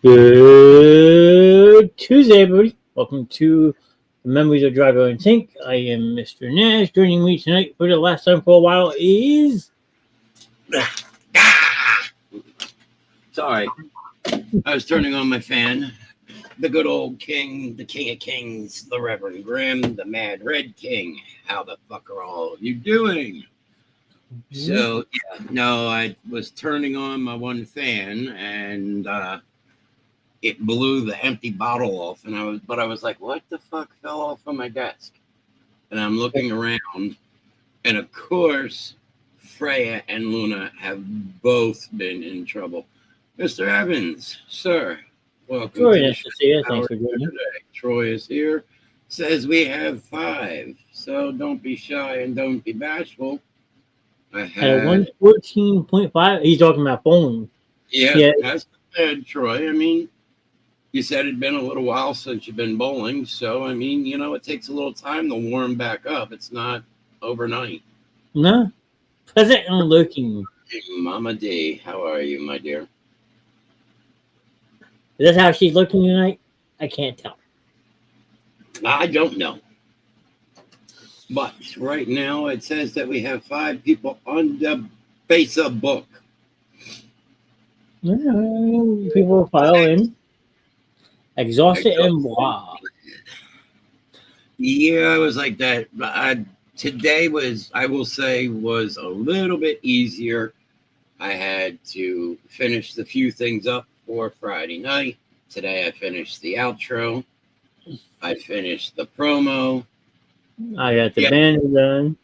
Good Tuesday, everybody. Welcome to the Memories of Drago and Tink. I am Mr. Nash. Joining me tonight for the last time for a while is... Sorry, I was turning on my fan. The good old king, the king of kings, the Reverend Grimm, the Mad Red King. How the fuck are all of you doing? So, no, I was turning on my one fan and it blew the empty bottle off. And I was like, what the fuck fell off of my desk? And I'm looking around, and of course, Freya and Luna have both been in trouble. Mr. Evans, sir, welcome Troy. to the Nice show. to see you. How Thanks are for you joining. today? Troy is here. Says we have 5, so don't be shy and don't be bashful. I At a had, 114.5, he's talking about bowling. yeah, Yeah, that's bad, Troy. I mean, you said it'd been a little while since you've been bowling, so I mean, it takes a little time to warm back up. It's not overnight. no. Present and looking. Hey, Mama D, how are you, my dear? Is that how she's looking tonight? I can't tell. I don't know. But right now it says that we have 5 people on the Facebook. People file in. Exhausted and blah. Yeah, I was like that. Today was, I will say, was a little bit easier. I had to finish the few things up for Friday night. Today I finished the outro. I finished the promo. I got the banner done.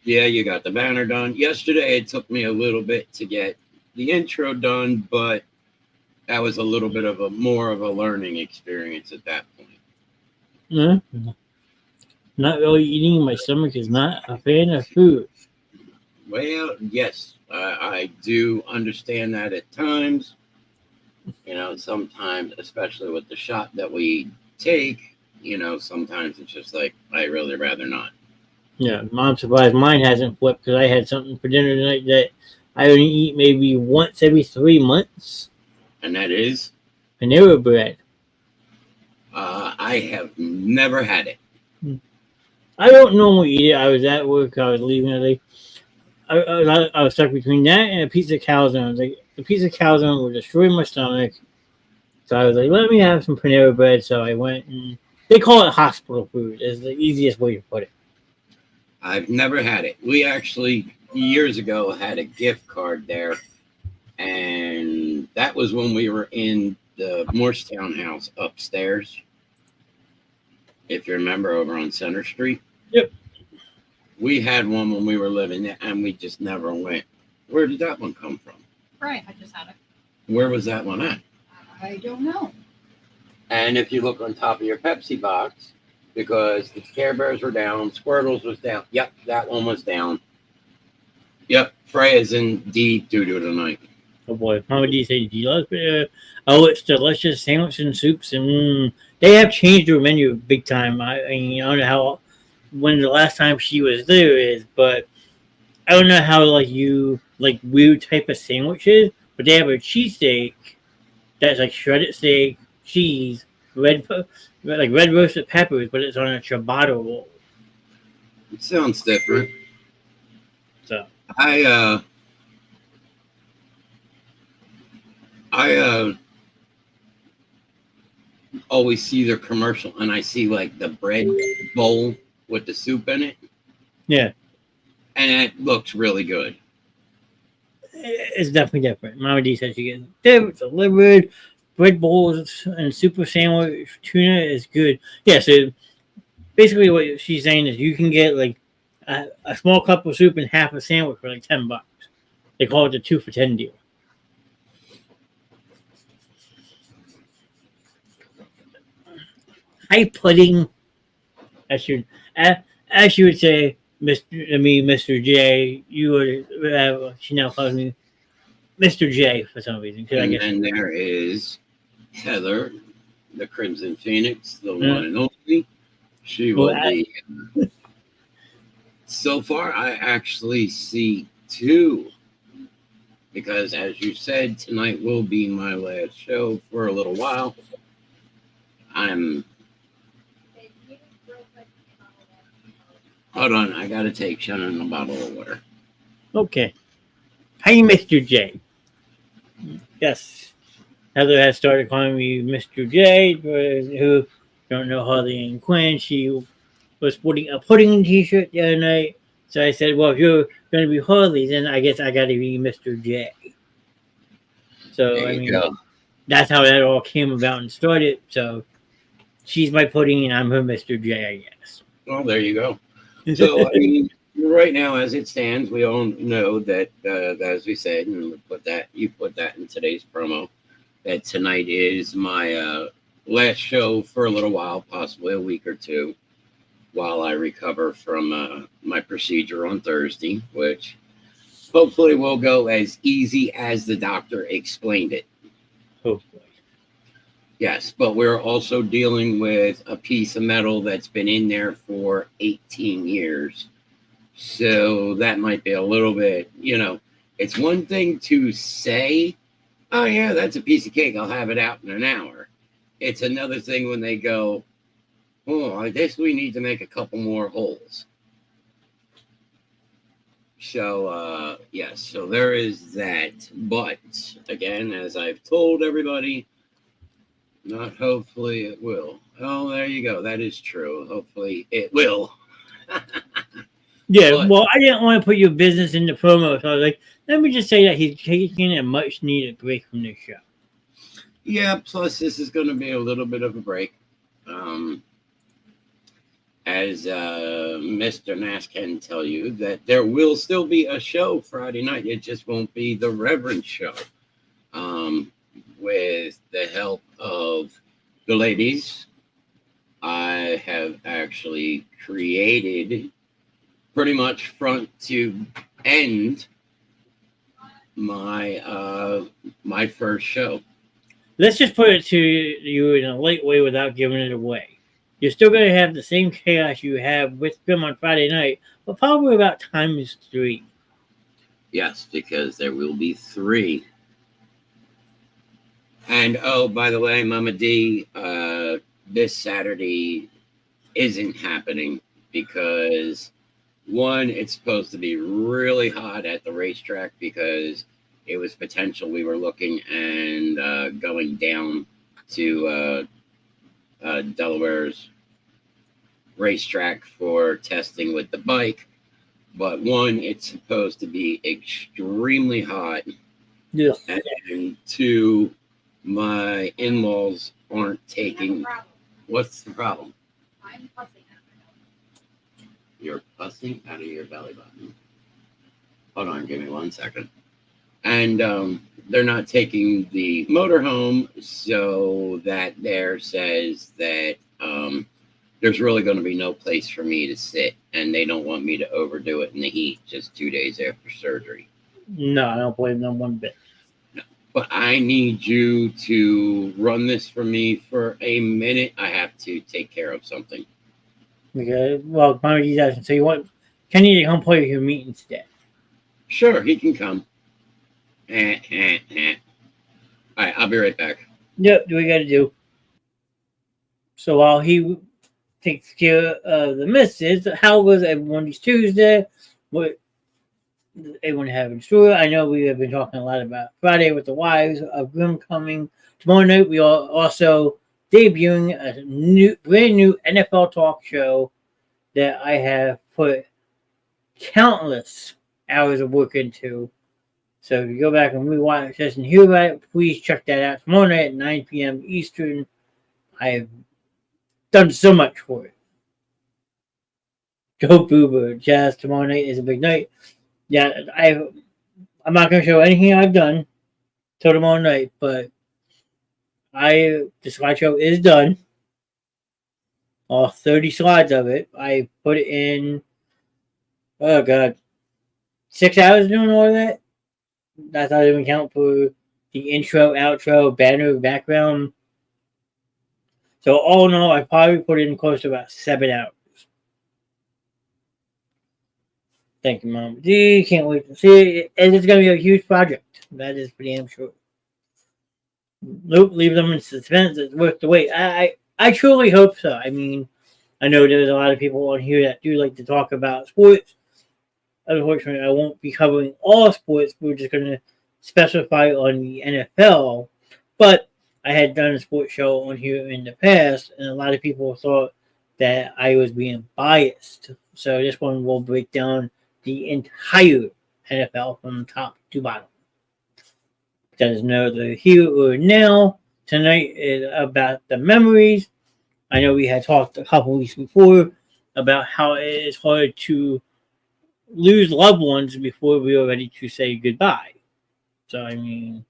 Yeah, you got the banner done. Yesterday it took me a little bit to get the intro done, but that was a little bit of more of a learning experience at that point. Yeah. Not really eating. My stomach is not a fan of food. Well, yes, I do understand that at times. Sometimes, especially with the shot that we take, sometimes it's just like, I really rather not. Yeah, I'm surprised mine hasn't flipped because I had something for dinner tonight that I only eat maybe once every 3 months. And that is? Panera bread. I have never had it. I don't normally eat it. I was at work. I was leaving early. I was stuck between that and a pizza calzone. I was like, the pizza calzone would destroy my stomach. So I was like, let me have some Panera bread. So I went and they call it hospital food. Is the easiest way to put it. I've never had it. We actually, years ago, had a gift card there. And that was when we were in the Morristown house upstairs. If you remember, over on Center Street. Yep. We had one when we were living there, and we just never went. Where did that one come from? Right, I just had it. Where was that one at? I don't know. And if you look on top of your Pepsi box, because the Care Bears were down, Squirtles was down. Yep, that one was down. Yep, Freya's in deep doo-doo tonight. Oh boy, Mama D said, do you like it? Oh, it's delicious sandwich and soups, and they have changed their menu big time. I don't know when the last time she was there is, but I don't know how you like weird type of sandwiches, but they have a cheesesteak that's like shredded steak, cheese, red roasted peppers, but it's on a ciabatta roll. It sounds different. So I always see their commercial, and I see like the bread bowl with the soup in it. yeah, And it looks really good. it's definitely different. Mama D said she gets delivered. Bread bowls and super sandwich tuna is good. Yeah, so basically what she's saying is you can get like a small cup of soup and half a sandwich for like $10. They call it the 2 for $10 deal. High pudding, as you would say, Mr. J. You would have, she now calls me Mr. J for some reason. And then there is Heather, the Crimson Phoenix, the one and only. She will be. So far, I actually see 2 because, as you said, tonight will be my last show for a little while. Hold on, I gotta take Shannon a bottle of water. Okay. Hey, Mr. J. Yes. Heather has started calling me Mr. J, who don't know Harley and Quinn. She was putting a pudding t-shirt the other night. So I said, well, if you're going to be Harley, then I guess I got to be Mr. J. So, There I you mean, go. that's how that all came about and started. So she's my pudding and I'm her Mr. J, I guess. Well, there you go. So, I mean, right now, as it stands, we all know that, as we said, and you put that in today's promo, that tonight is my last show for a little while, possibly a week or two, while I recover from my procedure on Thursday, which hopefully will go as easy as the doctor explained it. Hopefully. Yes, but we're also dealing with a piece of metal that's been in there for 18 years. So that might be a little bit, it's one thing to say, oh, yeah, that's a piece of cake. I'll have it out in an hour. It's another thing when they go, oh, I guess we need to make a couple more holes. So, yes, so there is that. But, again, as I've told everybody, not hopefully it will. Oh, there you go. That is true. Hopefully it will. Yeah, But- well, I didn't want to put your business in the promo. So I was like, let me just say that he's taking a much needed break from this show. Yeah, plus this is going to be a little bit of a break. As Mr. Nash can tell you, that there will still be a show Friday night. It just won't be the Reverend show. With the help of the ladies, I have actually created pretty much front to end my my first show. Let's just put it to you in a light way without giving it away. You're still going to have the same chaos you have with Grimm on Friday night, but probably about times 3. Yes, because there will be 3. And oh, by the way, Mama D, this Saturday isn't happening because, one, it's supposed to be really hot at the racetrack because it was potential we were looking and going down to Delaware's racetrack for testing with the bike. But one, it's supposed to be extremely hot. Yeah. And 2, my in-laws aren't taking. What's the problem? I'm fussing at my You're pussing out of your belly button. Hold on, give me 1 second. And they're not taking the motorhome, so that there says that there's really going to be no place for me to sit, and they don't want me to overdo it in the heat just 2 days after surgery. No, I don't blame them one bit. But I need you to run this for me for a minute. I have to take care of something. Okay, well, Mommy's asking, so you want Kenny to come play with your meat instead? Sure, he can come. All right, I'll be right back. Yep, do what we got to do. So while he takes care of the missus, how was everyone's Tuesday? What everyone have in store? I know we have been talking a lot about Friday with the wives of Grimm coming. Tomorrow night we are also debuting a brand new NFL talk show that I have put countless hours of work into. So if you go back and rewatch this and hear about it, please check that out tomorrow night at 9 p.m. Eastern. I have done so much for it. Go Boober. Jazz tomorrow night is a big night. Yeah, I'm not going to show anything I've done till tomorrow night, but the slideshow is done. All 30 slides of it. I put it in, 6 hours doing all of that. That's not even count for the intro, outro, banner, background. So all in all, I probably put in close to about 7 hours. Thank you, Mom D. Can't wait to see it. And it's going to be a huge project. That is for damn sure. Nope, leave them in suspense. It's worth the wait. I truly hope so. I mean, I know there's a lot of people on here that do like to talk about sports. Unfortunately, I won't be covering all sports. We're just going to specify on the NFL. But I had done a sports show on here in the past, and a lot of people thought that I was being biased. So this one will break down the entire NFL from top to bottom. That is neither here or now. Tonight is about the memories. I know we had talked a couple weeks before about how it is hard to lose loved ones before we are ready to say goodbye. So, I mean,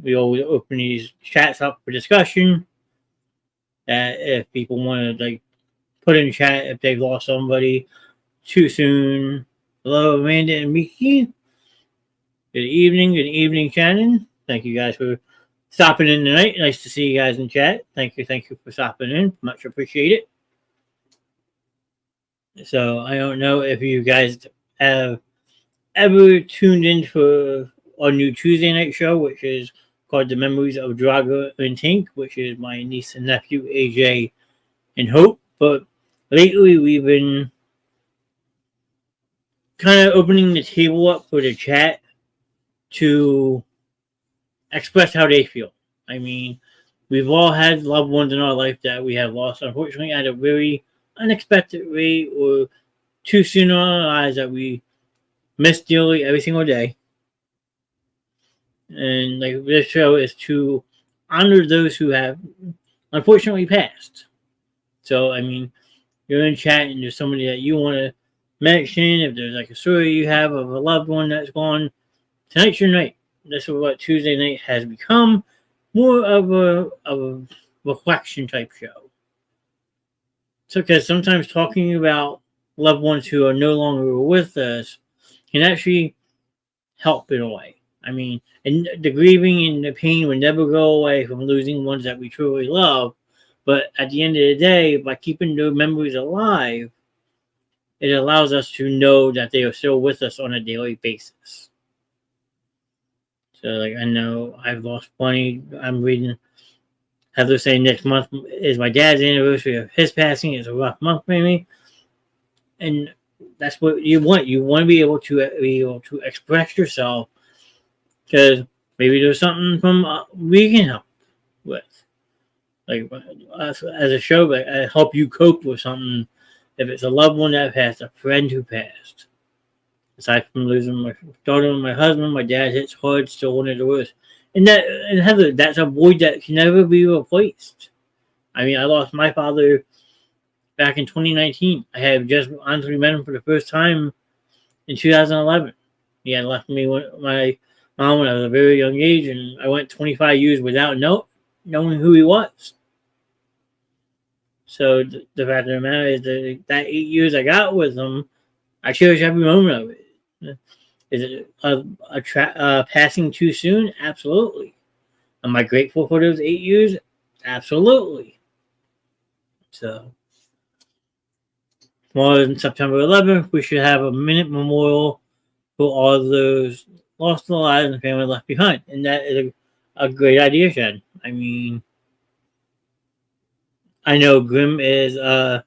we always open these chats up for discussion. That if people want to like put in chat if they've lost somebody too soon. Hello, Amanda and Miki. Good evening, Shannon. Thank you guys for stopping in tonight. Nice to see you guys in chat. Thank you for stopping in. Much appreciated. So I don't know if you guys have ever tuned in for our new Tuesday night show, which is called The Memories of Drago and Tink, which is my niece and nephew, AJ and Hope. But lately we've been kind of opening the table up for the chat to express how they feel. I mean, we've all had loved ones in our life that we have lost, unfortunately, at a very unexpected rate or too soon in our lives that we miss dearly every single day. And like this show is to honor those who have unfortunately passed. So, I mean, you're in chat and there's somebody that you want to mention, if there's like a story you have of a loved one that's gone, tonight's your night. This is what Tuesday night has become, more of a reflection type show. So, because sometimes talking about loved ones who are no longer with us can actually help in a way. I mean, and the grieving and the pain will never go away from losing ones that we truly love. But at the end of the day, by keeping those memories alive, it allows us to know that they are still with us on a daily basis. So, like, I know I've lost plenty. I'm reading Heather saying next month is my dad's anniversary of his passing. It's a rough month for me. And that's what you want. You want to be able to express yourself because maybe there's something from we can help with. Like, as a show, like, I help you cope with something. If it's a loved one that passed, a friend who passed. Aside from losing my daughter and my husband, my dad hits hard, still one of the worst. And Heather, that's a void that can never be replaced. I mean, I lost my father back in 2019. I had just honestly met him for the first time in 2011. He had left me with my mom when I was a very young age, and I went 25 years without knowing who he was. So the fact of the matter is that 8 years I got with him, I cherish every moment of it. Is it a passing too soon? Absolutely. Am I grateful for those 8 years? Absolutely. So, tomorrow on September 11th, we should have a minute memorial for all those lost their lives and family left behind. And that is a great idea, Shed. I mean, I know Grimm is a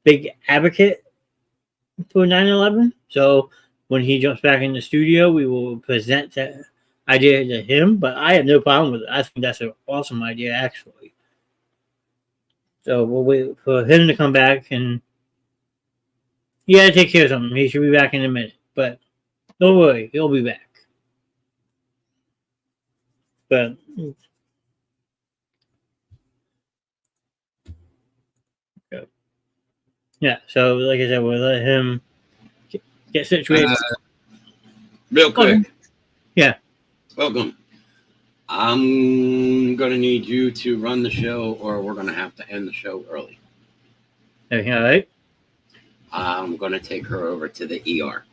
big advocate for 9/11. So when he jumps back in the studio, we will present that idea to him. But I have no problem with it. I think that's an awesome idea, actually. So we'll wait for him to come back, and he got to take care of something. He should be back in a minute. But don't worry, he'll be back. But yeah, so like I said, we'll let him get situated. Real quick. Yeah. Welcome. I'm going to need you to run the show, or we're going to have to end the show early. Everything all right? I'm going to take her over to the ER.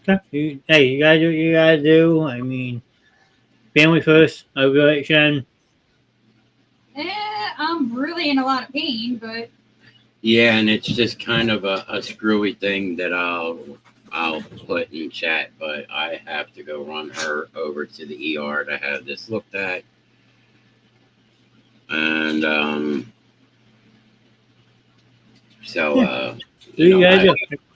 Okay. You gotta do what you gotta do. I mean, family first. I'll go right, Shannon. I'm really in a lot of pain, but Yeah, and it's just kind of a screwy thing that I I'll put in chat, but I have to go run her over to the ER to have this looked at. And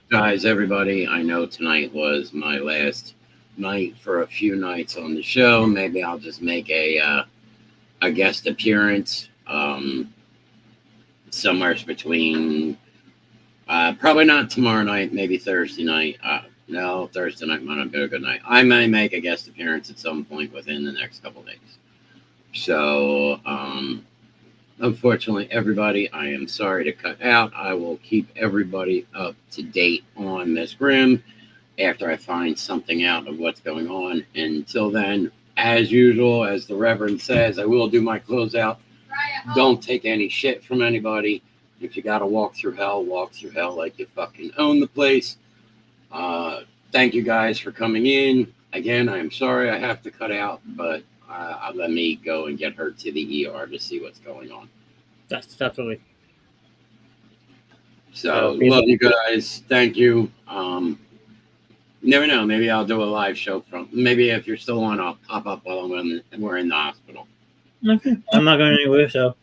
guys, everybody, I know tonight was my last night for a few nights on the show. Maybe I'll just make a guest appearance somewhere between probably not tomorrow night, maybe Thursday night. No, Thursday night might not be a good night. I may make a guest appearance at some point within the next couple days. So, unfortunately, everybody, I am sorry to cut out. I will keep everybody up to date on Miss Grimm after I find something out of what's going on. Until then, as usual, as the Reverend says, I will do my closeout. Don't take any shit from anybody. If you got to walk through hell like you fucking own the place. Thank you guys for coming in. Again, I am sorry I have to cut out, but let me go and get her to the ER to see what's going on. That's definitely. So, love you guys. Thank you. Never know. Maybe I'll do a live show from. Maybe if you're still on, I'll pop up while we're in the hospital. Okay. I'm not going anywhere, so.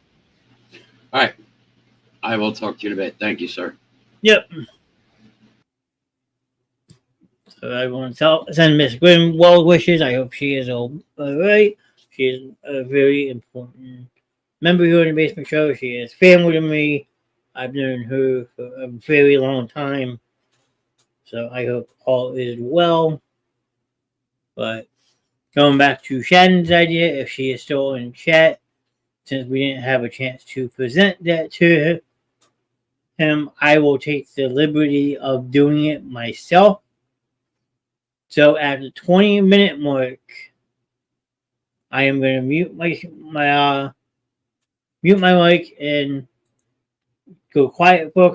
All right. I will talk to you in a bit. Thank you, sir. Yep. So everyone send Miss Grimm well wishes. I hope she is all right. She is a very important member here in the Basement Show. She is family to me. I've known her for a very long time. So I hope all is well. But going back to Shannon's idea, if she is still in chat, since we didn't have a chance to present that to him, I will take the liberty of doing it myself. So at the 20-minute mark, I am going to mute my mic and go quiet for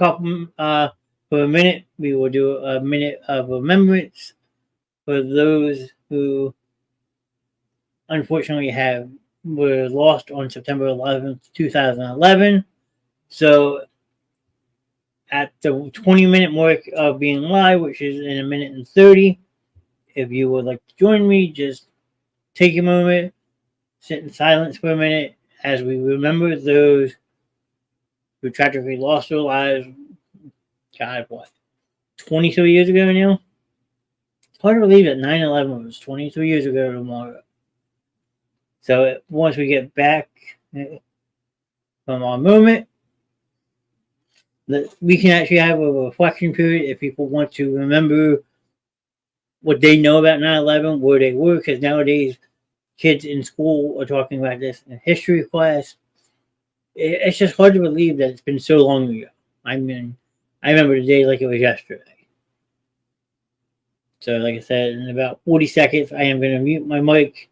a minute. We will do a minute of remembrance for those who unfortunately were lost on September 11th, 2011. So at the 20-minute mark of being live, which is in a minute and 30, if you would like to join me, just take a moment, sit in silence for a minute as we remember those who tragically lost their lives. God, what? 23 years ago now? It's hard to believe that 9/11 was 23 years ago tomorrow. So once we get back from our moment, we can actually have a reflection period if people want to remember what they know about 9/11, where they were, because nowadays kids in school are talking about this in history class. It's just hard to believe that it's been so long ago. I mean, I remember the day like it was yesterday. So, like I said, in about 40 seconds, I am going to mute my mic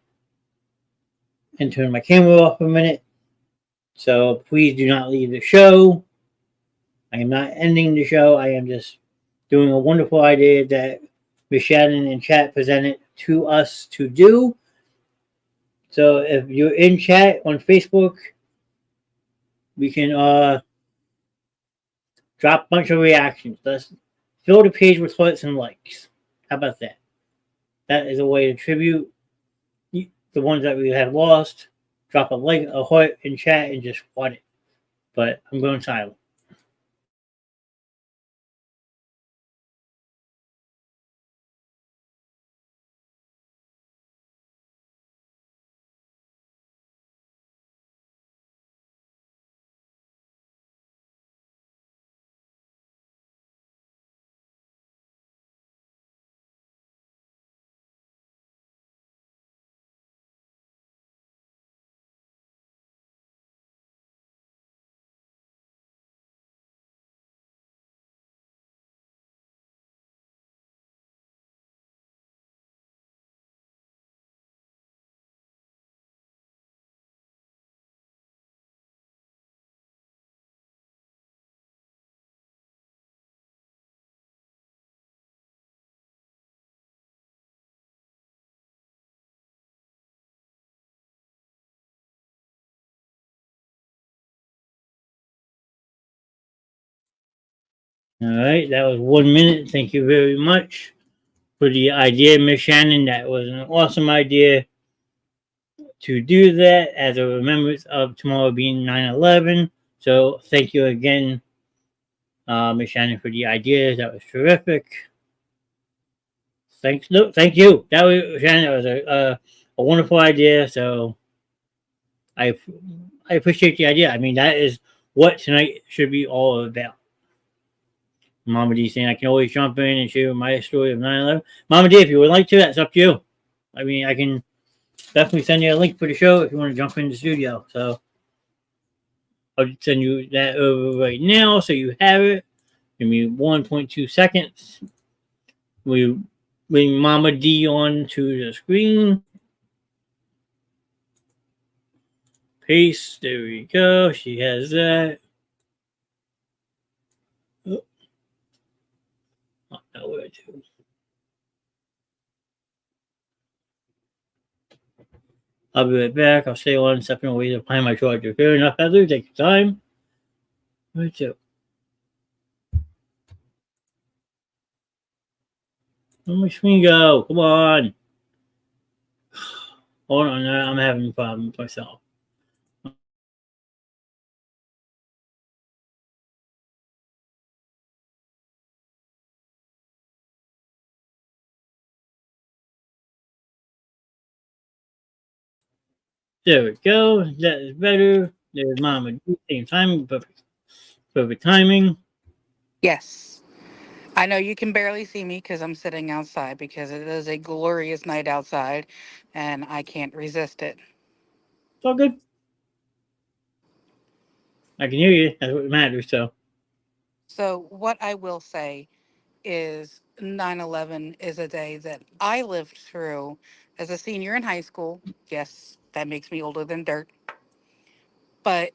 and turn my camera off for a minute. So, please do not leave the show. I am not ending the show. I am just doing a wonderful idea that Ms. Shannon and chat presented to us to do. So, if you're in chat on Facebook, we can drop a bunch of reactions. Let's fill the page with hearts and likes. How about that? That is a way to tribute the ones that we have lost. Drop a like, a heart in chat, and just flood it. But I'm going silent. All right, that was 1 minute. Thank you very much. for the idea, Miss Shannon. That was an awesome idea to do that as a remembrance of tomorrow being 9/11. So thank you again, Miss Shannon, for the ideas. That was terrific. Thanks. No, thank you. That was Shannon. That was a wonderful idea. So I I appreciate the idea. I mean, that is what tonight should be all about. Mama D saying I can always jump in and share my story of 9/11. Mama D, if you would like to, that's up to you. I mean, I can definitely send you a link for the show if you want to jump in the studio. So I'll send you that over right now so you have it. Give me 1.2 seconds. We bring Mama D on to the screen. Paste. There we go. She has that. Oh, not where to. I'll be right back. I'll stay on stepping away to find my charger. Fair enough, Heather. Take your time. Where to? Where my screen go? Come on. Hold on. I'm having a problem with myself. There we go. That is better. There's Mama D. Same timing. Perfect timing. Yes. I know you can barely see me because I'm sitting outside because it is a glorious night outside and I can't resist it. It's all good. I can hear you. That's what matters. So, So, what I will say is 9/11 is a day that I lived through as a senior in high school. Yes, that makes me older than dirt. But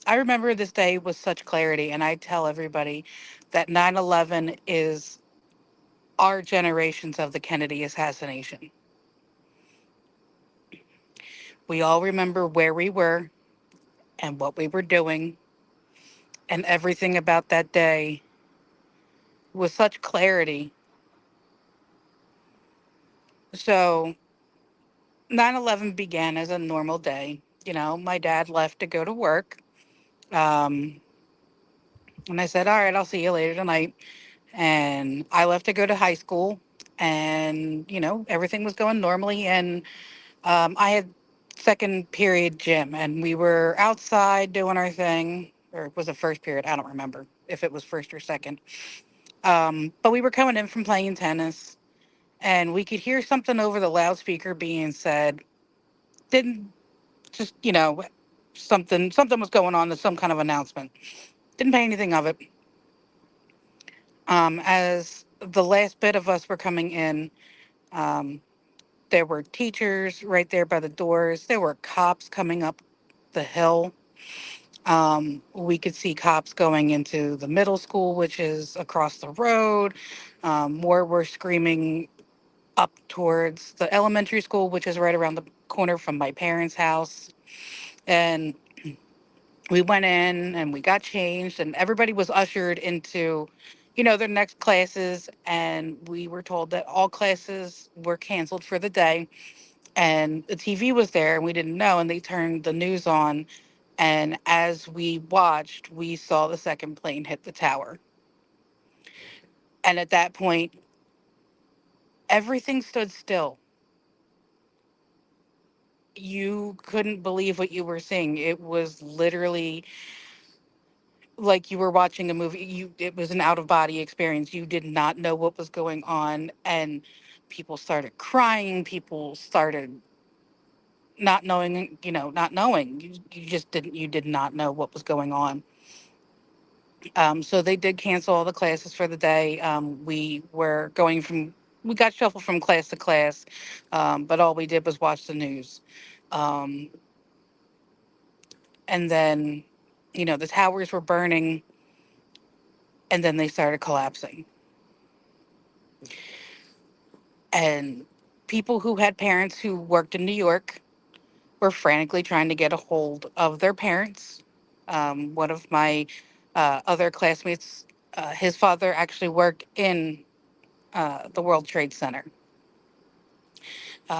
I remember this day with such clarity, and I tell everybody that 9/11 is our generations of the Kennedy assassination. We all remember where we were and what we were doing and everything about that day with such clarity. So 9/11 began as a normal day. You know, my dad left to go to work. Um, and I said, all right, I'll see you later tonight. And I left to go to high school. And, you know, everything was going normally. And I had second period gym, and we were outside doing our thing. Or was it first period? I don't remember if it was first or second. But we were coming in from playing tennis, and we could hear something over the loudspeaker being said. Didn't just something was going on. There's some kind of announcement. Didn't pay anything of it. As the last bit of us were coming in, um, there were teachers right there by the doors. There were cops coming up the hill. We could see cops going into the middle school, which is across the road. More were screaming up towards the elementary school, which is right around the corner from my parents' house. And we went in and we got changed, and everybody was ushered into, their next classes. And we were told that all classes were canceled for the day. And the TV was there, and we didn't know. And they turned the news on. And as we watched, we saw the second plane hit the tower. And at that point, everything stood still. You couldn't believe what you were seeing. It was literally like you were watching a movie. It was an out of body experience. You did not know what was going on, and people started crying. People started not knowing. You just didn't. You did not know what was going on. So they did cancel all the classes for the day. We got shuffled from class to class, but all we did was watch the news. Um, and then, the towers were burning, and then they started collapsing. And people who had parents who worked in New York were frantically trying to get a hold of their parents. One of my other classmates, his father actually worked in the World Trade Center.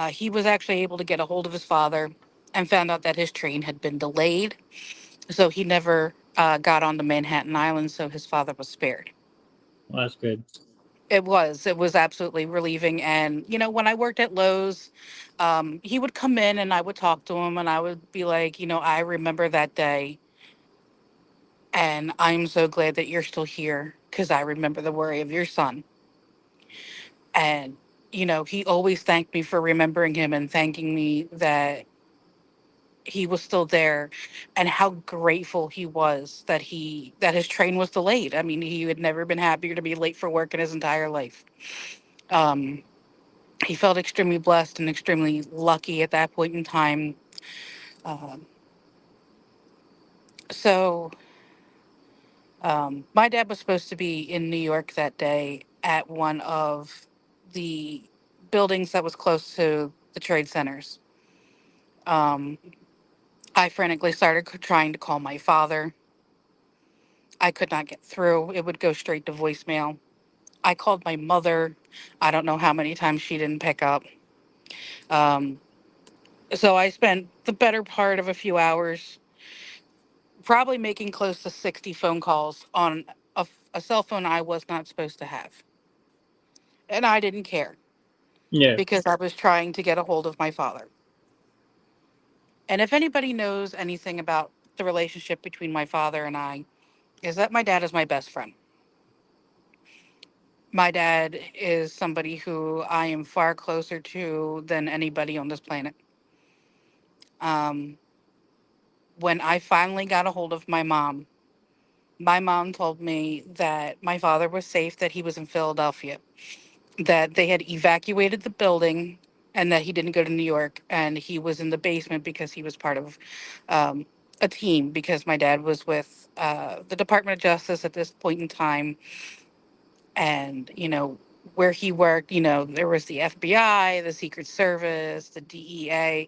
He was actually able to get a hold of his father and found out that his train had been delayed. So he never got onto Manhattan Island, so his father was spared. Well, that's good. It was absolutely relieving. And, when I worked at Lowe's, he would come in and I would talk to him and I would be like, I remember that day. And I'm so glad that you're still here because I remember the worry of your son. And, he always thanked me for remembering him and thanking me that he was still there and how grateful he was that his train was delayed. I mean, he had never been happier to be late for work in his entire life. Um, he felt extremely blessed and extremely lucky at that point in time. Um, so my dad was supposed to be in New York that day at one of the buildings that was close to the trade centers. Um, I frantically started trying to call my father. I could not get through. It would go straight to voicemail. I called my mother. I don't know how many times she didn't pick up. Um, so I spent the better part of a few hours, probably making close to 60 phone calls on a cell phone I was not supposed to have. And I didn't care Yeah. because I was trying to get a hold of my father. And if anybody knows anything about the relationship between my father and I, is that my dad is my best friend. My dad is somebody who I am far closer to than anybody on this planet. Um, when I finally got a hold of my mom told me that my father was safe, that he was in Philadelphia, that they had evacuated the building, and that he didn't go to New York, and he was in the basement because he was part of um, a team, because my dad was with the Department of Justice at this point in time. And, where he worked, there was the FBI, the Secret Service, the DEA,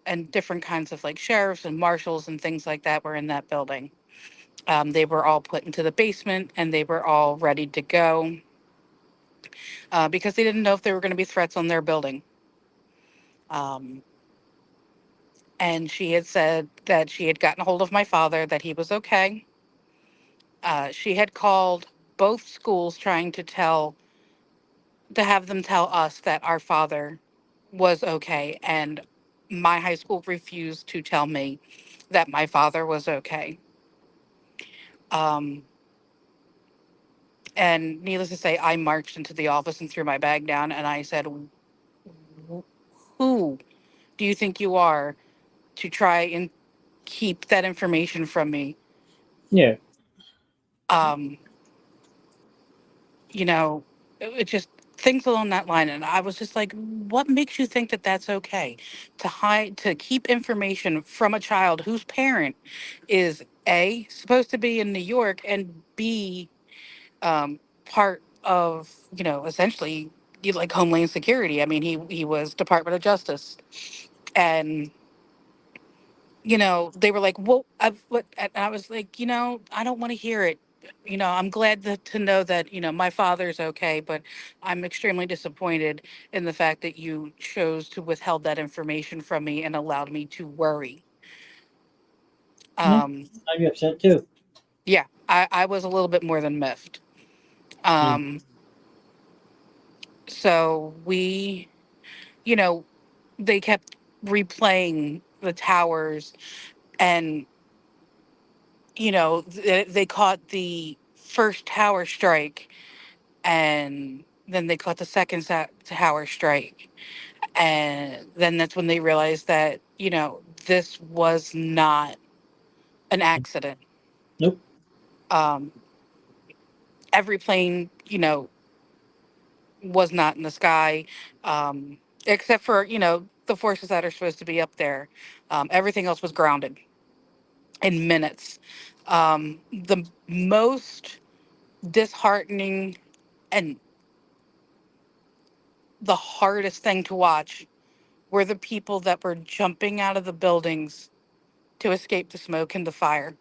and different kinds of like sheriffs and marshals and things like that were in that building. They were all put into the basement and they were all ready to go because they didn't know if there were going to be threats on their building. Um, and she had said that she had gotten a hold of my father, that he was okay. She had called both schools trying to have them tell us that our father was okay. And my high school refused to tell me that my father was okay. Um, and needless to say, I marched into the office and threw my bag down and I said, Who do you think you are to try and keep that information from me? Yeah. Um, you know, it just things along that line. And I was just like, what makes you think that that's okay to hide, to keep information from a child whose parent is A, supposed to be in New York, and B, part of, essentially like Homeland Security. I mean, he was Department of Justice. And they were like, well, and I was like, I don't want to hear it. I'm glad to know that, my father's okay, but I'm extremely disappointed in the fact that you chose to withheld that information from me and allowed me to worry. Yeah. Um, I'd be upset too. yeah, I was a little bit more than miffed. Yeah. Um, so you know, they kept replaying the towers and they caught the first tower strike and then they caught the second tower strike, and then that's when they realized that this was not an accident. Nope. um every plane was not in the sky, um except for the forces that are supposed to be up there. Everything else was grounded in minutes. The most disheartening and the hardest thing to watch were the people that were jumping out of the buildings to escape the smoke and the fire.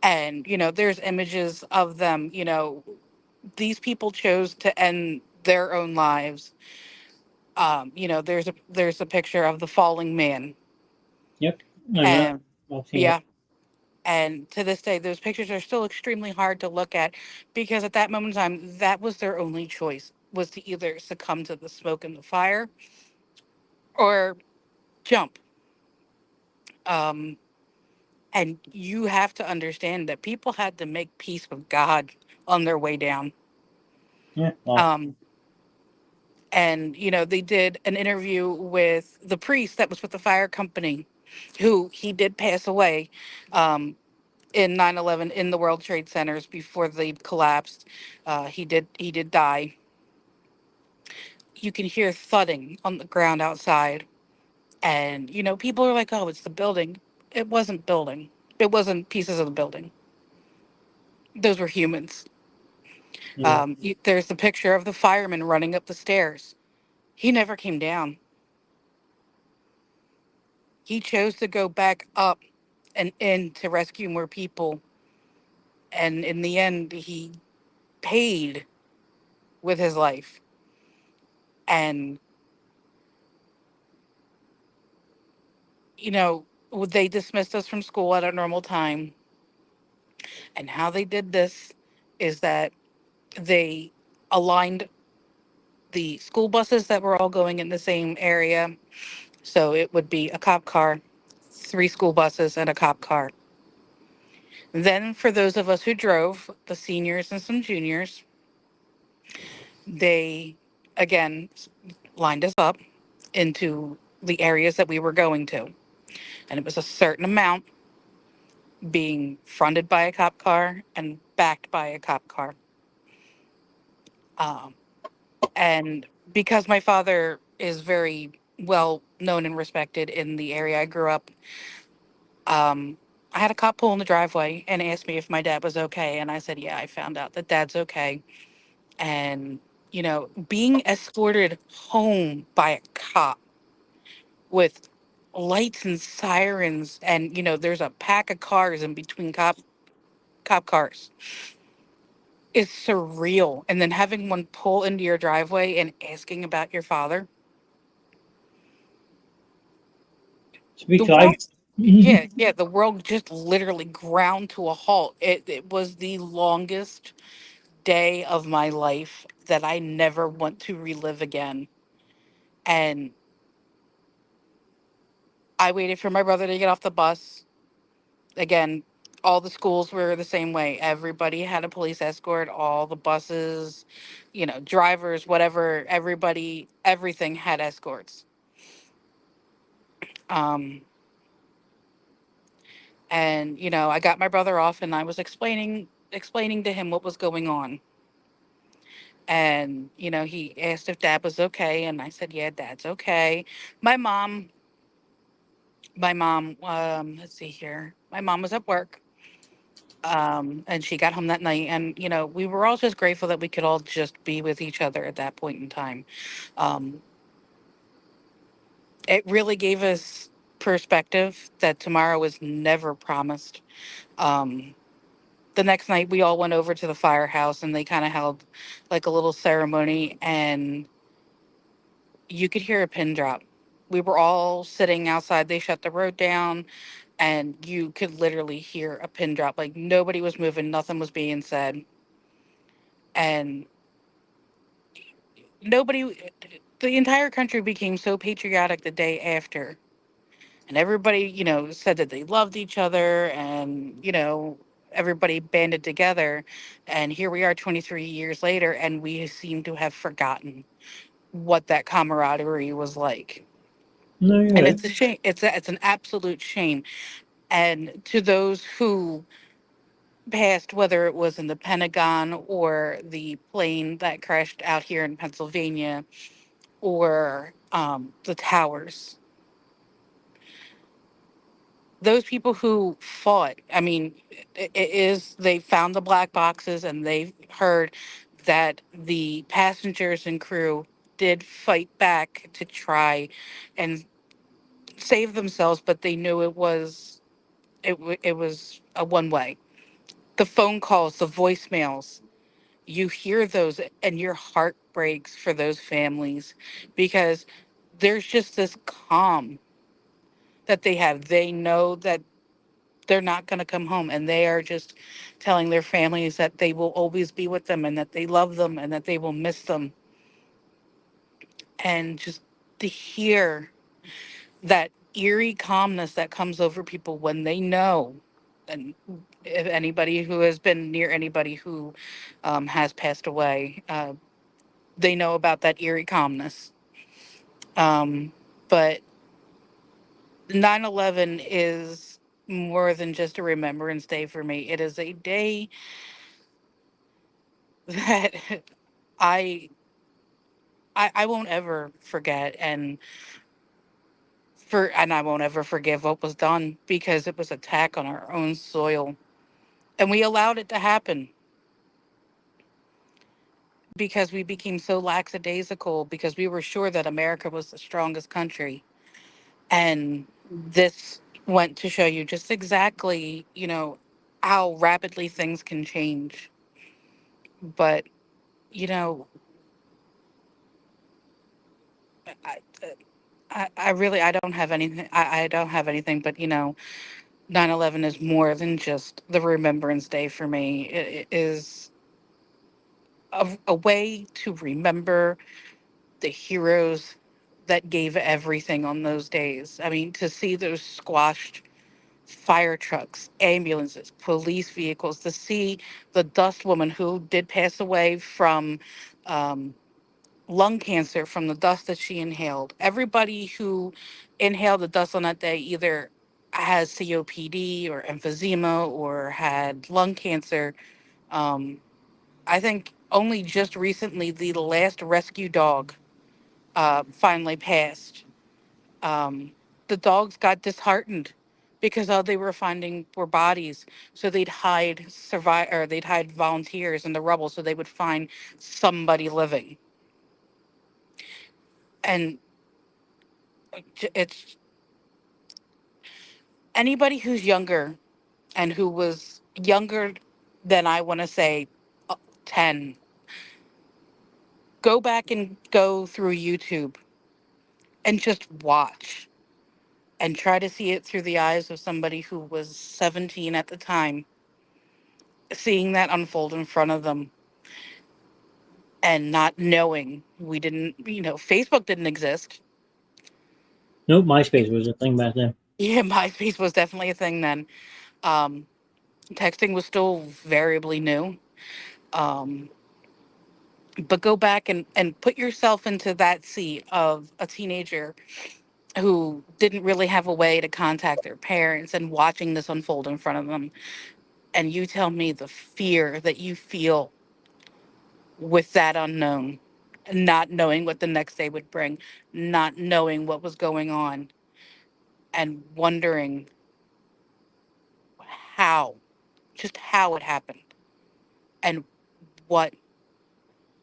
And, there's images of them, these people chose to end their own lives. There's a picture of the falling man, Yep. I know. and I've seen it. yeah, and to this day, those pictures are still extremely hard to look at because at that moment in time, that was their only choice was to either succumb to the smoke and the fire or jump. Um, and you have to understand that people had to make peace with God on their way down. Yeah. Well. Um, and they did an interview with the priest that was with the fire company, who he did pass away in 9/11 in the World Trade Centers before they collapsed. He did die. You can hear thudding on the ground outside, and people are like, "Oh, it's the building." It wasn't building. It wasn't pieces of the building. Those were humans. Yeah. There's the picture of the fireman running up the stairs. He never came down. He chose to go back up and in to rescue more people. And in the end, he paid with his life. And, you know, they dismissed us from school at a normal time. And how they did this is that they aligned the school buses that were all going in the same area. So it would be a cop car, 3 school buses, and a cop car. Then, for those of us who drove, the seniors and some juniors, they again lined us up into the areas that we were going to. And it was a certain amount being fronted by a cop car and backed by a cop car. Um, and because my father is very well known and respected in the area I grew up, um, I had a cop pull in the driveway and asked me if my dad was okay. And I said, yeah, I found out that dad's okay. And, being escorted home by a cop with lights and sirens, and there's a pack of cars in between cop cars, is surreal. And then having one pull into your driveway and asking about your father, the Speak life. world, yeah, the world just literally ground to a halt. It was the longest day of my life that I never want to relive again. And I waited for my brother to get off the bus. Again, all the schools were the same way. Everybody had a police escort, all the buses, drivers, whatever, everybody, everything had escorts. Um, and I got my brother off and I was explaining to him what was going on. And he asked if dad was okay and I said, "Yeah, dad's okay." My mom let's see here. My mom was at work, and she got home that night, and we were all just grateful that we could all just be with each other at that point in time. um, it really gave us perspective that tomorrow was never promised. um, the next night we all went over to the firehouse and they kind of held like a little ceremony, and you could hear a pin drop. We were all sitting outside, they shut the road down, and you could literally hear a pin drop. Like nobody was moving, nothing was being said. And nobody the entire country became so patriotic the day after, and everybody said that they loved each other, and everybody banded together. And here we are 23 years later and we seem to have forgotten what that camaraderie was like. No, you're And right. it's a shame. It's an absolute shame. And to those who passed, whether it was in the Pentagon or the plane that crashed out here in Pennsylvania, or the towers. Those people who fought, I mean, they found the black boxes and they heard that the passengers and crew did fight back to try and save themselves, but they knew it was a one way. The phone calls, the voicemails, you hear those and your heart breaks for those families because there's just this calm that they have. They know that they're not going to come home, and they are just telling their families that they will always be with them and that they love them and that they will miss them. And just to hear that eerie calmness that comes over people when they know, and if anybody who has been near anybody who has passed away, they know about that eerie calmness. But 9/11 is more than just a remembrance day for me. It is a day that I I won't ever forget, and I won't ever forgive what was done because it was attack on our own soil, and we allowed it to happen because we became so lackadaisical because we were sure that America was the strongest country, and this went to show you just exactly, how rapidly things can change. But you know, I, I really I don't have anything. I don't have anything. But 9/11 is more than just the Remembrance Day for me. It is a way to remember the heroes that gave everything on those days. I mean, to see those squashed fire trucks, ambulances, police vehicles, to see the dust woman who did pass away from um, lung cancer from the dust that she inhaled. Everybody who inhaled the dust on that day either has COPD or emphysema or had lung cancer. Um, I think only just recently the last rescue dog finally passed. Um, the dogs got disheartened because all they were finding were bodies. So they'd hide volunteers in the rubble so they would find somebody living. And it's anybody who's younger and who was younger than I want to say 10, go back and go through YouTube and just watch and try to see it through the eyes of somebody who was 17 at the time, seeing that unfold in front of them and not knowing we didn't, Facebook didn't exist. Nope, MySpace was a thing back then. Yeah, MySpace was definitely a thing then. Um, Texting was still variably new. Um, but go back and put yourself into that seat of a teenager who didn't really have a way to contact their parents and watching this unfold in front of them. And you tell me the fear that you feel with that unknown, not knowing what the next day would bring, not knowing what was going on, and wondering how, just how it happened and what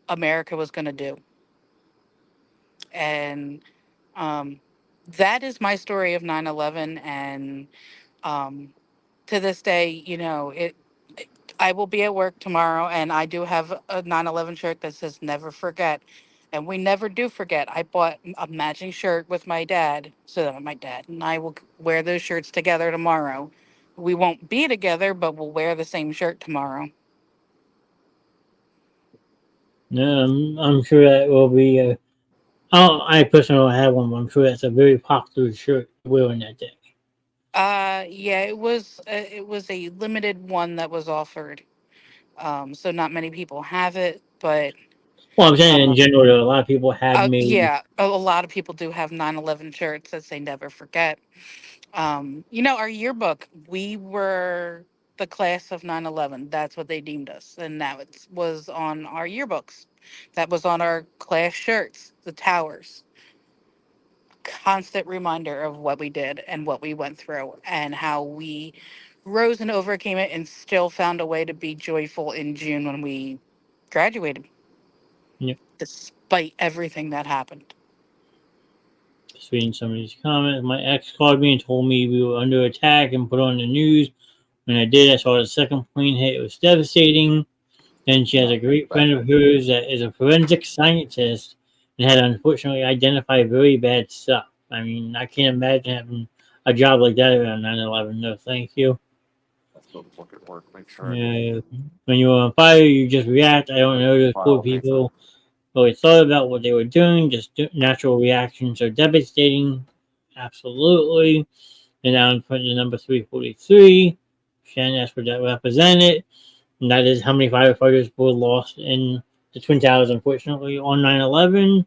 America was going to do. And um, that is my story of 9/11. And um, to this day, I will be at work tomorrow, and I do have a 9/11 shirt that says "Never Forget," and we never do forget. I bought a matching shirt with my dad, so that my dad and I will wear those shirts together tomorrow. We won't be together, but we'll wear the same shirt tomorrow. I'm sure that will be. I personally don't have one, but I'm sure that's a very popular shirt to wear on that day. Yeah, it was a limited one that was offered. So not many people have it, but Well, I'm saying in um, general, that a lot of people have made. yeah, a lot of people do have 9/11 shirts that say "Never Forget." Our yearbook, we were the class of 9/11. That's what they deemed us, and that was on our yearbooks. That was on our class shirts. The towers, constant reminder of what we did and what we went through, and how we rose and overcame it, and still found a way to be joyful in June when we graduated, You know, despite everything that happened. just reading some of these comments. My ex called me and told me we were under attack and put on the news. When I did, I saw the second plane hit. It was devastating. And she has a great friend of hers that is a forensic scientist and had unfortunately identified very bad stuff. I mean, I can't imagine having a job like that around 9/11. No, thank you. Let's go look at work. Make sure. Yeah, when you're on fire, you just react. I don't know those poor people really thought about what they were doing. Just natural reactions are devastating. Absolutely. And now in front of the number 343, Shannon asked what that represented. And that is how many firefighters were lost in the Twin Towers, unfortunately, on 9/11.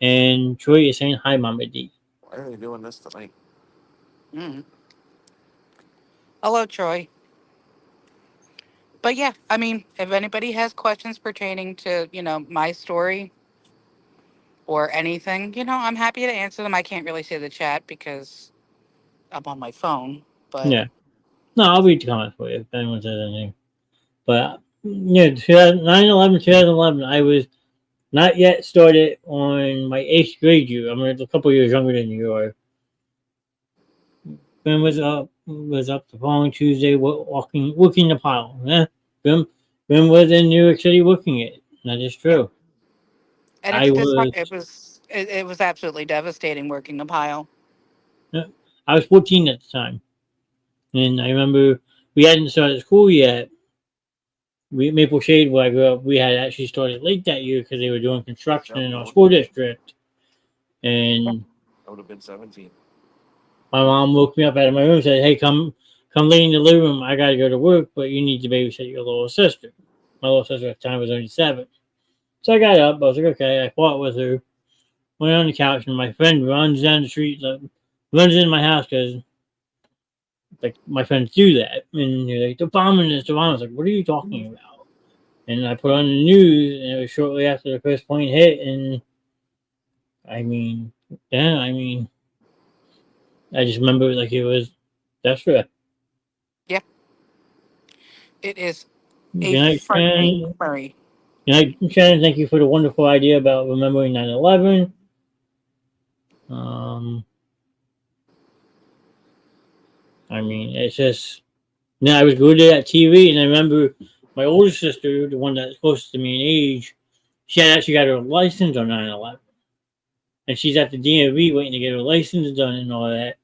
And Troy is saying, hi, Mama D. Why are they doing this to me? Mm. Hello, Troy. But yeah, I mean, if anybody has questions pertaining to, my story or anything, I'm happy to answer them. I can't really see the chat because I'm on my phone, but Yeah. No, I'll read the comments for you if anyone says anything. But, yeah, 9/11, 2011, I was not yet started on my 8th grade year. I'm a couple years younger than you are. Ben was up the following Tuesday working the pile. Yeah. Ben was in New York City working it. That is yeah. true. And I it's was it was absolutely devastating working the pile. yeah, I was 14 at the time. And I remember we hadn't started school yet. Maple Shade, where I grew up, we had actually started late that year because they were doing construction in our school district. And I would have been 17. my mom woke me up out of my room and said, hey, come lay in the living room. I got to go to work, but you need to babysit your little sister. My little sister at the time was only 7. So I got up. I was like, okay. I fought with her. Went on the couch, and my friend runs down the street, runs into my house because like my friends do that. And you're like, the bombing is the bomb. I was like, what are you talking about? And I put on the news, and it was shortly after the first plane hit. And I mean, yeah, I just remember it like it was yesterday. Yeah, it is Good a night, frightening Shannon. memory. Good night, Shannon. Thank you for the wonderful idea about remembering 9/11. I mean, it's just. Now I was glued to that TV, and I remember my older sister, the one that's closest to me in age, she had actually got her license on 9/11, and she's at the DMV waiting to get her license done and all that.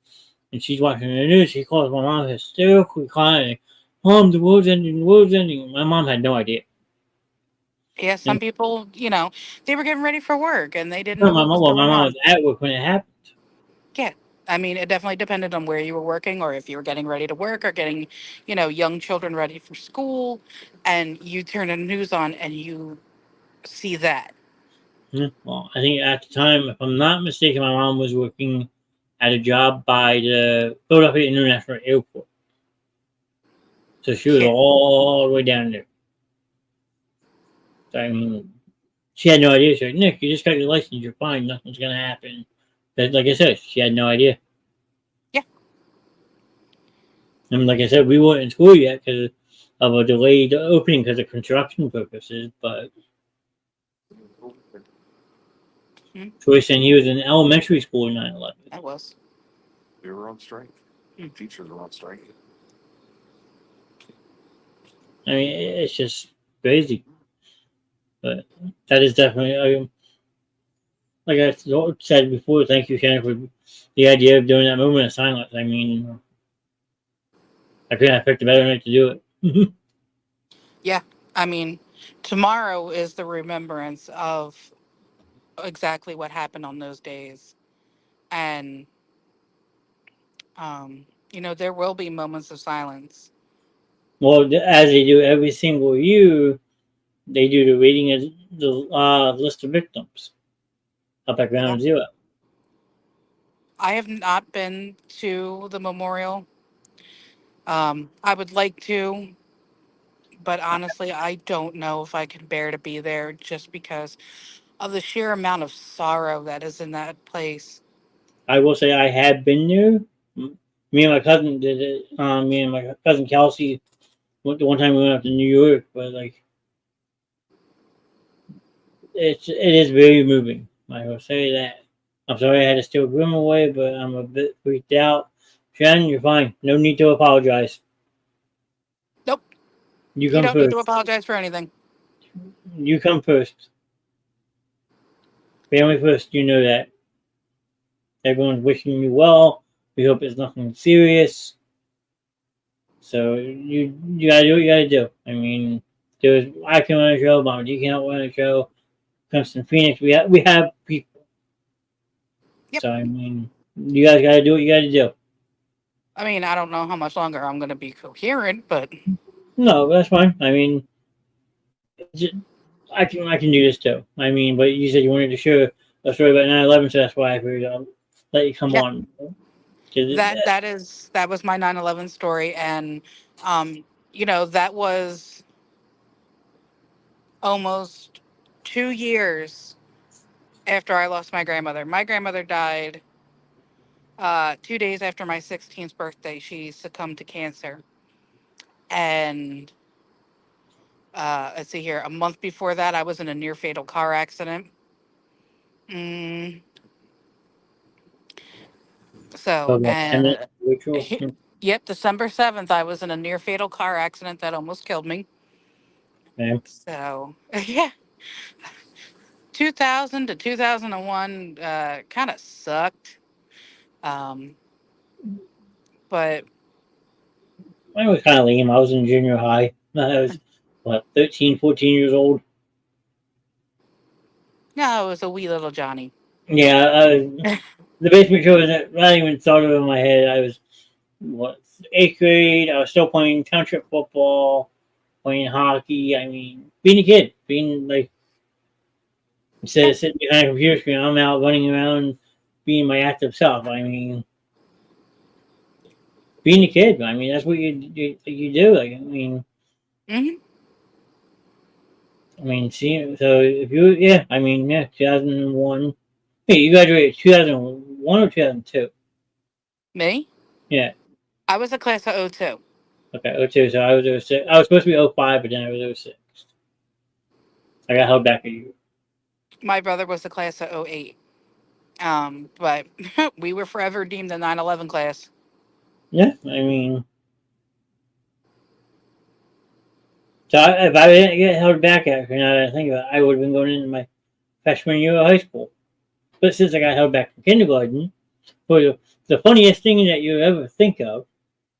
And she's watching the news. She calls my mom hysterically crying, "Mom, the world's ending! The world's ending!" My mom had no idea. Yeah, some And people, they were getting ready for work and they didn't no, know what was my going mom on. was at work when it happened. Yeah. I mean, it definitely depended on where you were working or if you were getting ready to work or getting, young children ready for school. And you turn the news on and you see that. Yeah, well, I think at the time, if I'm not mistaken, my mom was working at a job by the Philadelphia International Airport. So she was Yeah. all the way down there. So, I mean, she had no idea. She was like, Nick, you just got your license. You're fine. Nothing's going to happen. But like I said, she had no idea. Yeah. And like I said, we weren't in school yet because of a delayed opening because of construction purposes. But Hmm, Troy saying he was in elementary school in 9/11. that was. We were on strike. Hmm. Teachers were on strike. I mean, it's just crazy. But that is definitely, like I said before, thank you, Shannon, for the idea of doing that moment of silence. I mean, I couldn't have picked a better night to do it. Yeah. I mean, tomorrow is the remembrance of exactly what happened on those days. And, there will be moments of silence. Well, as they do every single year, they do the reading of the list of victims up at Yeah. Ground Zero. I have not been to the memorial. I would like to, but honestly, I don't know if I can bear to be there just because of the sheer amount of sorrow that is in that place. I will say I have been there. Me and my cousin did it. Me and my cousin Kelsey went the one time we went up to New York, but like it is very moving. I will say that. I'm sorry I had to steal Grimm away, but I'm a bit freaked out. Shannon, you're fine. No need to apologize. Nope. You You come don't need to first. apologize for anything. You come first. Family first. You know that. Everyone's wishing you well. We hope it's nothing serious. So you gotta do what you gotta do. I mean, there's I can run a show, Mama D can't run a show. Princeton Phoenix, we have people. Yep. So I mean, you guys gotta do what you gotta do. I mean, I don't know how much longer I'm going to be coherent, but No, that's fine. I mean, I can do this too. I mean, but you said you wanted to share a story about 9/11, so that's why I figured I'll let you come yeah, on. 'Cause that was my 9/11 story, and that was almost 2 years after I lost my grandmother. My grandmother died 2 days after my 16th birthday. She succumbed to cancer, and let's see here, a month before that, I was in a near fatal car accident. Mm, so, about 10 minutes and ritual. yep, December 7th, I was in a near fatal car accident that almost killed me. Okay. So, yeah, 2000 to 2001 kind of sucked. Um, but I was kind of lame. I was in junior high. I was, what, 13, 14 years old? no, it was a wee little Johnny. Yeah, the basement show was not even thought of in my head. I was, what, eighth grade. I was still playing township football, playing hockey. I mean, being a kid, being like, instead Yeah, of sitting behind a computer screen, I'm out running around being my active self. I mean, being a kid, I mean, that's what you do. Like, hmm I mean, see, so if you, yeah, I mean, yeah, 2001. Hey, you graduated 2001 or 2002? me. Yeah, I was a class of '02. okay, '02. So I was '06. I was supposed to be '05, but then I was '06. I got held back a year. My brother was the class of '08. But we were forever deemed the 9/11 class. Yeah, I mean, so if I didn't get held back after, now that I think about it, I would have been going into my freshman year of high school. But since I got held back from kindergarten, for the funniest thing that you ever think of,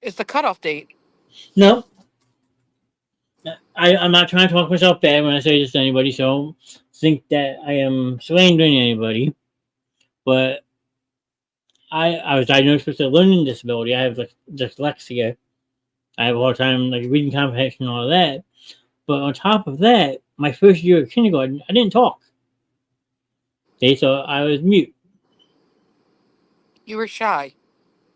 It's the cutoff date. no, I'm not trying to talk myself bad when I say this to anybody, so don't think that I am slandering anybody. But I was diagnosed with a learning disability. I have like dyslexia. I have a hard time like reading comprehension and all that. But on top of that, my first year of kindergarten, I didn't talk. They thought I was mute. You were shy.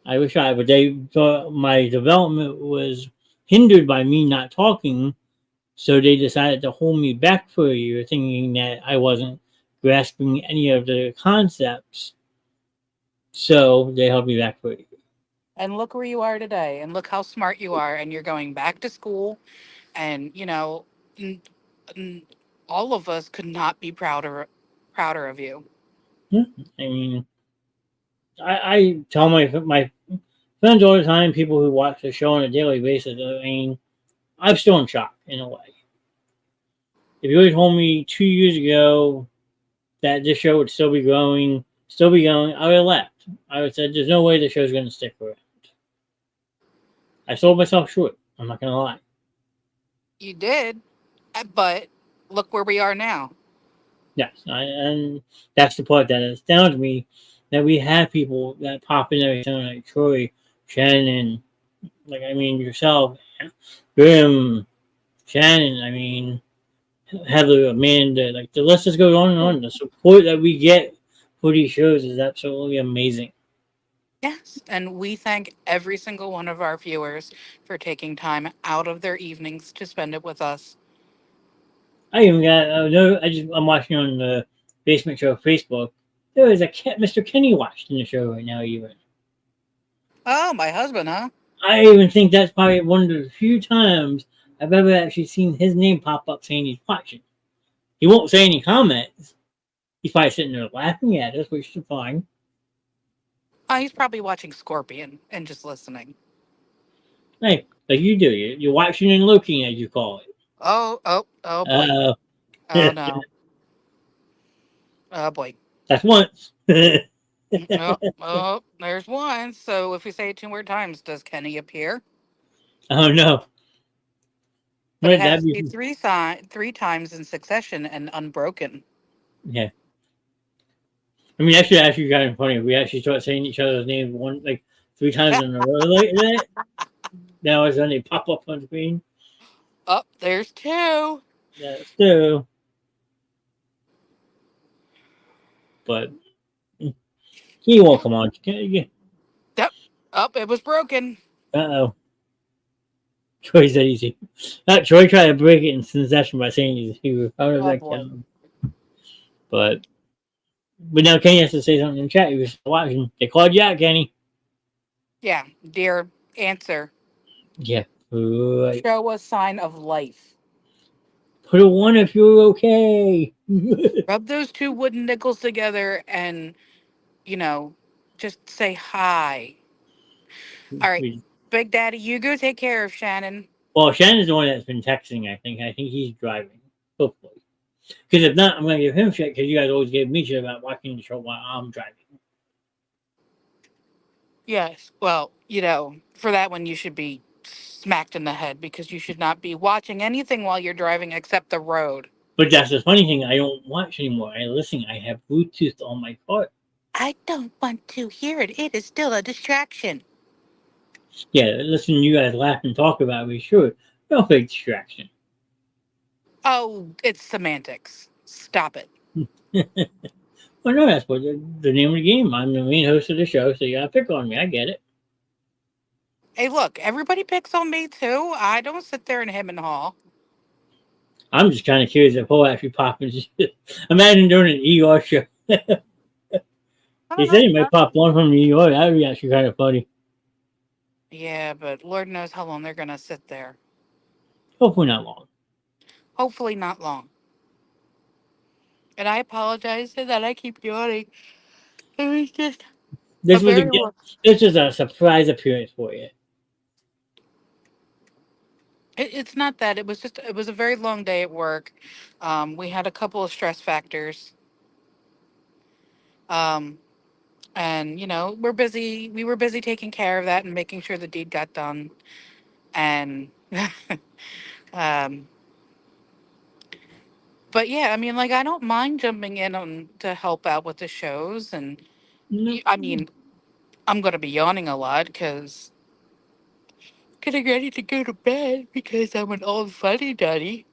I was shy, but they thought my development was hindered by me not talking. So they decided to hold me back for a year, thinking that I wasn't grasping any of the concepts. So they held me back for a year. And look where you are today, and look how smart you are, and you're going back to school, and n- n- all of us could not be prouder of you. Yeah, I mean, I tell my friends all the time, people who watch the show on a daily basis. I mean, I'm still in shock in a way. If you would have told me 2 years ago that this show would still be going, I would have left. I would have said, "There's no way the show's going to stick around." I sold myself short. I'm not going to lie. You did, but look where we are now. Yes, and that's the part that astounds me that we have people that pop in every time, like Troy, Shannon, like I mean yourself, Grimm, Shannon. I mean Heather, Amanda. Like the list just goes on and on. The support that we get for these shows is absolutely amazing. Yes, and we thank every single one of our viewers for taking time out of their evenings to spend it with us. I even got no. I'm watching on the Basement Show Facebook. There is a Mr. Kenny watched in the show right now. Even Oh, my husband, huh? I even think that's probably one of the few times I've ever actually seen his name pop up saying he's watching. He won't say any comments. He's probably sitting there laughing at us, which is fine. Oh, he's probably watching Scorpion and just listening. Hey, like you do. You're watching and looking, as you call it. Oh boy. Uh, Oh no. Oh boy. that's once. I Oh, there's one. So if we say it two more times, does Kenny appear? don't know. But it Wouldn't has that to be be? three times in succession and unbroken. Yeah. I mean, actually, kind of funny. If we actually start saying each other's names one like 3 times in a row like that. Now it's when they pop up on screen. Oh, there's two. That's true. But he won't come on. Yep. Up, it was broken. Uh-oh. Troy said easy. Troy tried to break it in succession by saying he was out of Oh that boy. count. But now Kenny has to say something in the chat. He was watching. They called you out, Kenny. Yeah, dear answer. Yeah. Right. Show a sign of life. Put a 1 if you're okay. Rub those two wooden nickels together and, you know, just say hi. All right. Big Daddy, you go take care of Shannon. Well, Shannon's the one that's been texting, I think. I think he's driving. Hopefully. Because if not, I'm going to give him shit because you guys always give me shit about watching the show while I'm driving. Yes. Well, for that one, you should be smacked in the head because you should not be watching anything while you're driving except the road. But that's the funny thing. I don't watch anymore. I listen. I have Bluetooth on my car. I don't want to hear it. It is still a distraction. Yeah, listen to you guys laugh and talk about me. Sure. No big distraction. Oh, it's semantics. Stop it. Well, no, that's what the name of the game. I'm the main host of the show, so you got to pick on me. I get it. Hey, look, everybody picks on me too. I don't sit there and hem and haw. I'm just kind of curious if he'll actually pop in. Imagine doing an ER show. I He don't said know. he might pop one from the ER. That would be actually kind of funny. Yeah, but Lord knows how long they're going to sit there. Hopefully not long. Hopefully not long. And I apologize that I keep yawning. It was just a This was a very long. this is a surprise appearance for you. It's not that. It was a very long day at work. We had a couple of stress factors. Um, and we were busy taking care of that and making sure the deed got done. And um, but yeah, I mean, like, I don't mind jumping in on to help out with the shows. And No, I mean, I'm gonna be yawning a lot because getting ready to go to bed because I'm an old fuddy duddy.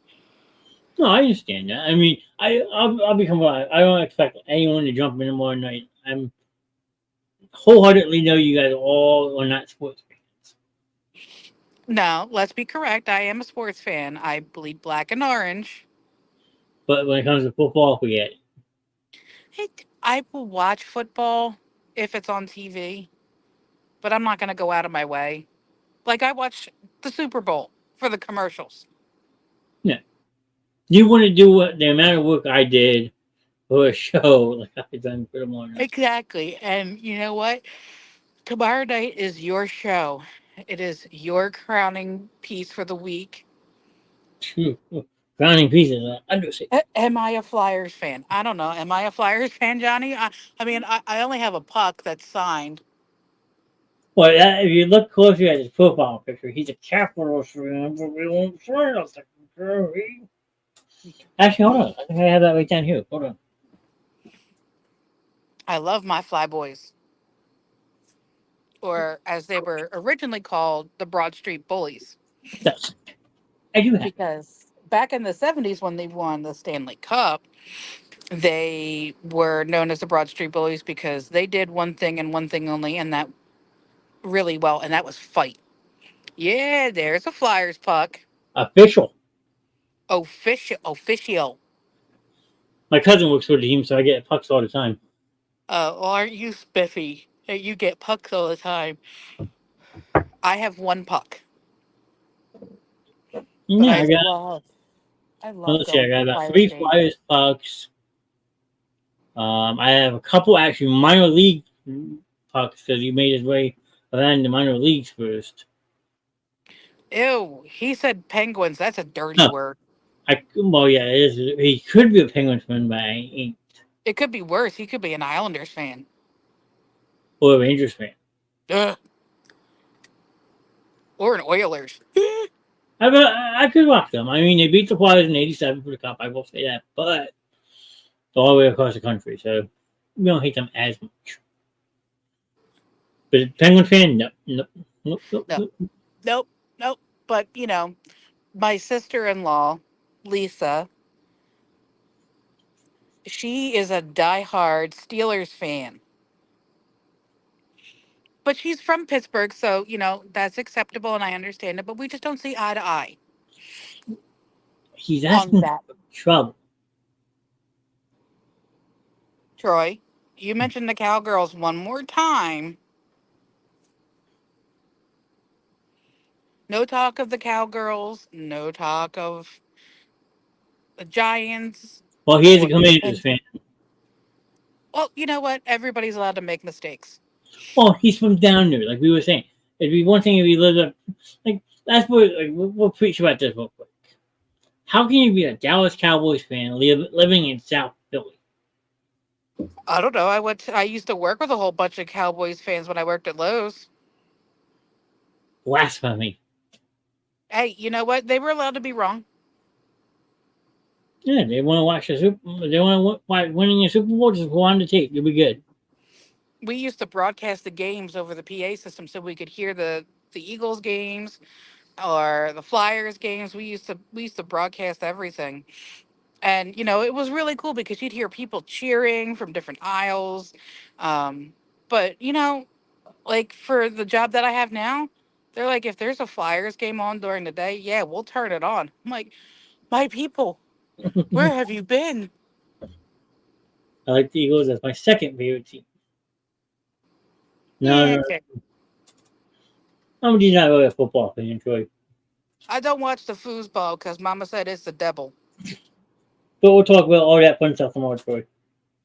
no, I understand that. I mean, I'll become. I don't expect anyone to jump in tomorrow night. I'm wholeheartedly know you guys all are not sports fans, No, let's be correct. I am a sports fan. I bleed black and orange. but when it comes to football, forget it. I will watch football if it's on TV, but I'm not going to go out of my way. Like, I watch the Super Bowl for the commercials. Yeah, you want to do what the amount of work I did for a show like I've done for tomorrow night. Exactly. And you know what? Tomorrow night is your show. It is your crowning piece for the week. Phew, Crowning pieces. Understatement. Am I a Flyers fan? I don't know. Am I a Flyers fan, Johnny? I mean, I only have a puck that's signed. Well, if you look closely at his profile picture, he's a Capitals fan. But we won't say nothing. Actually, hold on. I think I have that right down here. Hold on. I love my Flyboys, or as they were originally called, the Broad Street Bullies. Yes, I do have. Because back in the 70s, when they won the Stanley Cup, they were known as the Broad Street Bullies because they did one thing and one thing only, and that really well, and that was fight. Yeah, there's a Flyers puck. Official. Official. My cousin works for the team, so I get pucks all the time. Aren't you spiffy? You get pucks all the time. I have one puck, but Yeah, I love let's see, I going got to about Flyers three games. Flyers pucks. I have a couple actually minor league pucks because he made his way around the minor leagues first. Ew, he said penguins. That's a dirty No, word. well, yeah, it is. He could be a Penguins fan, but I ain't. It could be worse. He could be an Islanders fan. Or a Rangers fan. Ugh. Or an Oilers. I could watch them. I mean, they beat the Flyers in '87 for the cup. I will say that, but all the way across the country, so we don't hate them as much. But Penguin fan, no, nope, nope, nope, No, nope. nope, nope. But, my sister in law, Lisa, she is a diehard Steelers fan. But she's from Pittsburgh, so, that's acceptable and I understand it. But we just don't see eye to eye He's on asking that. for trouble. Troy, you mentioned the Cowgirls one more time. No talk of the Cowgirls, no talk of the Giants Well, he is a or the Commanders Penguins. fan. Well, you know what? Everybody's allowed to make mistakes. Well, he's from down there, like we were saying. It'd be one thing if he lived up, like that's what like we'll preach about this real quick. How can you be a Dallas Cowboys fan living in South Philly? I don't know. I used to work with a whole bunch of Cowboys fans when I worked at Lowe's. Blasphemy. Hey, you know what? They were allowed to be wrong. Yeah, they want to watch the Super. They want to watch winning a Super Bowl. Just go on the tape. You'll be good. We used to broadcast the games over the PA system so we could hear the Eagles games or the Flyers games. We used to broadcast everything. And it was really cool because you'd hear people cheering from different aisles. Um, but like for the job that I have now, they're like, if there's a Flyers game on during the day, yeah, we'll turn it on. I'm like, my people, where have you been? I like the Eagles. That's my second favorite team. No, Yeah, no, okay. I'm just not really a football fan, Troy. I don't watch the foosball because Mama said it's the devil. But we'll talk about all that fun stuff tomorrow, Troy.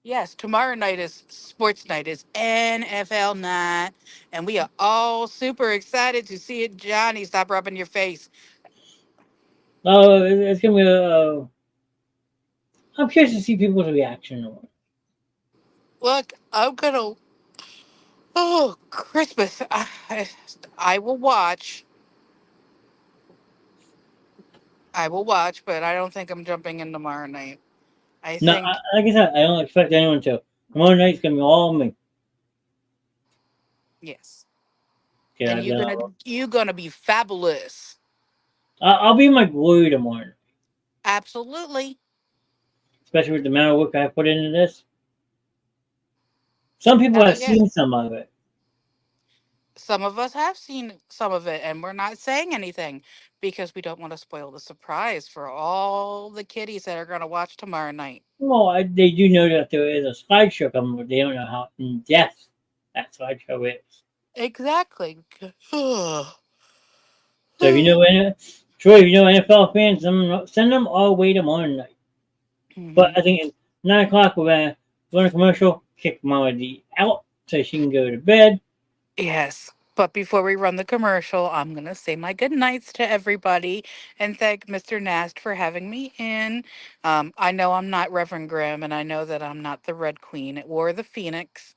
Yes, tomorrow night is sports night, is NFL night, and we are all super excited to see it. Johnny, stop rubbing your face. Oh, it's gonna be a. I'm curious to see people's reaction. Look, I'm gonna. Oh, Christmas! I will watch. I will watch, but I don't think I'm jumping in tomorrow night. I No, think like I said, I don't expect anyone to. Tomorrow night's gonna be all me. yes, Okay, and you're gonna be fabulous. I'll be in my glory tomorrow, Absolutely. especially with the amount of work I put into this. Some people Hell have yes. seen some of it. Some of us have seen some of it, and we're not saying anything because we don't want to spoil the surprise for all the kiddies that are going to watch tomorrow night. Well, they do know that there is a slideshow coming, but they don't know how in depth that slideshow is. Exactly. So if you know Troy, if you know NFL fans, send them all the way tomorrow night. But Mhm. I think at 9 o'clock we're gonna run a commercial, kick Mama D out so she can go to bed. Yes. But before we run the commercial, I'm going to say my good nights to everybody and thank Mr. Nast for having me in. I know I'm not Reverend Grimm, and I know that I'm not the Red Queen or the Phoenix.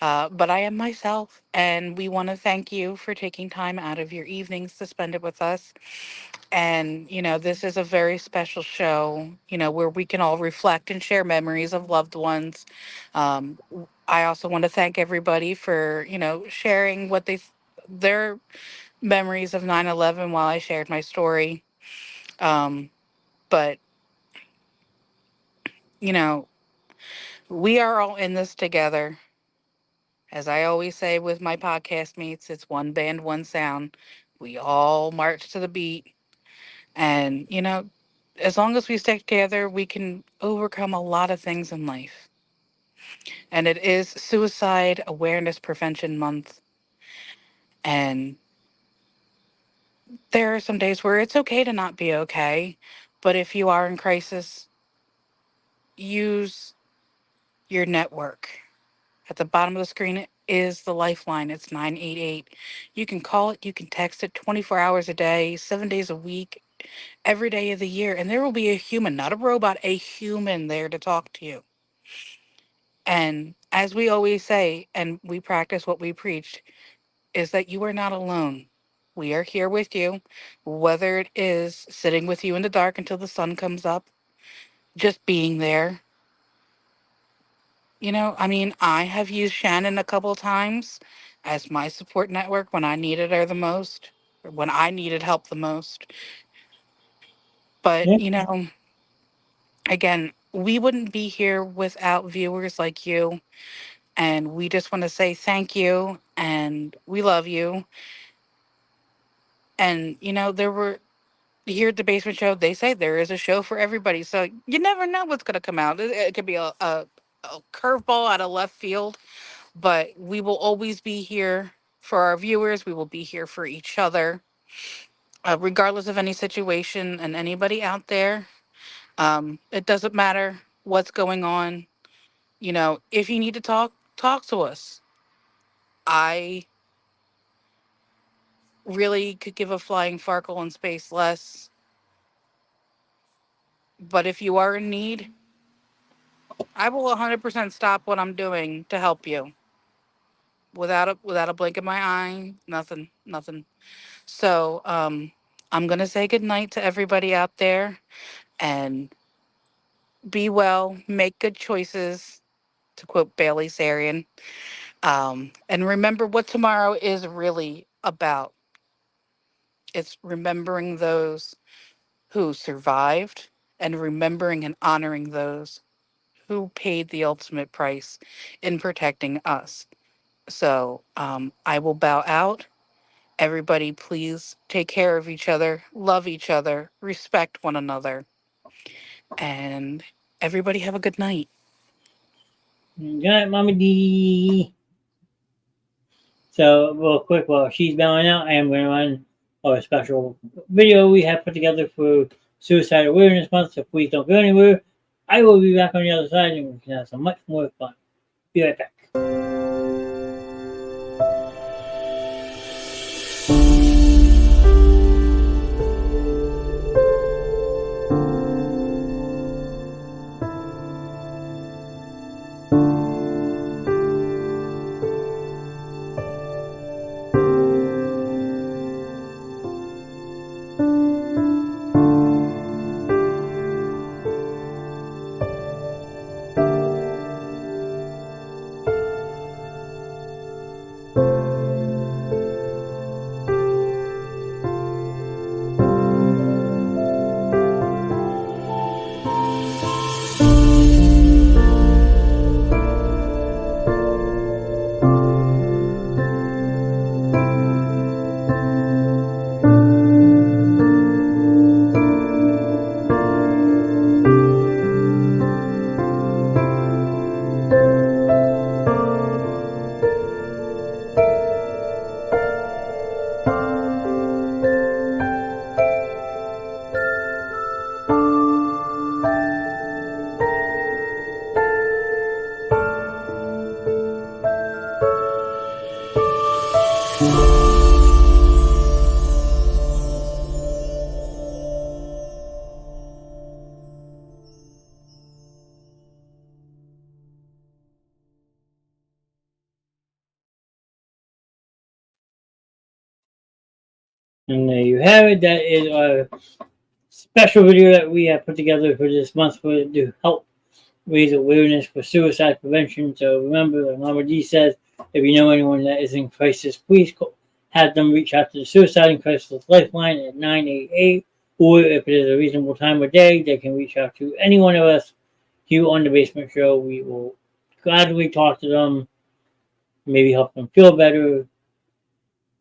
But I am myself, and we want to thank you for taking time out of your evenings to spend it with us. And, this is a very special show, where we can all reflect and share memories of loved ones. I also want to thank everybody for, sharing their memories of 9/11 while I shared my story. Um, but, you know, we are all in this together. As I always say with my podcast mates, it's one band, one sound. We all march to the beat. And, as long as we stick together, we can overcome a lot of things in life. And it is Suicide Awareness Prevention Month. And there are some days where it's okay to not be okay. But if you are in crisis, use your network. At the bottom of the screen, is the lifeline. It's 988. You can call it, you can text it 24 hours a day, 7 days a week, every day of the year, and there will be a human, not a robot, a human there to talk to you. And as we always say, and we practice what we preach, is that you are not alone. We are here with you, whether it is sitting with you in the dark until the sun comes up, just being there. I mean, I have used Shannon a couple times as my support network when I needed her the most, or when I needed help the most. But, Yeah. again, we wouldn't be here without viewers like you. And we just want to say thank you and we love you. And, there were here at the Basement Show, they say there is a show for everybody. So you never know what's going to come out. It could be a curveball out of left field, but we will always be here for our viewers. We will be here for each other, regardless of any situation and anybody out there. It doesn't matter what's going on. If you need to talk, talk to us. I really could give a flying farkle in space less. But if you are in need, I will 100% stop what I'm doing to help you without a blink of my eye. Nothing, nothing. So I'm gonna say good night to everybody out there and be well, make good choices, to quote Bailey Sarian. And remember what tomorrow is really about. It's remembering those who survived and remembering and honoring those who paid the ultimate price in protecting us. So I will bow out. Everybody, please take care of each other, love each other, respect one another, and everybody have a good night. Good night, Mama D. So, real quick, while she's bowing out, I am going to run a special video we have put together for Suicide Awareness Month. So, please don't go anywhere. I will be back on the other side and we can have some much more fun. Be right back. And there you have it. That is our special video that we have put together for this month to help raise awareness for suicide prevention. So remember, like Mama D says, if you know anyone that is in crisis, please have them reach out to the Suicide and Crisis Lifeline at 988. Or if it is a reasonable time of day, they can reach out to any one of us here on the Basement Show. We will gladly talk to them, maybe help them feel better,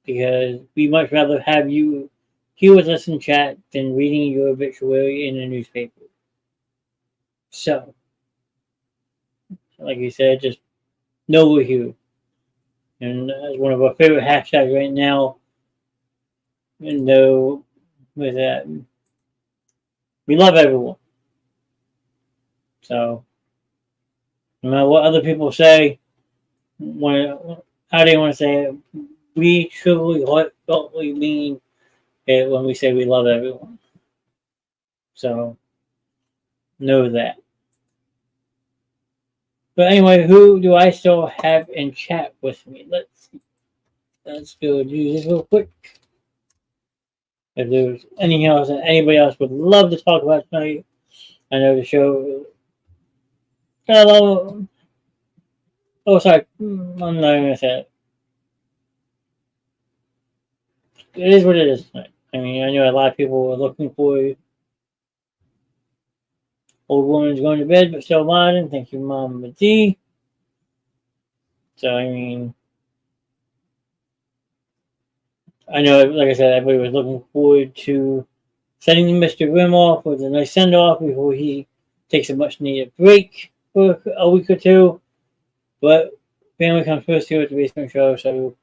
because we much rather have you here with us in chat than reading your obituary in a newspaper. So, like you said, just know we're here. And as one of our favorite hashtags right now, and though with that, we love everyone. So, no matter what other people say, when how they want to say it, we truly heartfeltly mean it when we say we love everyone. So know that. But anyway, who do I still have in chat with me? Let's go do this real quick. If there's anything else that anybody else would love to talk about tonight, I know the show got a lot of. Oh, sorry, I'm not gonna say it. It is what it is tonight. I mean, I know a lot of people were looking for old woman's going to bed, but still modern. Thank you, Mama D. So I mean, I know, like I said, everybody was looking forward to sending Mr. Grimm off with a nice send off before he takes a much needed break for a week or two. But family comes first here at the Basement Show, so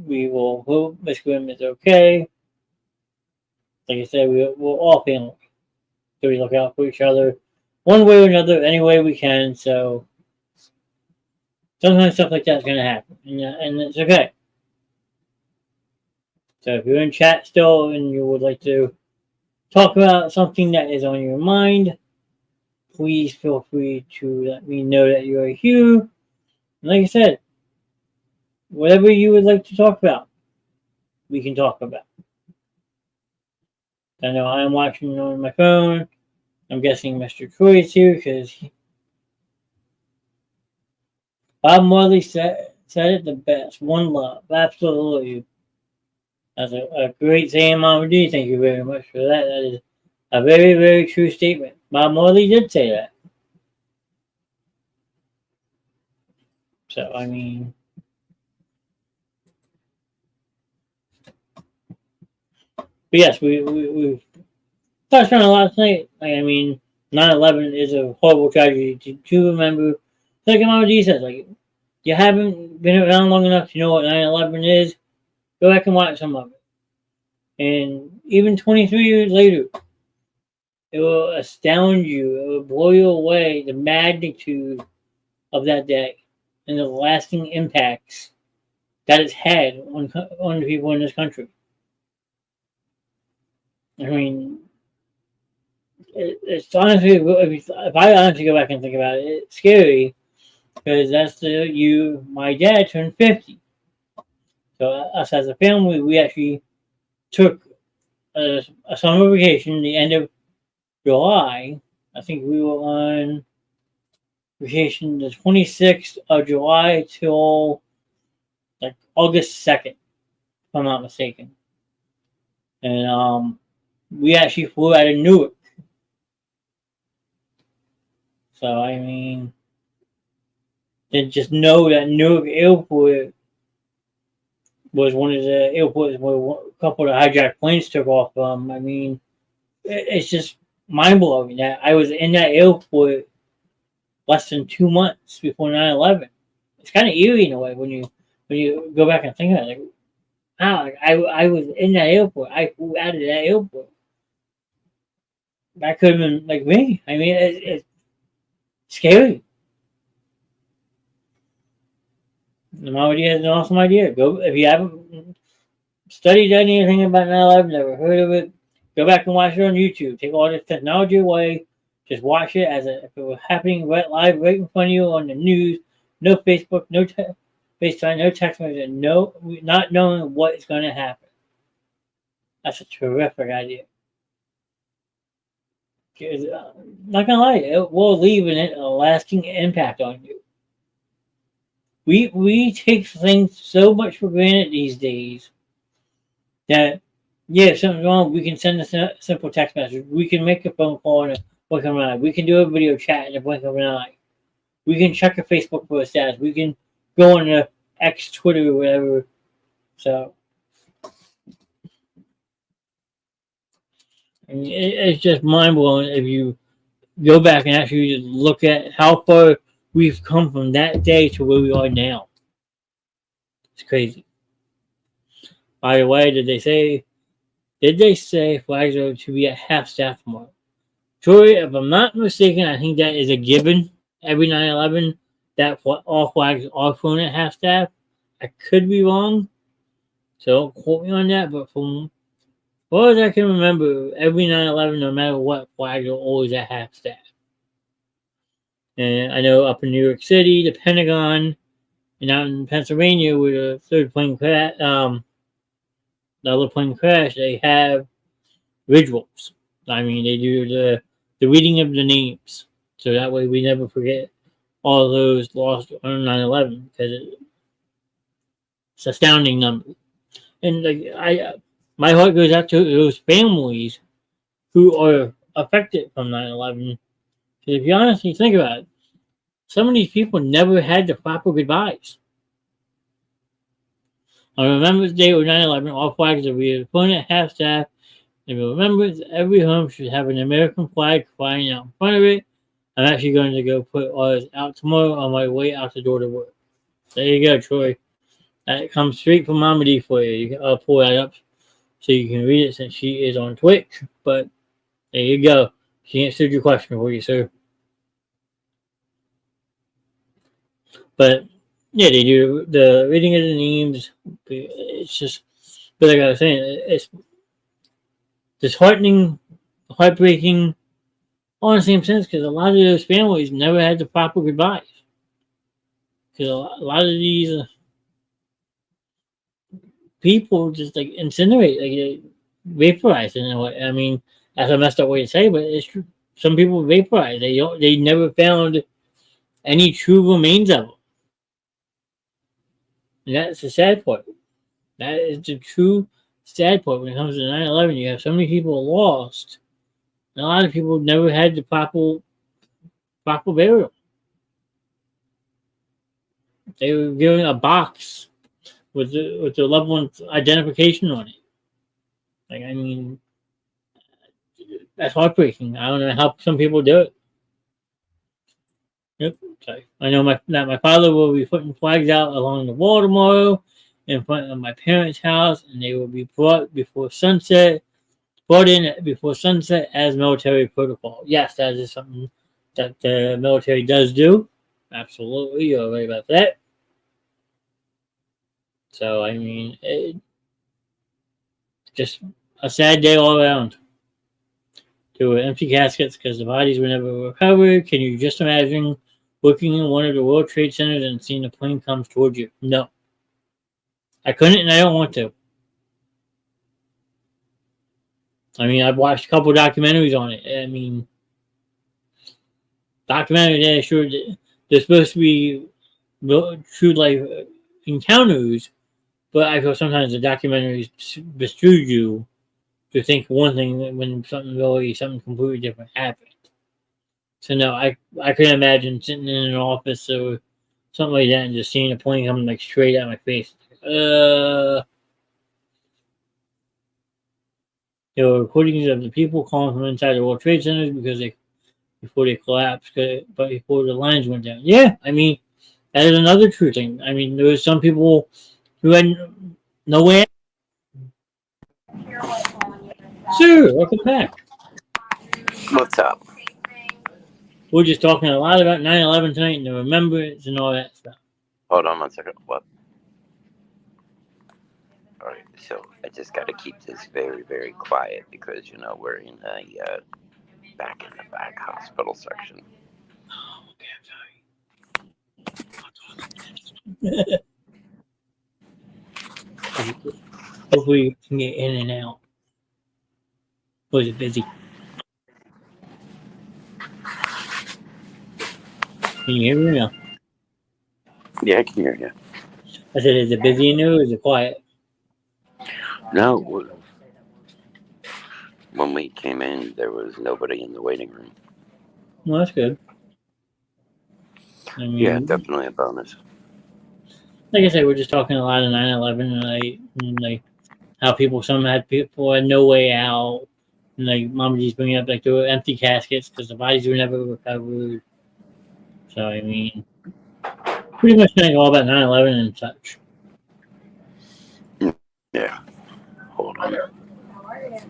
we will hope Mr. Grimm is okay. Like I said, we're all family. So we look out for each other one way or another, any way we can. So sometimes stuff like that's going to happen, and it's okay. So if you're in chat still and you would like to talk about something that is on your mind, please feel free to let me know that you are here. And like I said, whatever you would like to talk about, we can talk about. I know I'm watching on my phone. I'm guessing Mr. Troy is here because Bob Marley said it the best. One love. Absolutely. That's a great saying, Mama D. Thank you very much for that. That is a very, very true statement. Bob Marley did say that. So, I mean, but yes, we've touched on a lot tonight. I mean, 9/11 is a horrible tragedy to remember. Like Mama D says, like, you haven't been around long enough to know what 9/11 is, go back and watch some of it. And even 23 years later, it will astound you. It will blow you away the magnitude of that day and the lasting impacts that it's had on the people in this country. I mean, it's honestly, if I honestly go back and think about it, it's scary because that's the year my dad turned 50. So us as a family, we actually took a summer vacation the end of July. I think we were on vacation the 26th of July till like August 2nd, if I'm not mistaken. And we actually flew out of Newark. So, I mean, and just know that Newark Airport was one of the airports where a couple of hijacked planes took off from. I mean, it's just mind blowing that I was in that airport less than 2 months before 9/11. It's kind of eerie in a way when you go back and think about it. Like, wow, like I was in that airport. I flew out of that airport. That could have been like me. I mean, it's scary. The Mama has an awesome idea. Go if you haven't studied anything about 9/11, never heard of it, go back and watch it on YouTube. Take all this technology away. Just watch it as if it was happening right live, right in front of you on the news. No Facebook, no FaceTime, no text message, no, not knowing what is going to happen. That's a terrific idea. Not gonna lie, it will leave a lasting impact on you. We take things so much for granted these days that if something's wrong, we can send a simple text message. We can make a phone call in a blink of an eye. We can do a video chat in a blink of an eye. We can check a Facebook for a status. We can go on the X, Twitter, or whatever. So, I mean, it's just mind blowing if you go back and actually look at how far we've come from that day to where we are now. It's crazy. By the way, did they say flags are to be at half staff tomorrow? Troy, if I'm not mistaken, I think that is a given. Every 9/11, that all flags are flown at half staff. I could be wrong, so don't quote me on that. But from far as I can remember, every 9/11, no matter what flag, are always at half staff. And I know up in New York City, the Pentagon, and out in Pennsylvania, where the third plane crash, the other plane crashed, they have rituals. I mean, they do the reading of the names, so that way we never forget all those lost on 9/11 because it's an astounding number. And like my heart goes out to those families who are affected from 9/11. Because if you honestly think about it, some of these people never had the proper goodbyes. On Remembrance Day or 9/11, all flags are read at half staff. And remember, every home should have an American flag flying out in front of it. I'm actually going to go put ours out tomorrow on my way out the door to work. There you go, Troy. That comes straight from Mama D for you. I'll pull that up so you can read it since she is on Twitch. But there you go. She answered your question for you, sir. But yeah, they do the reading of the names. It's just, but like I was saying, it's disheartening, heartbreaking, all in the same sense because a lot of those families never had the proper goodbyes. Because a lot of these people just like incinerate, like vaporize in a way. I mean, that's a messed up way to say, but it's true. Some people vaporize. They never found any true remains of them. And that's the sad part. That is the true sad part when it comes to 9/11. You have so many people lost, and a lot of people never had the proper burial. They were given a box with the loved one's identification on it. Like, I mean, that's heartbreaking. I don't know how some people do it. Yep. So I know that my father will be putting flags out along the wall tomorrow in front of my parents' house, and they will be brought in before sunset as military protocol. Yes, that is something that the military does do. Absolutely, you're right about that. So I mean, just a sad day all around. There were empty caskets because the bodies were never recovered. Can you just imagine working in one of the World Trade Centers and seeing a plane comes towards you? No. I couldn't and I don't want to. I mean, I've watched a couple documentaries on it. I mean, documentaries, sure, they're supposed to be true life encounters, but I feel sometimes the documentaries mislead you to think one thing when something completely different happened. So no, I couldn't imagine sitting in an office or something like that and just seeing a plane coming like straight at my face. There were recordings of the people calling from inside the World Trade Centers before they collapsed, but before the lines went down. Yeah, I mean, that is another true thing. I mean, there was some people who had no way out. Sir, welcome back. What's up? We're just talking a lot about 9/11 tonight and the remembrance and all that stuff. Hold on 1 second. What? All right. So I just got to keep this very, very quiet because we're in a back in the back hospital section. Oh, okay, I'm sorry. Hopefully you can get in and out. Was it busy? Can you hear me now? Yeah, I can hear you. I said, is it busy in there or is it quiet? No. When we came in, there was nobody in the waiting room. Well, that's good. I mean, Yeah, definitely a bonus. like I said, we're just talking a lot of 9/11 and like how some had no way out. And like Mama G's bringing up like there were empty caskets because the bodies were never recovered. So I mean, pretty much kind of all about 9/11 and such. Yeah. Hold on.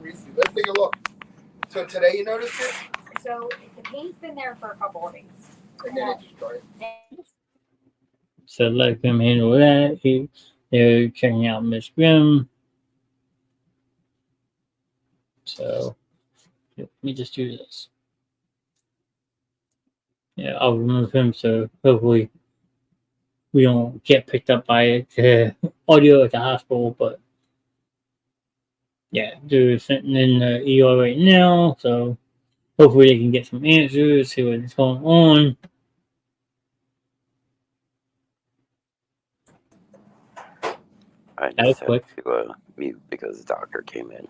Let's take a look. So today you noticed it? So the paint's been there for a couple of days. And then it just started. So let Grimm handle that. They're checking out Miss Grimm. So let me just do this. Yeah, I'll remove him so hopefully we don't get picked up by the audio at the hospital. But yeah, they're sitting in the ER right now. So hopefully they can get some answers, see what's going on. I That was just had quick. to mute because the doctor came in.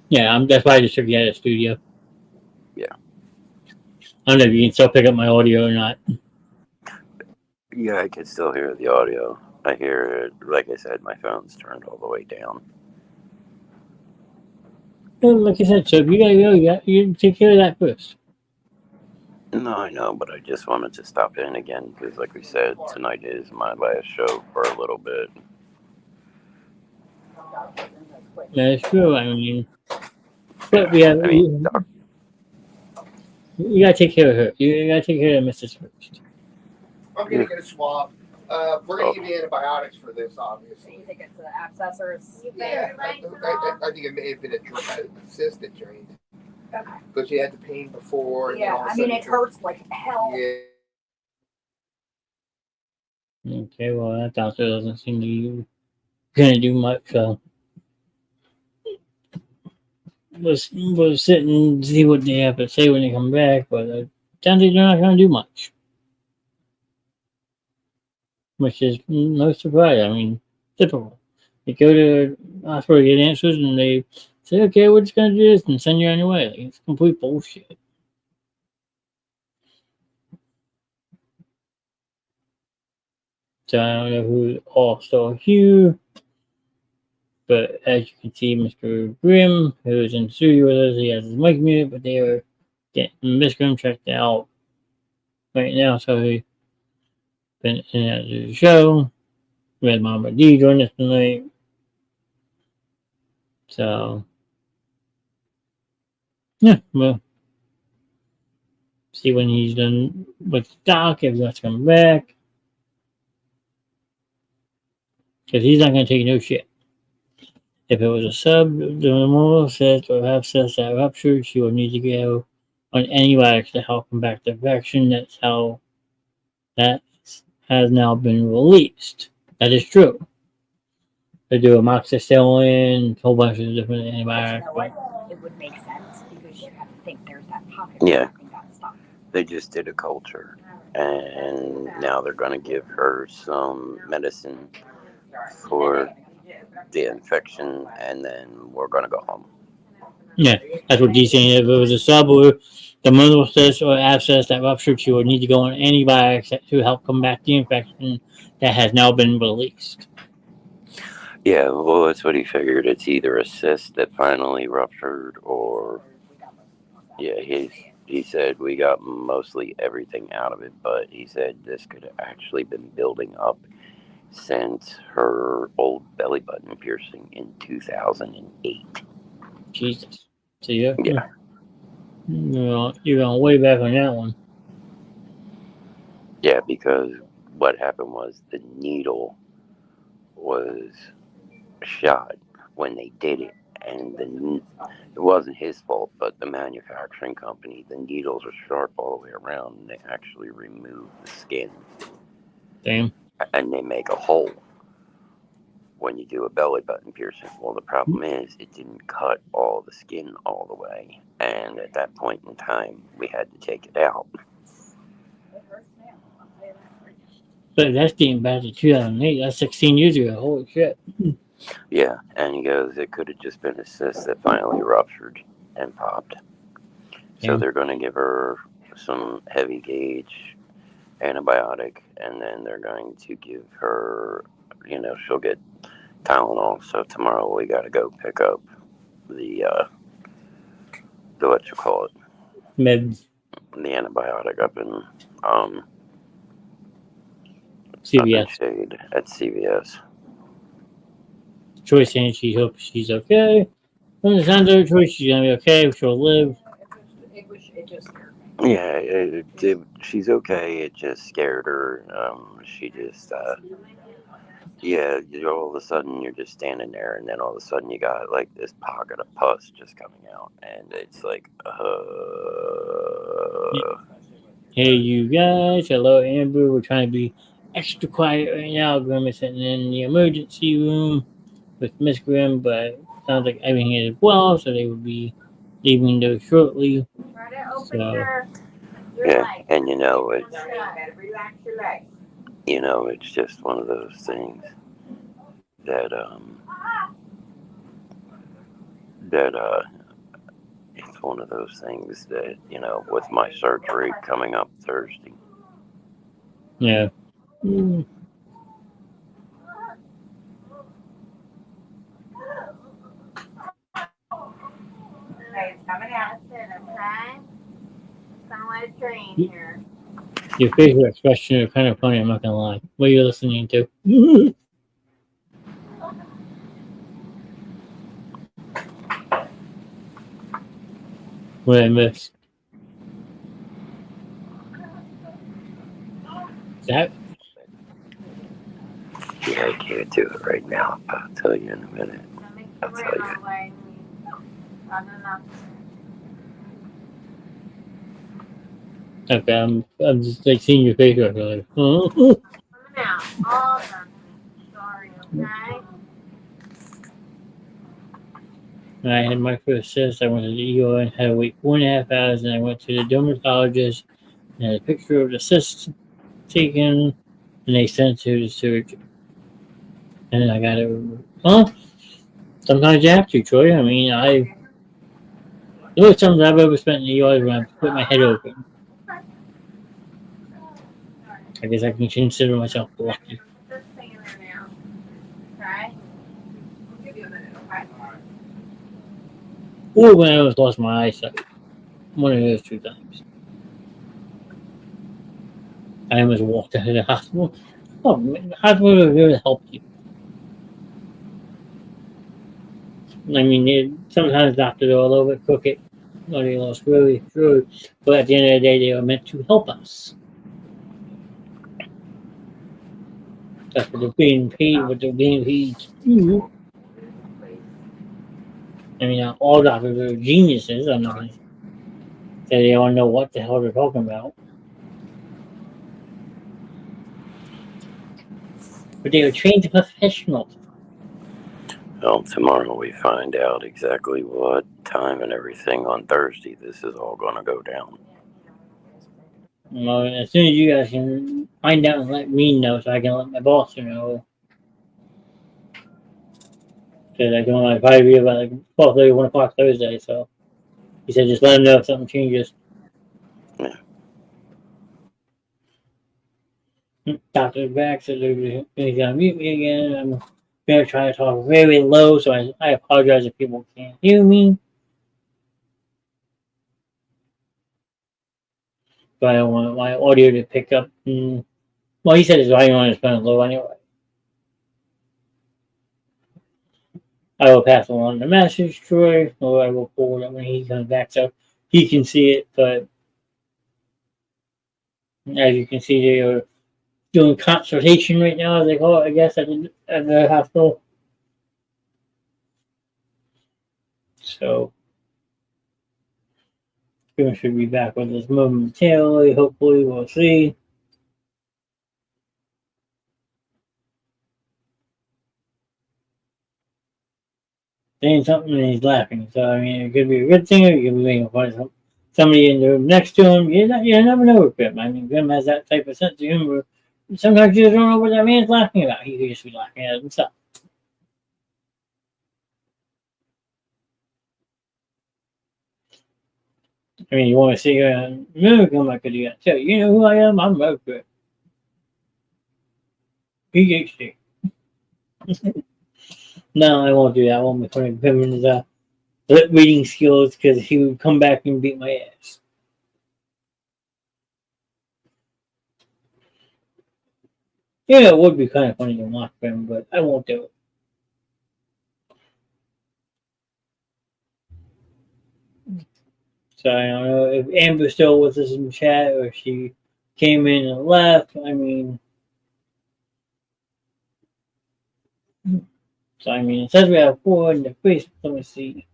Yeah, that's why I just took you out of the studio. Yeah. I don't know if you can still pick up my audio or not. Yeah, I can still hear the audio. I hear it, like I said, my phone's turned all the way down. Well, like I said, so if you gotta go, you take care of that first. No, I know, but I just wanted to stop in again because, like we said, tonight is my last show for a little bit. That's true. I mean, but we have I mean, you gotta take care of her. You gotta take care of Mrs. first. I'm gonna get a swab. We're gonna Oh. give you antibiotics for this, So obviously. you think it's an abscess or is Yeah, I think it may have been a cyst that drained. Okay. Because you had the pain before. And then Yeah, all of a I mean sudden it hurts like hell. Yeah. Okay, well that doctor doesn't seem to be gonna do much. So we'll sit and see what they have to say when they come back. But I don't think they're not gonna do much, which is no surprise. I mean, typical. You go to the hospital to get answers, and they say, "Okay, we're just gonna do this," and send you on your way. Like, it's complete bullshit. So I don't know who all still here, but as you can see, Mr. Grimm, who is in the studio with us, he has his mic muted, but they are getting Miss Grimm checked out right now. So he's been in and out of the show. We had Mama D join us tonight. So yeah, well, see when he's done with Doc, if he wants to come back. Because he's not going to take no shit. If it was a subdermal cyst or half cyst that ruptured, she would need to go on antibiotics to help combat the infection. That's how that has now been released. That is true. They do amoxicillin, a whole bunch of different But you antibiotics. know what? It would make sense because you have to think there's that pocket Yeah. where everything got stuck. they just did a culture, and now they're going to give her some medicine for the infection, and then we're going to go home. Yeah, that's what D's saying. If it was a sub or the muscle cyst or abscess that ruptured, she would need to go on antibiotics to help combat the infection that has now been released. Yeah, well, that's what he figured. It's either a cyst that finally ruptured, or yeah, he said we got mostly everything out of it, but he said this could have actually been building up since her old belly button piercing in 2008. Jesus. So yeah, Yeah. you're going way back on that one. Yeah, because what happened was the needle was shot when they did it, and it wasn't his fault, but the manufacturing company, the needles are sharp all the way around, and they actually remove the skin, Damn. and they make a hole when you do a belly button piercing. Well, the problem is it didn't cut all the skin all the way, and at that point in time, we had to take it out. It hurts now. I'll tell you that. But that's dating back to 2008. That's 16 years ago. Holy shit. Yeah, and he goes, it could have just been a cyst that finally ruptured and popped. So Damn. they're going to give her some heavy gauge antibiotic, and then they're going to give her, she'll get Tylenol. So tomorrow we got to go pick up the what you call it, Meds. the antibiotic up in CVS. Shade at CVS. Joyce saying she hopes she's okay. From the sound of her, Joyce, she's gonna be okay. She'll live. It just scared me. Yeah, she's okay. It just scared her. She just, yeah, all of a sudden you're just standing there, and then all of a sudden you got like this pocket of pus just coming out, and it's like, Hey, you guys. Hello, Amber. We're trying to be extra quiet right now. Grimm is sitting in the emergency room with Miss Grimm, but sounds like everything is well, so they will be leaving those shortly. Try to open So, your yeah, leg. and Relax your leg. it's just one of those things that, that, it's one of those things that, with my surgery coming up Thursday. yeah. Mm. Okay, it's coming out. Okay. It's gonna let it drain here. Your facial expression are kind of funny, I'm not gonna lie. What are you listening to? What I missed? That Yeah, I can't do it right now. I'll tell you in a minute. I'll tell you. okay, I'm just like seeing your facial expression. Like, oh. Coming out. All done. Sorry, okay? When I had my first cyst, I went to the ER and had to wait 4.5 hours, and I went to the dermatologist and had a picture of the cyst taken, and they sent it to the surgeon. And then I got it. Well, sometimes you have to, Troy. I mean, the most times I've ever spent in the ER is when I put my head open. I guess I can consider myself lucky. This thing in there now. Okay? I'll give you a minute, okay? Or when I almost lost my eyesight. One of those two times. I almost walked out of the hospital. Oh, man, the hospital is here to help you. I mean, sometimes doctors are a little bit crooked, or they lost really true, but at the end of the day, they are meant to help us. That's what they're being paid, what they're being paid to do. I mean, not all doctors are geniuses. I'm not going to say they don't know what the hell they're talking about. But they are trained professionals. Well, tomorrow we find out exactly what time and everything on Thursday this is all going to go down. Well, as soon as you guys can find out and let me know, so I can let my boss know. Because I can only probably be about like 12:30, 1 o'clock Thursday. So he said just let him know if something changes. Yeah. Doctor's back, so they're gonna mute me again. I'm gonna try to talk very low, so I apologize if people can't hear me. But I don't want my audio to pick up. Well, he said his volume on his phone is low anyway. I will pass along the message, Troy, or I will forward it when he comes back so he can see it. But as you can see, they are doing consultation right now, as they call it, I guess, at the hospital. So, we should be back with us momentarily. Hopefully, we'll see. Saying something and he's laughing. So, I mean, it could be a good thing or it could be making fun of somebody in the room next to him. You never know with Grimm. I mean, Grimm has that type of sense of humor. Sometimes you just don't know what that man's laughing about. He could just be laughing at himself. I mean, you want to see Rev Grimm, I could do that too. You know who I am? I'm Rev Grimm. PhD. No, I won't do that. I won't be putting him in his lip reading skills because he would come back and beat my ass. Yeah, it would be kind of funny to mock him, but I won't do it. So I don't know if Amber's still with us in chat or if she came in and left. I mean, it says we have 4 in the Facebook. Let me see.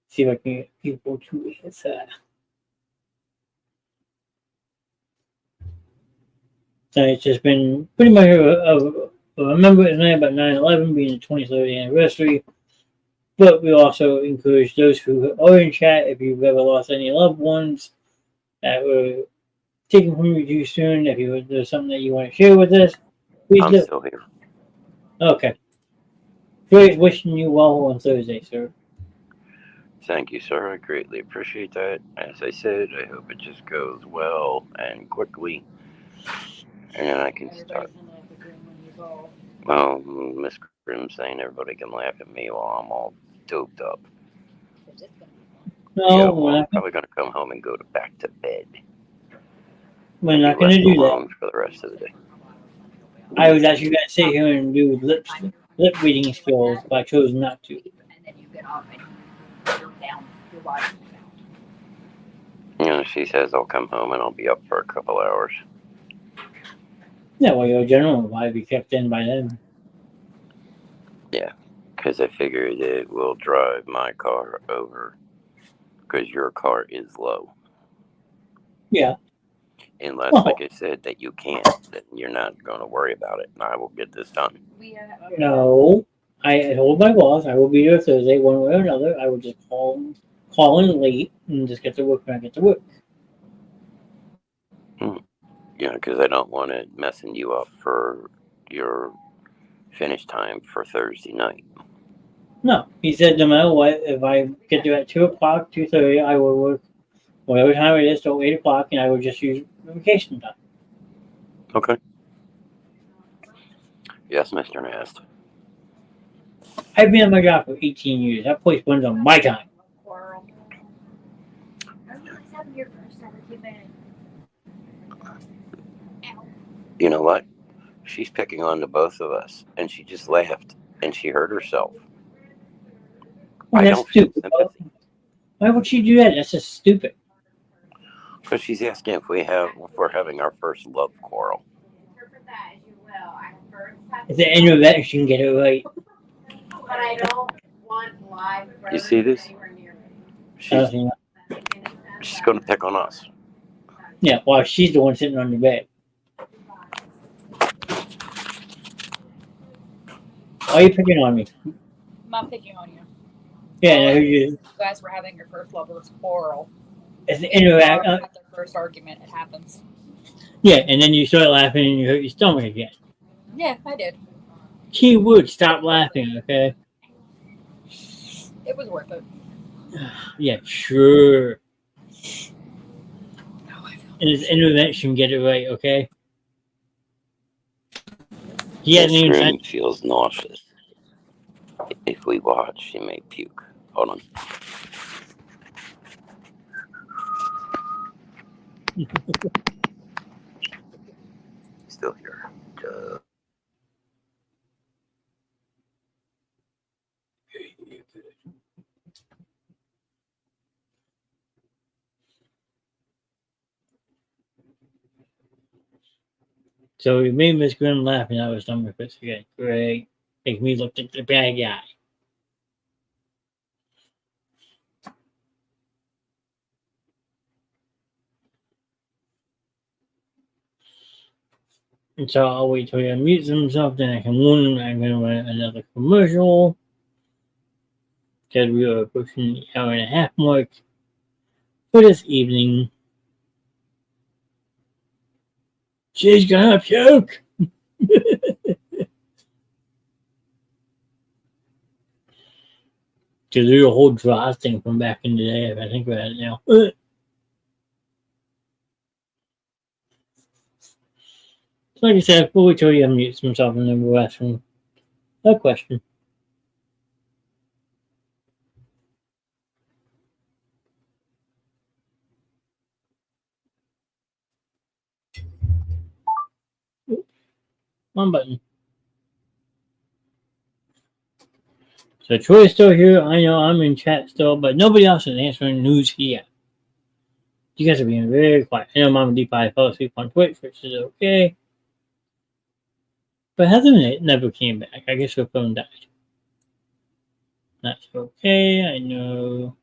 See if I can get people to answer. So it's just been pretty much a remembrance night about 9/11 being the 23rd anniversary. But we also encourage those who are in chat, if you've ever lost any loved ones that were taken from you too soon, if there's something that you want to share with us, please I'm do. still here. Okay. Great, wishing you well on Thursday, sir. Thank you, sir. I greatly appreciate that. As I said, I hope it just goes well and quickly, and then I can start. Well, Miss Grimm saying everybody can laugh at me while I'm all doped up. No, Yeah, we're well, I'm not, probably gonna come home and go back to bed we're and be not going to left do that. alone for the rest of the day. I was actually going to sit here and do lip reading skills, but I chose not to. You know, she says I'll come home and I'll be up for a couple hours. Yeah, well, your general will probably be kept in by then. Yeah, because I figured it will drive my car over because your car is low. Yeah. Unless, Oh, like I said, that you can't, then you're not going to worry about it, and I will get this done. no. I told my boss I will be there Thursday, one way or another. I will just call in late and just get to work when I get to work. You know, because I don't want it messing you up for your finish time for Thursday night. No, he said no matter what, if I get there at 2 o'clock, 2:30, I will work whatever time it is till 8 o'clock, and I will just use vacation time. Okay. Yes, Mr. Nast. I've been at my job for 18 years. That place runs on my time. You know what? She's picking on the both of us, and she just laughed, and she hurt herself. Well, I that's don't feel stupid. sympathy. Why would she do that? That's just stupid. Because she's asking if we're having our first love quarrel. It's an intervention, get it right. But I don't want live. You see this? She's You know. she's going to pick on us. Yeah, well, she's the one sitting on the bed. Why are you picking on me? I'm not picking on you. Yeah, All I I heard know is you. you guys were having your first lovers quarrel. It's an Had interact. their first argument. It happens. Yeah, and then you start laughing and you hurt your stomach again. Yeah, I did. Key word: stop laughing. Okay. It was worth it. Yeah, sure. Oh, I feel And it's intervention, get it right. Okay. He hasn't Miss even Grimm feels nauseous. If we watch, she may puke. Hold on. Still here. So he made Miss Grimm laugh, and I was done with it again. Great. Make me look like the bad guy. And so I'll wait till he unmutes himself, then I can warn him I'm going to run another commercial. Because we are approaching the hour and a half mark for this evening. She's gonna puke! To do the whole draw thing from back in the day, if I think about it now. So like I said, we'll wait till he unmutes himself and then we'll ask him a question. One button. So Troy's still here. I know I'm in chat still, but nobody else is answering news here. You guys are being very quiet. I know Mama D probably fell asleep on Twitch, which is okay. But Heather never came back. I guess her phone died. That's okay. I know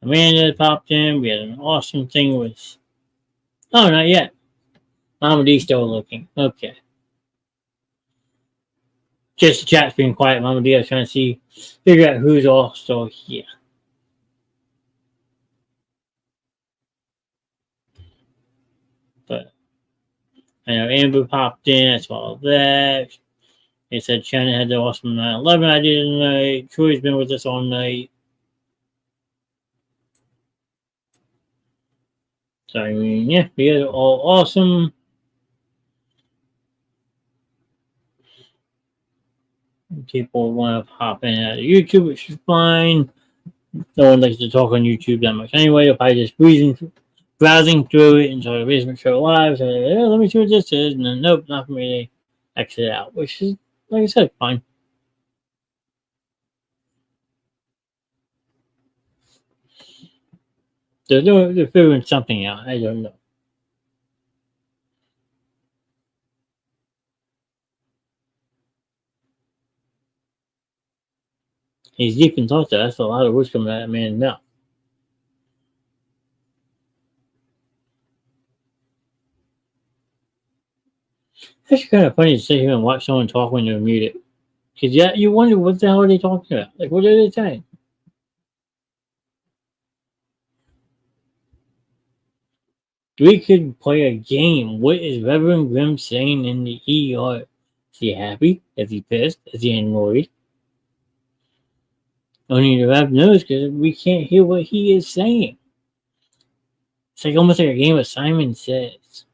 Amanda popped in. We had an awesome thing with. Oh, not yet. Mama D's still looking. Okay. Just the chat's being quiet. Mama D, I was trying to figure out who's all still here. But I know Amber popped in. I saw that. They said Shannon had the awesome 9/11 idea tonight. Troy's been with us all night. So, I mean, yeah, you guys are all awesome. People want to pop in out of YouTube, which is fine. No one likes to talk on YouTube that much anyway. If I just browsing through it and saw the Basement Show live, so let me see what this is, and then nope, not for me to exit out, which is, like I said, fine. They're figuring something out. I don't know. He's deep in thought, though. That's a lot of words coming out of that man's mouth. It's kind of funny to sit here and watch someone talk when they're muted. Because yeah, you wonder what the hell are they talking about? Like, what are they saying? We could play a game. What is Reverend Grimm saying in the ER? Is he happy? Is he pissed? Is he annoyed? Only the Rev knows because we can't hear what he is saying. It's like almost like a game of Simon Says.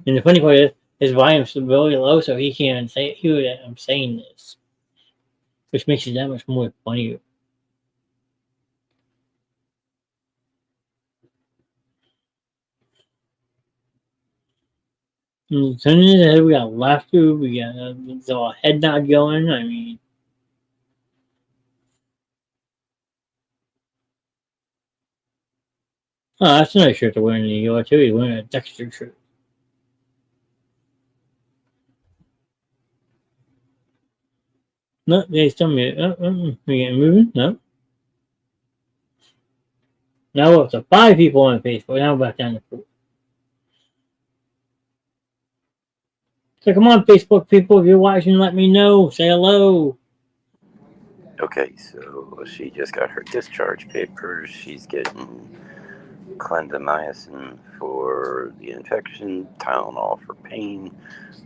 And the funny part is his volume's really low, so he can't hear that I'm saying this, which makes it that much more funnier. Turning in the head, we got laughter, we got the head nod going. I mean, oh, that's a nice shirt to wear in the ER too. He's wearing a Dexter shirt. No, they still muted. We getting moving? No. Now we're up to 5 people on Facebook. Now we're back down to 4. So come on, Facebook people, if you're watching, let me know. Say hello. Okay, so she just got her discharge papers. She's getting clindamycin for the infection, Tylenol for pain,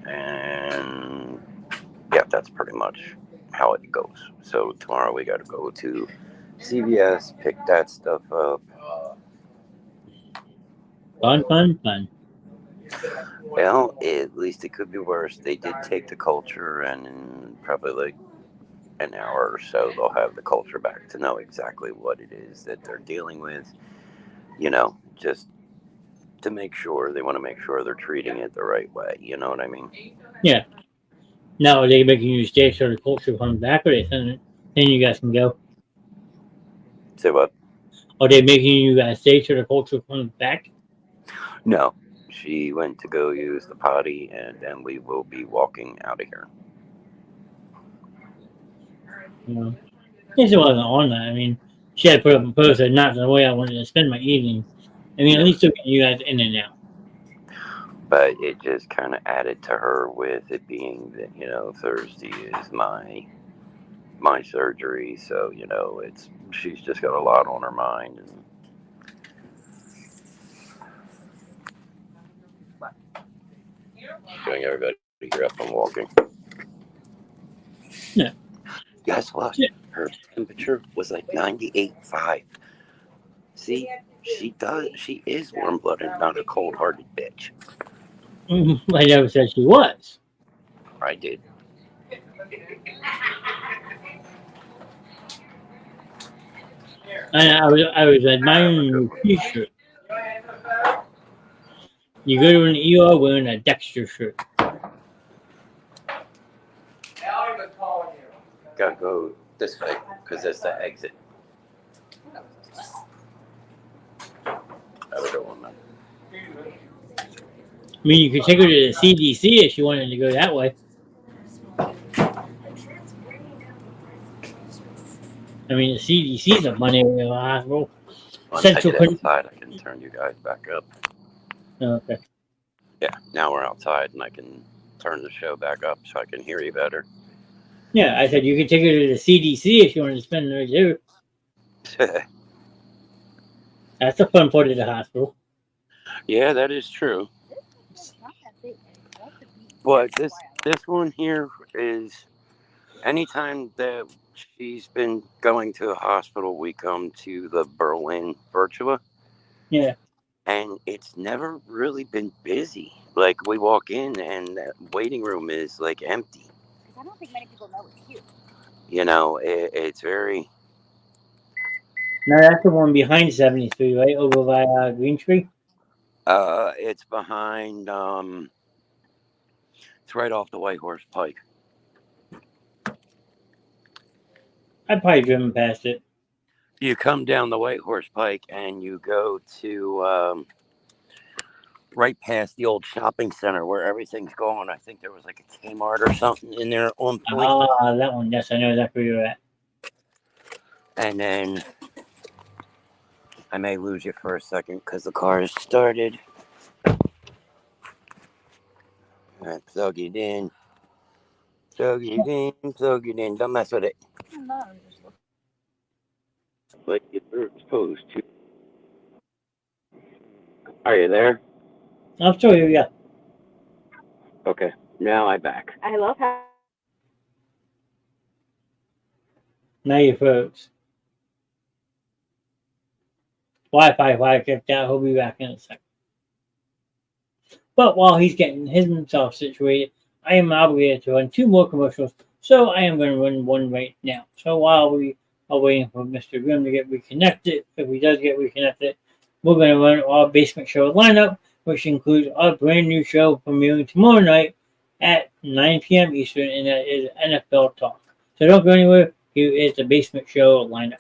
and yeah, that's pretty much how it goes. So tomorrow we got to go to CVS, pick that stuff up. Fun. Well, at least it could be worse. They did take the culture, and in probably like an hour or so, they'll have the culture back to know exactly what it is that they're dealing with. You know, just to make sure, they want to make sure they're treating it the right way. You know what I mean? Yeah. Now, are they making you stay so the culture comes back, or then you guys can go? Say what? Are they making you guys stay so the culture comes back? No. She went to go use the potty, and then we will be walking out of here. No. I guess it wasn't on that. I mean, she had put up a post that not the way I wanted to spend my evening. I mean, at least to get you guys in and out. But it just kind of added to her with it being that, you know, Thursday is my surgery, so, you know, she's just got a lot on her mind. And showing everybody here up and walking. Yeah. Guess what? Yeah. Her temperature was like 98.5. See, she is warm-blooded, not a cold-hearted bitch. I never said she was. I did. I was admiring your t-shirt. You go to an ER wearing a Dexter shirt. Gotta go this way because that's the exit. I don't want that. I mean, you could take her to the CDC if you wanted to go that way. I mean, the CDC's a money hospital. Once Central I get outside, I can turn you guys back up. Okay. Yeah, now we're outside and I can turn the show back up so I can hear you better. Yeah, I said you could take her to the CDC if you wanted to spend there too. That's the fun part of the hospital. Yeah, that is true. But this one here is anytime that she's been going to the hospital, we come to the Berlin Virtua. Yeah. And it's never really been busy. Like we walk in and the waiting room is like empty. I don't think many people know it's here. You know, it's very. Now that's the one behind 73, right? Over by Green Tree? It's behind, it's right off the White Horse Pike. I'd probably driven past it. You come down the White Horse Pike and you go to right past the old shopping center where everything's going. I think there was like a Kmart or something in there on point. Ah, that one. Yes, I know exactly where you're at. And then I may lose you for a second because the car is started. Alright, plug it in. Plug it in, plug it in. Don't mess with it. Like you're supposed to. Are you there? I'll show you, yeah. Okay, now I'm back. I love how. Now you folks. Wi-Fi kicked out. He'll be back in a second. But while he's getting himself situated, I am obligated to run 2 more commercials. So I am going to run one right now. So while we are waiting for Mr. Grimm to get reconnected, if he does get reconnected, we're going to run our basement show lineup, which includes our brand new show premiering tomorrow night at 9 p.m. Eastern, and that is NFL Talk. So don't go anywhere. Here is the basement show lineup.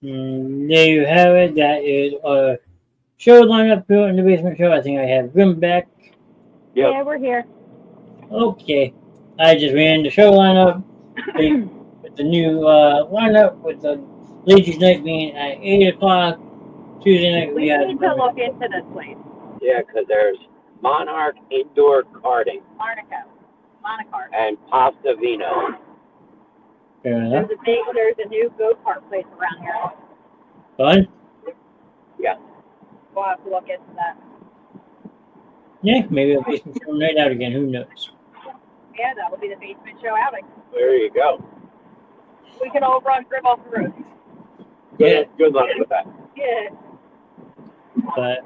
There you have it. That is our show lineup here in the basement show. I think I have Grimm back. Yep. Yeah, we're here. Okay. I just ran the show lineup with the new lineup with the Ladies' Night being at 8 o'clock. Tuesday night We need to look into this place. Yeah, because there's Monarch Indoor Karting Monaco. and Pasta Vino. Fair enough. There's a new go-kart place around here. Fun? Yeah. We'll have to look into that. Yeah, maybe a basement show night out again. Who knows? Yeah, that will be the basement show outing. There you go. We can all run Grimm off the road. Yeah. Good luck with that. Yeah. But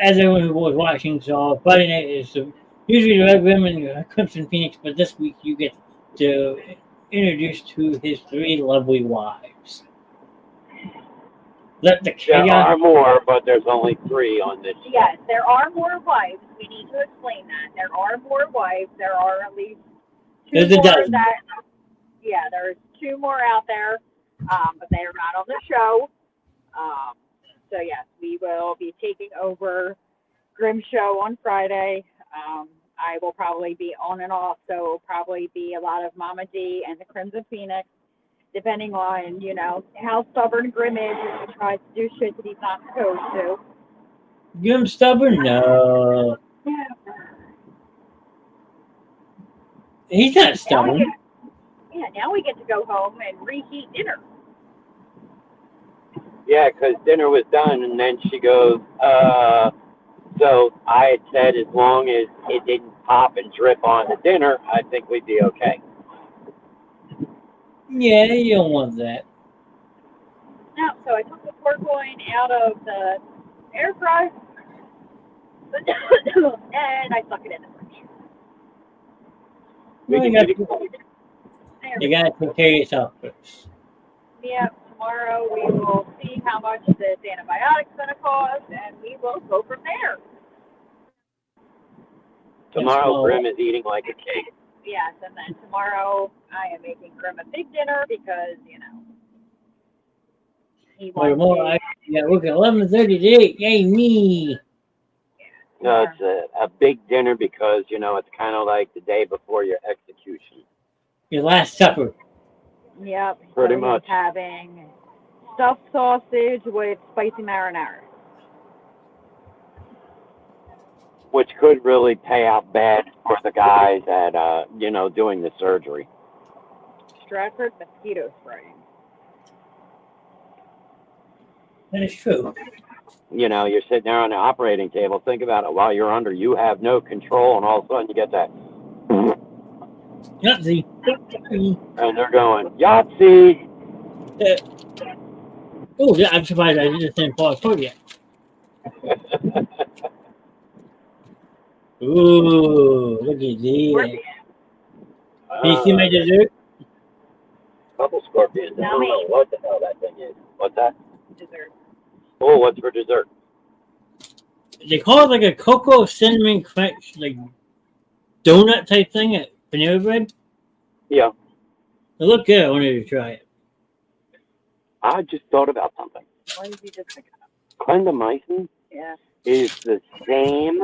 as everyone who was watching saw, Friday night is usually the Rev Grimm and Crimson Phoenix, but this week you get to introduce to his three lovely wives. Let the There chaos. are more, but there's only 3 on this show. Yes, there are more wives. We need to explain that. There are more wives. There are at least 2 There's a more dozen. that. Yeah, there's 2 more out there, but they are not on the show. So yes, we will be taking over Grimm show on Friday. I will probably be on and off, so it'll probably be a lot of Mama D and the Crimson Phoenix, depending on, how stubborn Grimm is if he tries to do shit that he's not supposed to. Grimm stubborn? No. He's not stubborn. Now we get to go home and reheat dinner. Yeah, because dinner was done, and then she goes, so I had said as long as it didn't pop and drip on the dinner, I think we'd be okay. Yeah, you don't want that. No, so I took the pork loin out of the air fryer, and I stuck it in the fridge. Well, you gotta take care of yourself first. Yeah, tomorrow we will see how much this antibiotic's going to cost, and we will go from there. Tomorrow, Grimm is eating like a king. Yes, and then tomorrow I am making Grimm a big dinner because, he wants to. Yeah, look at 11:38. Yay, me. No, it's a big dinner because, it's kind of like the day before your execution. Your last supper. Yep. Pretty so much. He's having stuffed sausage with spicy marinara. Which could really pay out bad for the guys at, doing the surgery. Stratford mosquito spray. That is true. You're sitting there on the operating table. Think about it. While you're under, you have no control, and all of a sudden you get that. Yahtzee. And they're going, Yahtzee! Oh, yeah, I'm surprised I just didn't fall apart yet. Ooh, look at this. Can you see my dessert? Couple scorpions. I don't know what the hell that thing is. What's that? Dessert. Oh, what's for dessert? They call it like a cocoa cinnamon crunch, like donut type thing at Panera Bread. Yeah. It looked good. I wanted to try it. I just thought about something. What did you just think of? Clindamycin is the same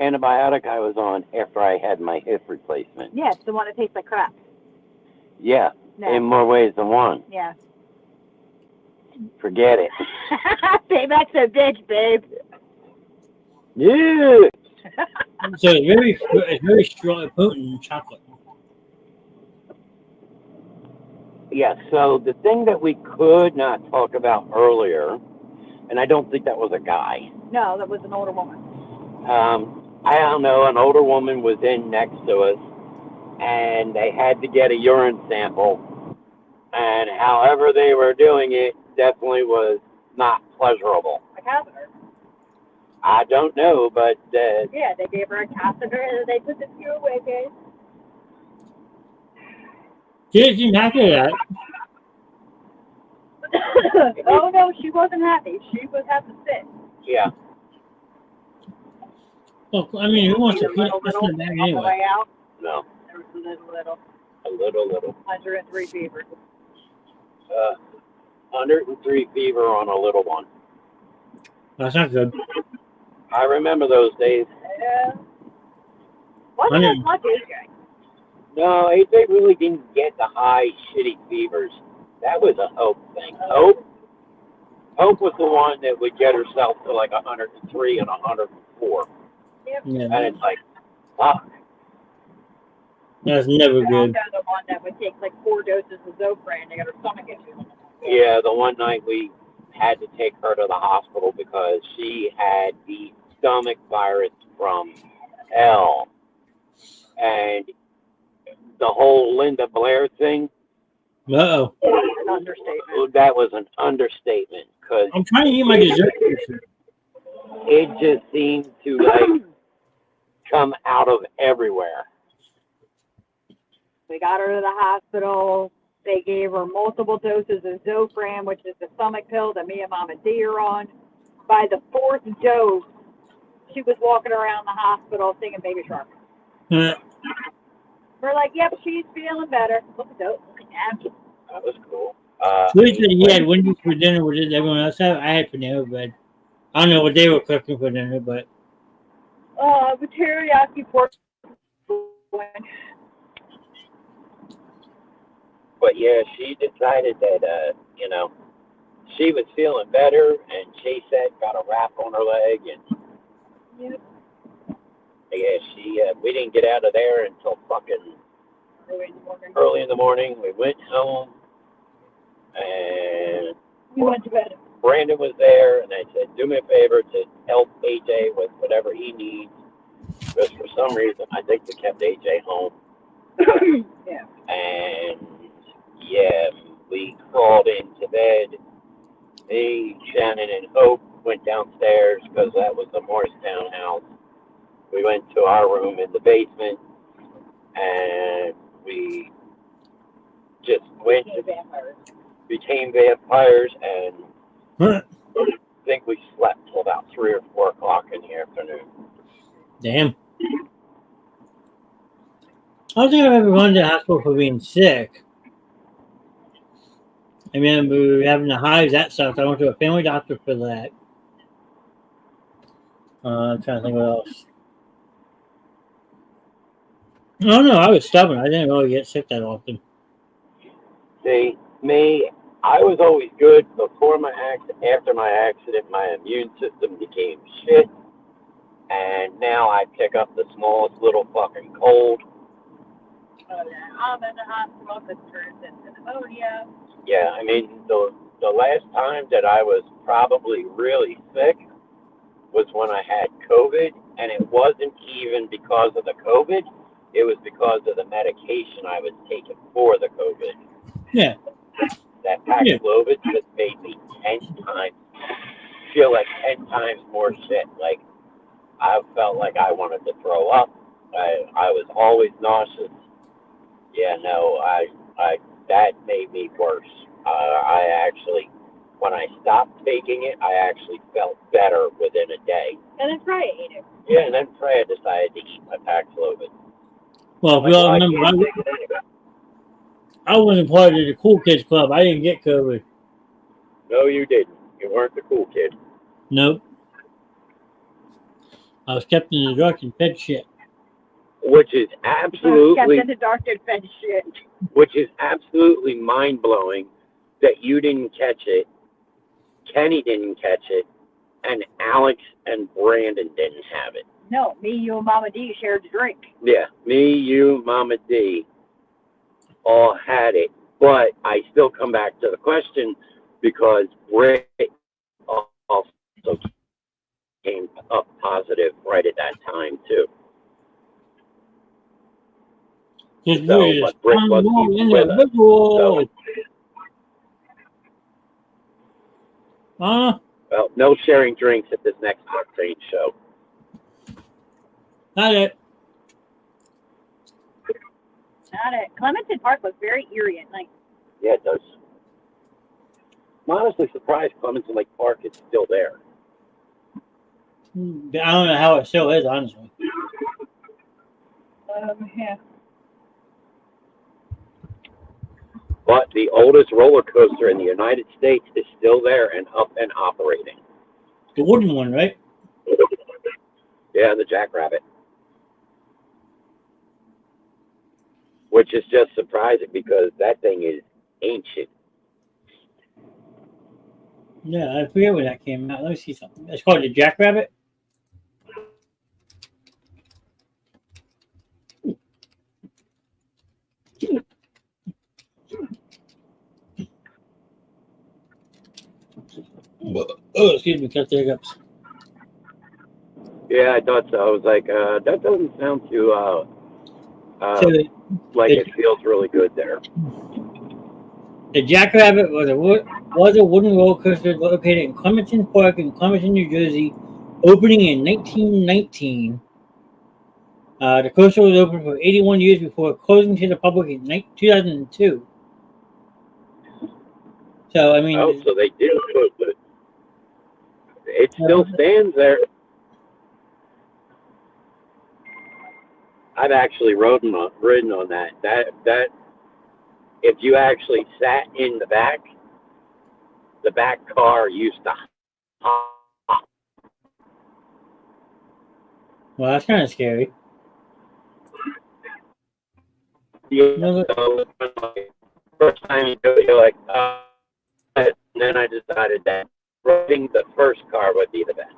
antibiotic I was on after I had my hip replacement. Yeah, it's the one that tastes like crap. Yeah, No. in more ways than one. Yeah. Forget it. Babe, that's a bitch, babe. Yeah. So it's very strong, potent chocolate. Yeah, so the thing that we could not talk about earlier, and I don't think that was a guy. No, that was an older woman. I don't know, an older woman was in next to us, and they had to get a urine sample, and however they were doing it definitely was not pleasurable. A catheter. I don't know, but... yeah, they gave her a catheter, and they put the screw with it. She didn't happy with that. Oh, no, she wasn't happy. She was having to sit. Yeah. Well, I mean, who wants to put little, this in the bag on the anyway? way out, No. there was a little. A little. 103 fever. 103 fever on a little one. That's not good. I remember those days. Yeah. Wasn't as much, AJ. No, they really didn't get the high, shitty fevers. That was a Hope thing. Hope was the one that would get herself to like 103 and 104. Yep. Yeah, And it's like, fuck. that's never And good. also the one that would take like 4 doses of Zofran to get her stomach issues. Yeah, the one night we had to take her to the hospital because she had the stomach virus from hell. And the whole Linda Blair thing, Uh-oh. An understatement. that was an understatement. Cause I'm trying to eat my dessert. it just seemed to like come out of everywhere. We got her to the hospital. They gave her multiple doses of Zofran, which is the stomach pill that me and Mama D are on. By the 4th dose, she was walking around the hospital singing Baby Shark. Uh, We're like, yep, she's feeling better. Look at those. Look at that. That was cool. Chris said he had Wendy's for dinner. What did everyone else have? I had for dinner, but I don't know what they were cooking for dinner, but The teriyaki pork. But yeah, she decided that, you know, she was feeling better, and she said got a wrap on her leg, and Yep. yeah, we didn't get out of there until fucking early in the morning. We went home, and We went to bed. Brandon was there, and I said, do me a favor to help AJ with whatever he needs, because for some reason I think we kept AJ home. Yeah. And yeah, we crawled into bed. Me, Shannon, and Hope went downstairs because that was the Morristown house. We went to our room in the basement, and we just went to became vampires, and I think we slept till about 3 or 4 o'clock in the afternoon. damn. I don't think I've ever gone to the hospital for being sick. I remember having the hives, that sucked. I went to a family doctor for that. I'm trying to think what else. No, I was stubborn. I didn't really get sick that often. See, me, I was always good before my accident. After my accident, my immune system became shit, and now I pick up the smallest little fucking cold. I'm in the hospital because it turns into pneumonia. Yeah, I mean, the last time that I was probably really sick was when I had COVID, and it wasn't even because of the COVID. It was because of the medication I was taking for the COVID. Yeah. That Paxlovid just made me 10 times, feel like 10 times more shit. Like, I felt like I wanted to throw up. I was always nauseous. Yeah, no, that made me worse. I actually, when I stopped taking it, I actually felt better within a day. And then Freya ate it. Yeah, and then Freya decided to eat my Paxlovid. Well, if we all remember, I wasn't part of the cool kids club. I didn't get COVID. No, you didn't. You weren't the cool kid. Nope. I was kept in the dark and fed shit. Which is absolutely, Kept in the dark and fed shit. which is absolutely mind blowing that you didn't catch it, Kenny didn't catch it, and Alex and Brandon didn't have it. No, me, you, and Mama D shared the drink. Yeah, me, you, Mama D, all had it. But I still come back to the question because Britt also came up positive right at that time too. So, but Britt wasn't even with us. So, well, no sharing drinks at this next Octane show. Not it. Not it. Clementon Park was very eerie at night. Yeah, it does. I'm honestly surprised Clementon Lake Park is still there. I don't know how it still is, honestly. Yeah. But the oldest roller coaster in the United States is still there and up and operating. The wooden one, right? Yeah, the Jackrabbit. Which is just surprising because that thing is ancient. Yeah, I forget when that came out. Let me see something. It's called the Jackrabbit. Oh, excuse me, got the hiccups. Yeah, I thought so. I was like, that doesn't sound too So like it feels really good there. the Jackrabbit was a wooden roller coaster located in Clementon Park in Clementon, New Jersey, Opening in 1919, the coaster was open for 81 years before closing to the public in 2002. So, I mean, Oh, so they did close it. It still stands there. I've actually ridden on that. That if you actually sat in the back car used to hop. well, that's kind of scary. Yeah, No, so first time you do it, you're like, and then I decided that riding the first car would be the best.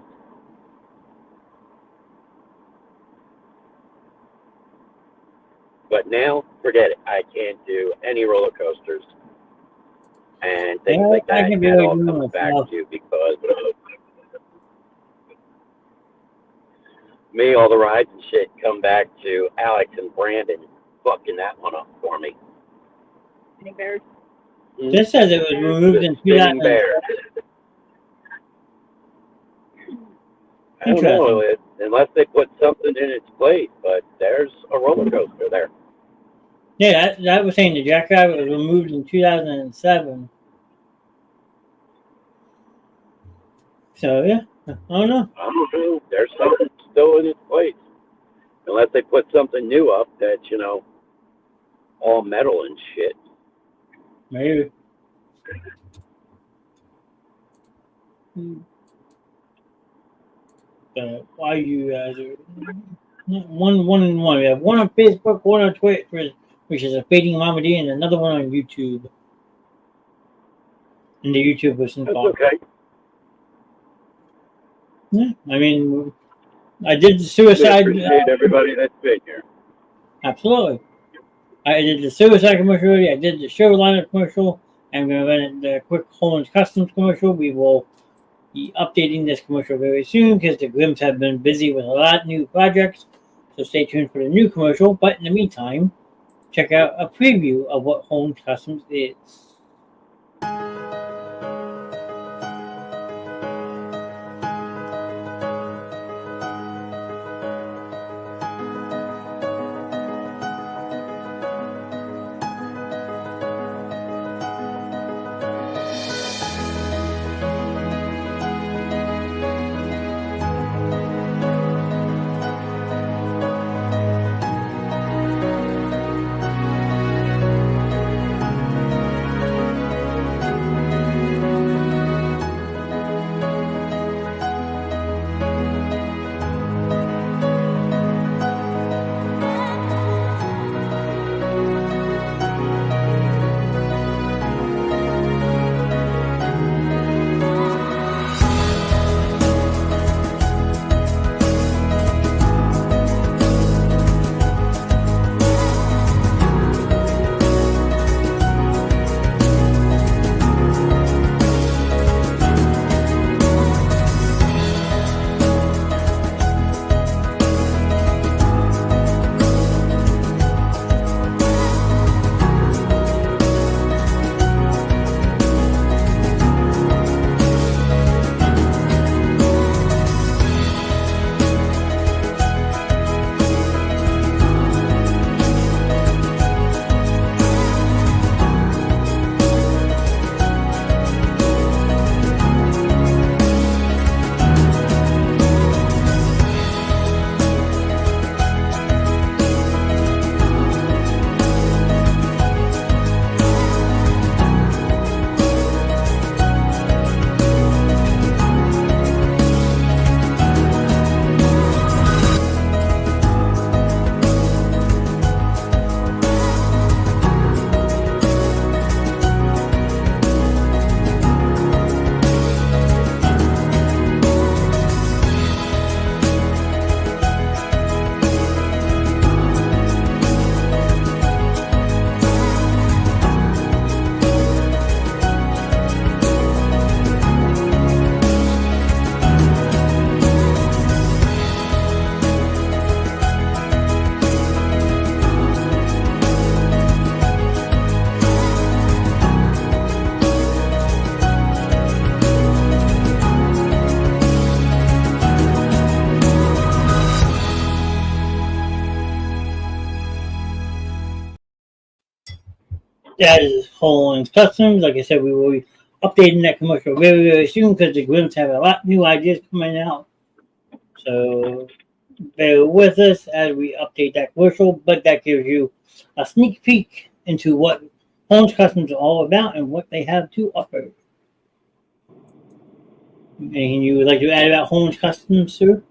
But now, forget it. I can't do any roller coasters and things like I that. can That barely all do comes back myself. to because me, all the rides and shit come back to Alex and Brandon fucking that one up for me. Any bears? This says it was removed in Spinning 2000. bear. I don't know, unless they put something in its place, but there's a roller coaster there. Yeah, that was saying the Jackrabbit was removed in 2007. So, yeah, I don't know. I don't know. There's something still in its place. Unless they put something new up that's, all metal and shit. Maybe. Why you guys are one and one. We have one on Facebook, one on Twitter, which is a fading Mama D, and another one on YouTube. And the YouTube listen That's box. okay. Yeah, I mean, I did the We suicide. appreciate everybody that's been here. Absolutely. I did the suicide commercial. I did the show lineup commercial. I'm going to run the quick Holland's Customs commercial. We will be updating this commercial very soon because the Grimms have been busy with a lot of new projects. So stay tuned for the new commercial. But in the meantime, check out a preview of what Holland's Customs is. that is Holland's Customs. Like I said, we will be updating that commercial very, very soon because the Grimms have a lot of new ideas coming out. So bear with us as we update that commercial, but that gives you a sneak peek into what Holland's Customs are all about and what they have to offer. Anything you would like to add about Holland's Customs, sir?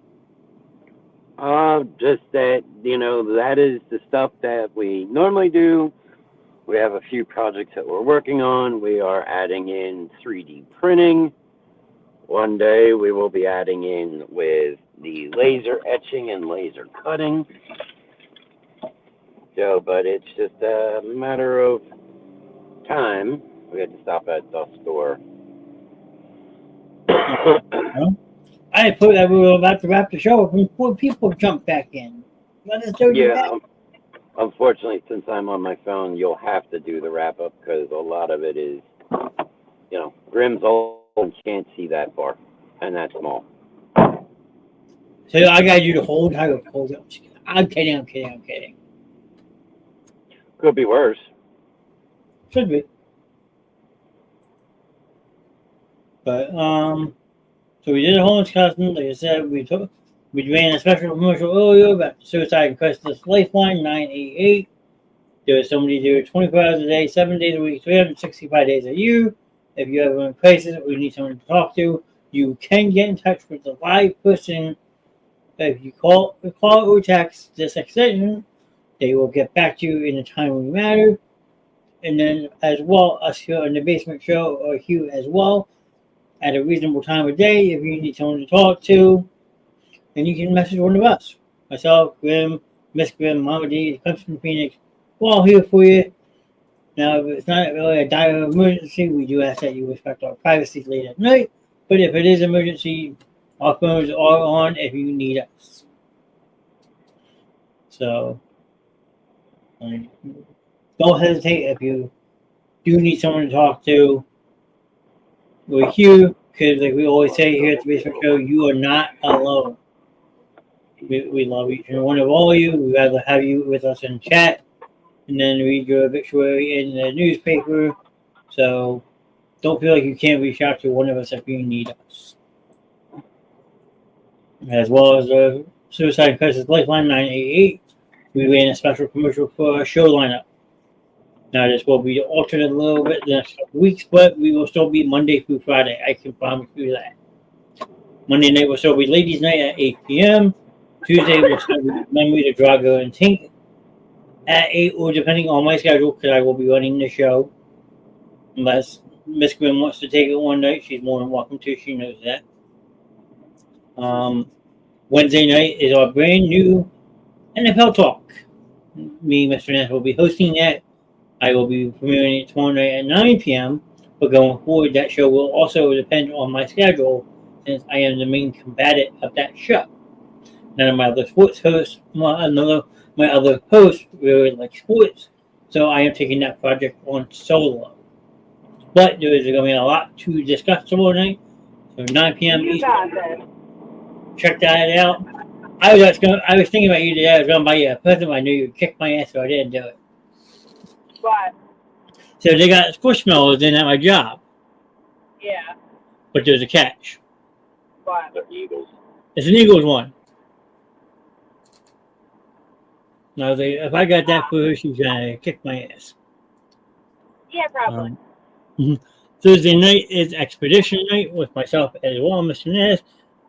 Just that, that is the stuff that we normally do. We have a few projects that we're working on. We are adding in 3D printing. One day we will be adding in with the laser etching and laser cutting. So, but it's just a matter of time. We had to stop at the store. I put that we were about to wrap the show before people jump back in. Let us do that. Unfortunately, since I'm on my phone, you'll have to do the wrap up because a lot of it is, Grimm's old and can't see that far, and that's small. So I gotta do the whole entire hold up. I'm kidding. Could be worse. Should be. But so we did a Holland's Customs. Like I said, we ran a special commercial earlier about Suicide and Crisis Lifeline 988. There was somebody there 24 hours a day, 7 days a week, 365 days a year. If you ever in crisis or you need someone to talk to, you can get in touch with the live person. If you call or text this extension, they will get back to you in a timely manner. And then as well, us here in the Basement Show are here as well at a reasonable time of day if you need someone to talk to. And you can message one of us. Myself, Grimm, Miss Grimm, Mama D, comes from Phoenix. We're all here for you. Now, if it's not really a dire emergency, we do ask that you respect our privacy late at night. But if it is an emergency, our phones are on if you need us. So, don't hesitate if you do need someone to talk to. We're here because, like we always say here at the Basement Show, you are not alone. We love each and one of all of you. We'd rather have you with us in chat and then read your obituary in the newspaper. So don't feel like you can't reach out to one of us if you need us. As well as the Suicide and Crisis Lifeline 988, we ran a special commercial for our show lineup. Now, this will be alternate a little bit the next couple weeks, but we will still be Monday through Friday. I can promise you that. Monday night will still be Ladies' Night at 8 p.m. Tuesday will still be Memory to Drago and Tink at 8, or depending on my schedule, because I will be running the show. Unless Miss Grimm wants to take it one night, she's more than welcome to. She knows that. Wednesday night is our brand new NFL Talk. Me, Mr. Ness, will be hosting that. I will be premiering it tomorrow night at 9 p.m. But going forward, that show will also depend on my schedule since I am the main combatant of that show. None of my other sports hosts, my other hosts really like sports, so I am taking that project on solo. But there is going to be a lot to discuss tomorrow night. So 9 p.m. Eastern. Check that out. I was thinking about you today. I was going to buy you a present. I knew you'd kick my ass, so I didn't do it. What? So they got squishmallows in at my job. Yeah. But there's a catch. What? The Eagles. It's an Eagles one. Now, if I got that for her, she's going to kick my ass. Yeah, probably. Thursday night is Expedition Night with myself as well, Mr. Ness.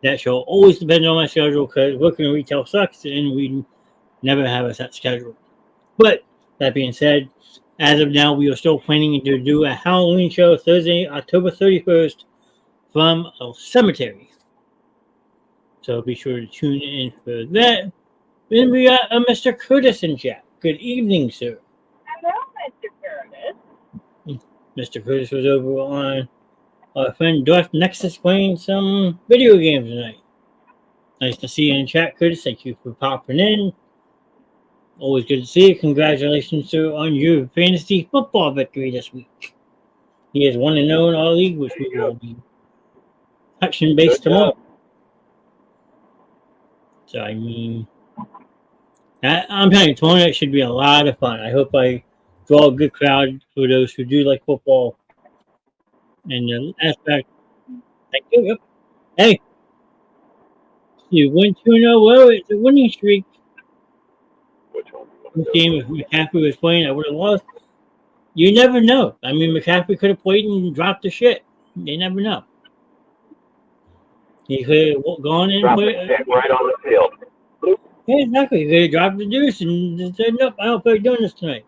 That show always depends on my schedule because working in retail sucks and we never have a set schedule. But that being said, as of now, we are still planning to do a Halloween show Thursday, October 31st from a cemetery. So be sure to tune in for that. Then we got Mr. Curtis in chat. Good evening, sir. Hello, Mr. Curtis. Mr. Curtis was over on our friend Darth Nexus playing some video games tonight. Nice to see you in chat, Curtis. Thank you for popping in. Always good to see you. Congratulations, sir, on your fantasy football victory this week. He is 1-0 in our league, which we will be touching base tomorrow. So, I mean, I'm telling you, tomorrow night should be a lot of fun. I hope I draw a good crowd for those who do like football. And the aspect, thank you. Yep. Hey, you went 2-0. Well, it's a winning streak. Which one? This game, if McCaffrey was playing, I would have lost. You never know. I mean, McCaffrey could have played and dropped the shit. You never know. He could have gone in and Drop the played. shit right on the field. Yeah, exactly. He could have dropped the deuce and just said, nope, I don't feel like doing this tonight.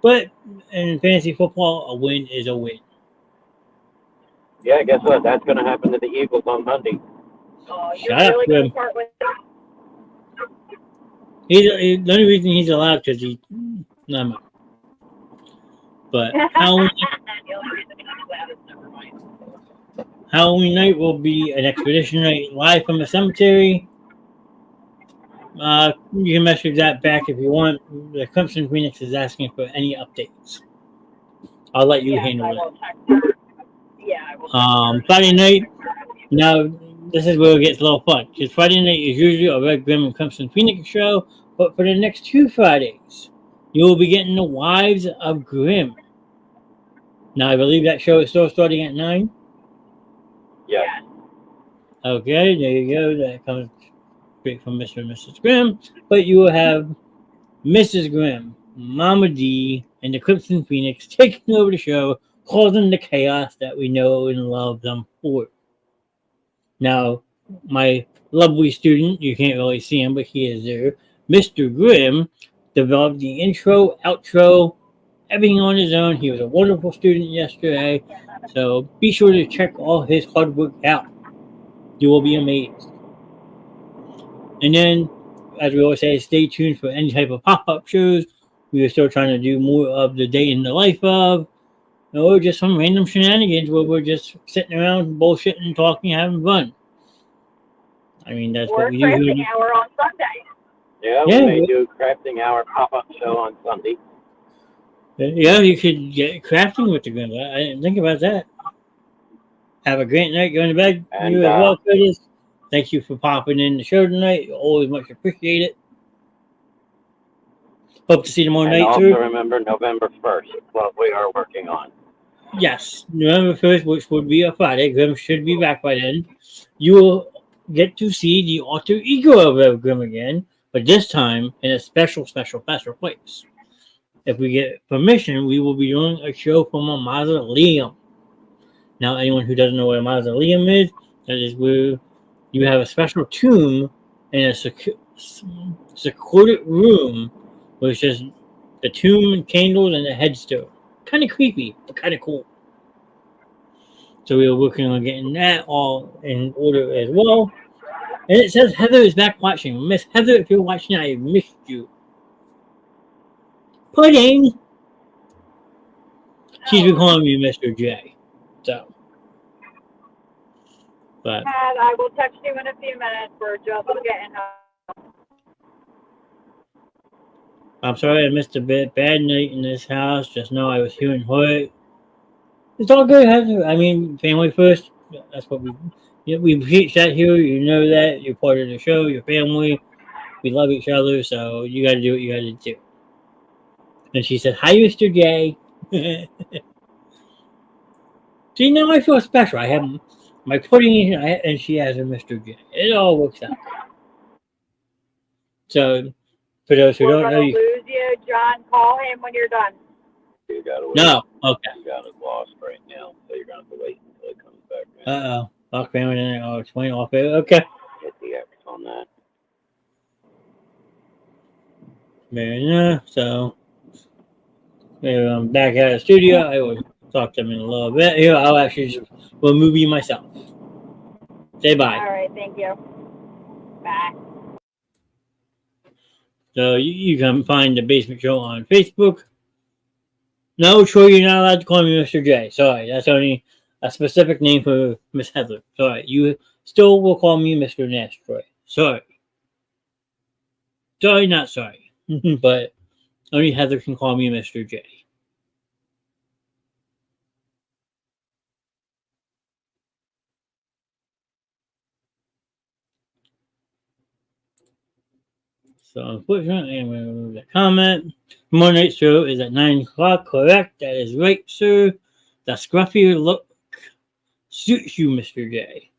But in fantasy football, a win is a win. Yeah, guess what? That's going to happen to the Eagles on Monday. Oh, you're Shut up, really going Grim. to start with that? The only reason he's allowed because he. Never mind. But Halloween, The only reason he's allowed is never mind. Halloween night will be an expedition night live from the cemetery. You can message that back if you want. The Clemson Phoenix is asking for any updates. I'll let you Yes, handle I it. will text her. Yeah, I will. Friday night. Now, this is where it gets a little fun because Friday night is usually a Rev Grimm and Clemson Phoenix show, but for the next 2 Fridays, you will be getting the Wives of Grimm. Now, I believe that show is still starting at 9. Yes. Okay, there you go. That comes straight from Mr. and Mrs. Grimm. But you will have Mrs. Grimm, Mama D, and the Crimson Phoenix taking over the show, causing the chaos that we know and love them for. Now, my lovely student, you can't really see him, but he is there, Mr. Grimm, developed the intro, outro, everything on his own. He was a wonderful student yesterday, so be sure to check all his hard work out. You will be amazed. And then, as we always say, stay tuned for any type of pop-up shows. We are still trying to do more of the day in the life of, or just some random shenanigans where we're just sitting around bullshitting, talking, having fun. I mean, that's Or what we do crafting here. hour on Sunday. Yeah, Yeah, we may do crafting hour pop-up show on Sunday. Yeah, you could get crafting with the Grimm. I didn't think about that. Have a great night going to bed. And, You as well, Curtis. Thank you for popping in the show tonight. Always much appreciated. Hope to see you tomorrow And night, also too. remember November 1st, what we are working on. Yes, November 1st, which would be a Friday. Grimm should be back by then. You will get to see the alter ego of Rev Grimm again, but this time in a special place. If we get permission, we will be doing a show from a mausoleum. Now, anyone who doesn't know what a mausoleum is, that is where you have a special tomb in a secluded room where it's just the tomb and candles and a headstone. Kind of creepy, but kind of cool. So we were working on getting that all in order as well. And it says Heather is back watching. Miss Heather, if you're watching, I missed you. Pudding! She's been calling me Mr. J. So. But And I will text you in a few minutes. We're just getting home. I'm sorry I missed a bad night in this house. Just know I was hearing hurt. It's all good, Heather. I mean, family first. That's what we preach that here. You know that. You're part of the show. Your family. We love each other. So you got to do what you got to do. And she said, "Hi, Mr. J." See, now I feel special. I have my pudding in, and she has a Mr. J. It all works out. So, for those who We're don't going know, to lose you. John, call him when you're done. You gotta wait. No, okay. You got it lost right now, so you're going to have to wait until it comes back. Uh-oh. Lock family in it. I'll explain off it. Okay. Hit the X on that. Very nice. So, I'm back at the studio. I will talk to them in a little bit. Here, I'll actually just remove you myself. Say bye. All right, thank you. Bye. So, you can find the Basement Show on Facebook. No, Troy, you're not allowed to call me Mr. J. Sorry, that's only a specific name for Miss Heather. Sorry, you still will call me Mr. Nash, Troy. Sorry. Sorry, not sorry. But only Heather can call me Mr. J. So unfortunately, I'm going to remove the comment. Tomorrow night's show is at 9 o'clock. Correct. That is right, sir. The scruffy look suits you, Mr. J.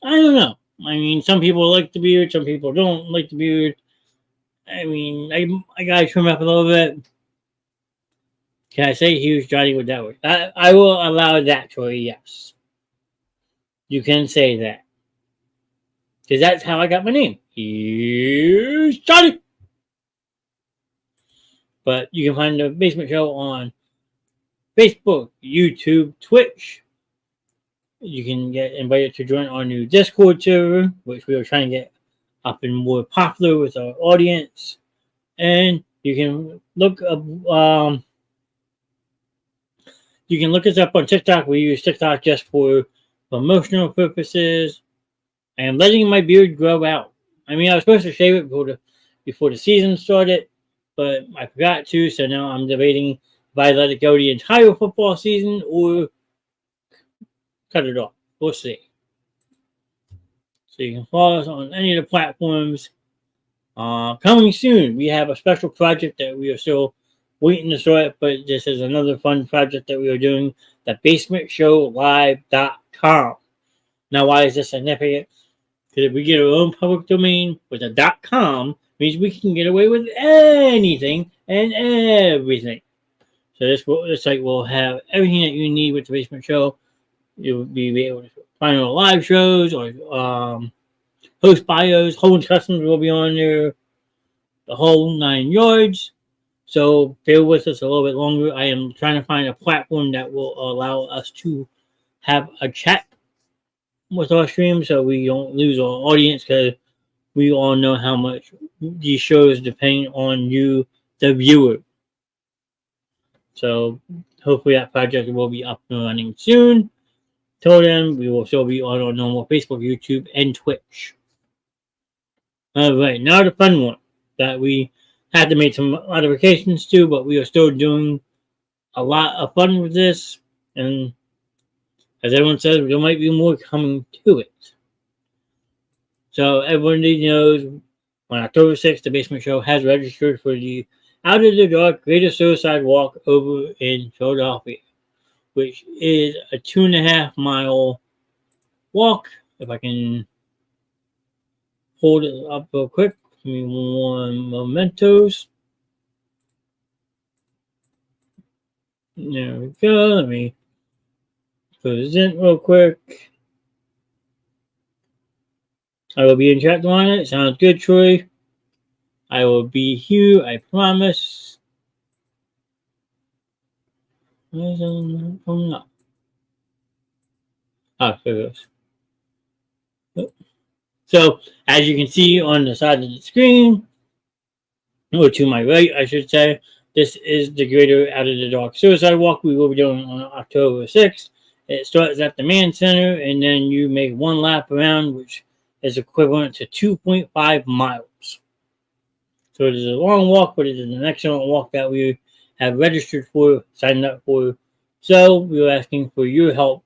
I don't know. I mean, some people like the beard. Some people don't like the beard. I mean, I got to trim up a little bit. Can I say huge Johnny with that word? I will allow that, Troy, yes. You can say that. Because that's how I got my name. Here's Johnny. But you can find the Basement Show on Facebook, YouTube, Twitch. You can get invited to join our new Discord server, which we are trying to get up and more popular with our audience. And you can look up you can look us up on TikTok. We use TikTok just for promotional purposes. I am letting my beard grow out. I mean, I was supposed to shave it before the season started, but I forgot to, so now I'm debating if I let it go the entire football season or cut it off. We'll see. So you can follow us on any of the platforms. Coming soon, we have a special project that we are still waiting to start, but this is another fun project that we are doing, the basementshowlive.com. Now, why is this significant? Because if we get our own public domain with a .com, means we can get away with anything and everything. So this site will have everything that you need with the Basement Show. You'll be able to find our live shows or host bios, host customs will be on there, the whole 9 yards. So bear with us a little bit longer. I am trying to find a platform that will allow us to have a chat with our stream so we don't lose our audience, because we all know how much these shows depend on you, the viewer. So hopefully that project will be up and running soon. Till then, we will still be on our normal Facebook, YouTube, and Twitch. Alright, now the fun one that we had to make some modifications to, but we are still doing a lot of fun with this. And as everyone says, there might be more coming to it. So everybody knows on October 6th, the Basement Show has registered for the Out of the Dark Greater Suicide Walk over in Philadelphia, which is a 2.5 mile walk. If I can hold it up real quick, give me one mementos. There we go. Let me present real quick. I will be in chat on it. Sounds good, Troy. I will be here, I promise. Where's it coming up? Ah, there it goes. So, as you can see on the side of the screen, or to my right, I should say, this is the Greater Out of the Dark Suicide Walk we will be doing on October 6th. It starts at the Man Center, and then you make one lap around, which is equivalent to 2.5 miles. So it is a long walk, but it is an excellent walk that we have registered for, signed up for. So we are asking for your help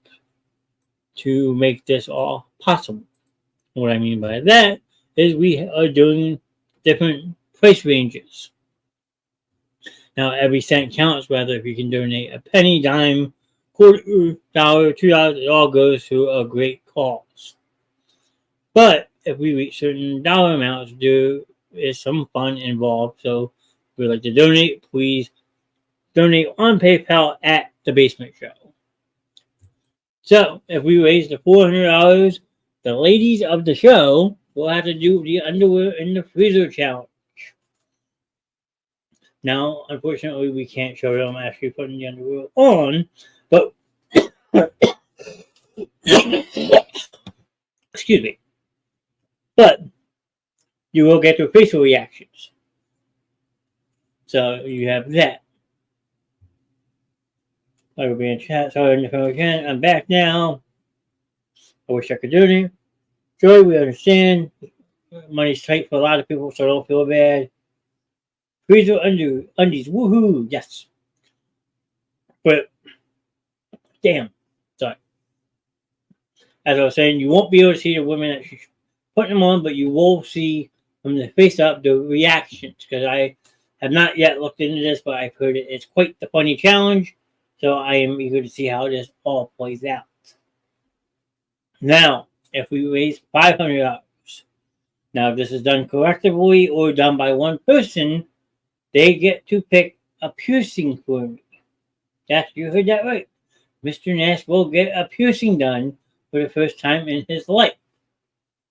to make this all possible. What I mean by that is we are doing different price ranges. Now every cent counts, whether if you can donate a penny, dime, quarter, dollar, $2, it all goes to a great cause. But if we reach certain dollar amounts, there is some fun involved. So if you'd like to donate, please donate on PayPal at the Basement Show. So if we raise the $400, the ladies of the show will have to do the underwear in the freezer challenge. Now, unfortunately, we can't show them actually putting the underwear on, but excuse me. But you will get their facial reactions. So you have that. I will be in chat. Sorry if I can. I'm back now. I wish I could do it. Joy, we understand. Money's tight for a lot of people, so don't feel bad. Freezer undies. Woohoo! Yes. But, damn. Sorry. As I was saying, you won't be able to see the women that she's putting them on, but you will see from the face up the reactions, because I have not yet looked into this, but I've heard it's quite the funny challenge. So I am eager to see how this all plays out. Now, if we raise $500, now if this is done collectively or done by one person, they get to pick a piercing for me. Yes, you heard that right. Mr. Nash will get a piercing done for the first time in his life.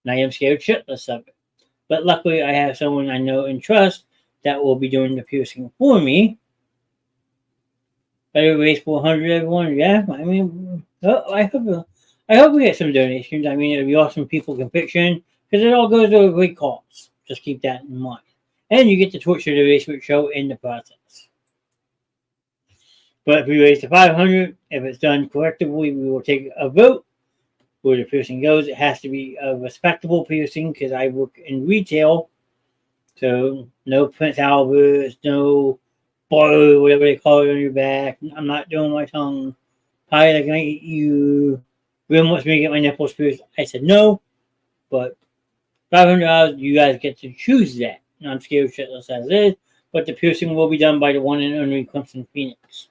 And I am scared shitless of it. But luckily, I have someone I know and trust that will be doing the piercing for me. Better raise 400, everyone. Yeah, I mean, I hope we get some donations. I mean, it'd be awesome. People can pitch in because it all goes to a great cause. Just keep that in mind. And you get to torture the basement show in the process. But if we raise the 500, if it's done collectively, we will take a vote where the piercing goes. It has to be a respectable piercing because I work in retail. So no Prince Albert's, no bow, whatever they call it on your back. I'm not doing my tongue. Pie like I eat you. Grimm wants me to get my nipples pierced. I said no, but $500, you guys get to choose that. I'm scared shitless as it is, but the piercing will be done by the one and only Clemson Phoenix.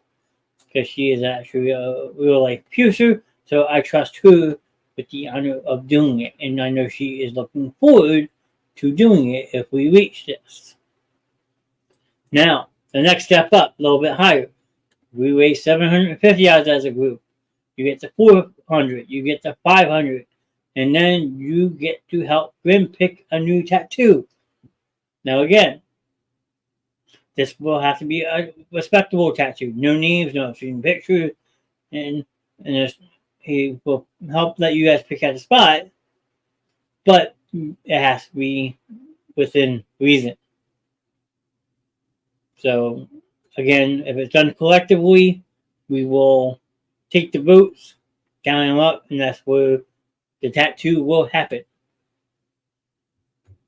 Because she is actually a real life piercer, so I trust her with the honor of doing it. And I know she is looking forward to doing it if we reach this. Now, the next step up, a little bit higher. We raise $750 as a group. You get to 400, you get to 500, and then you get to help Grimm pick a new tattoo. Now again, this will have to be a respectable tattoo. No names, no obscene pictures, and he will help let you guys pick out a spot, but it has to be within reason. So again, if it's done collectively, we will take the votes, count them up, and that's where the tattoo will happen.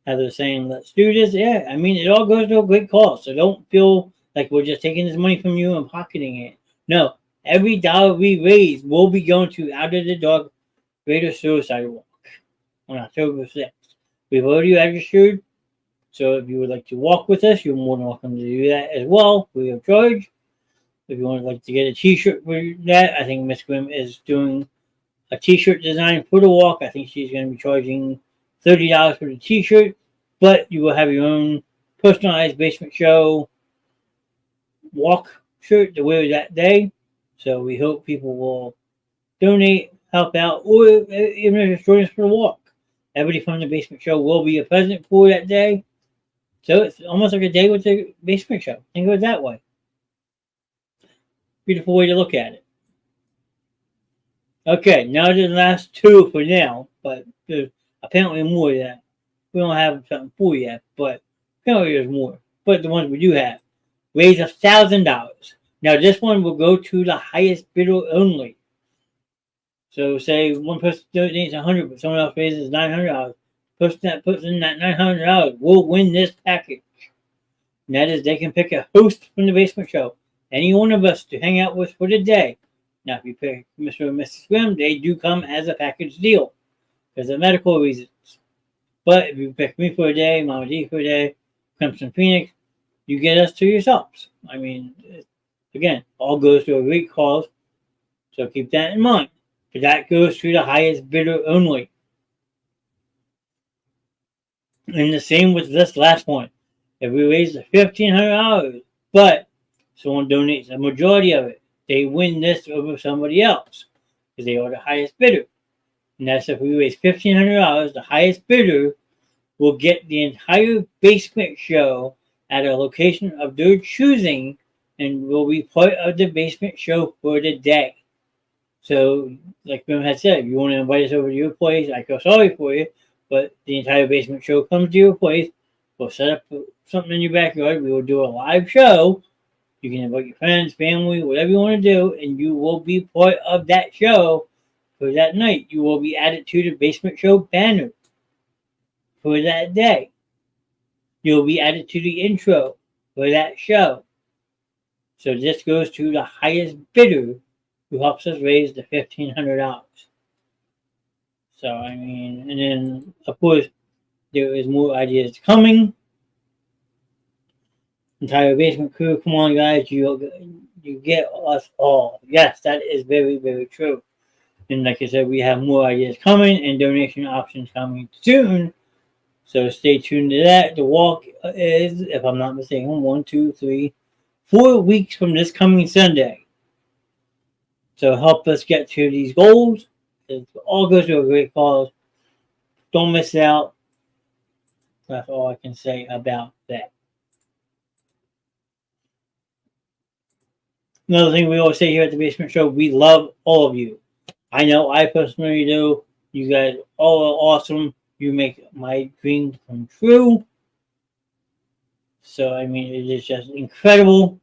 As they're saying, let's do this. Yeah, I mean, it all goes to a great cause. So don't feel like we're just taking this money from you and pocketing it. No, every dollar we raise will be going to Out of the Dog Greater Suicide Walk on October 6th. We've already registered. So if you would like to walk with us, you're more than welcome to do that as well, free of charge. If you would like to get a t-shirt for that, I think Miss Grimm is doing a t-shirt design for the walk. I think she's going to be charging $30 for the t-shirt, but you will have your own personalized basement show walk shirt to wear that day. So we hope people will donate, help out, or even just join us for the walk. Everybody from the basement show will be a present for that day. So it's almost like a day with the basement show. Think of it that way. Beautiful way to look at it. Okay, now to the last two for now, but there's apparently more that we don't have something for yet, but apparently there's more. But the ones we do have, raise $1,000. Now this one will go to the highest bidder only. So say one person donates $100, but someone else raises $900. The person that puts in that $900 will win this package. And that is, they can pick a host from the basement show, any one of us to hang out with for the day. Now, if you pick Mr. and Mrs. Grimm, they do come as a package deal because of medical reasons. But if you pick me for a day, Mama D for a day, Clemson Phoenix, you get us to yourselves. I mean, again, all goes to a great cause, so keep that in mind. But that goes to the highest bidder only. And the same with this last one. If we raise the $1,500, but someone donates a majority of it, they win this over somebody else because they are the highest bidder. And that's if we raise $1,500, the highest bidder will get the entire basement show at a location of their choosing and will be part of the basement show for the day. So, like Grimm had said, if you want to invite us over to your place, I feel sorry for you, but the entire basement show comes to your place. We'll set up something in your backyard. We will do a live show. You can invite your friends, family, whatever you want to do, and you will be part of that show for that night. You will be added to the basement show banner for that day. You'll be added to the intro for that show. So this goes to the highest bidder who helps us raise the $1,500. So, I mean, and then, of course, There is more ideas coming. Entire basement crew, come on, guys, you get us all. Yes, that is very, very true. And like I said, we have more ideas coming and donation options coming soon. So stay tuned to that. The walk is, if I'm not mistaken, 1, 2, 3, 4 weeks from this coming Sunday. So help us get to these goals. It all goes to a great cause. Don't miss out. That's all I can say about that. Another thing we always say here at the Basement Show, we love all of you. I know I personally do. You guys all are awesome. You make my dreams come true. So, I mean, it is just incredible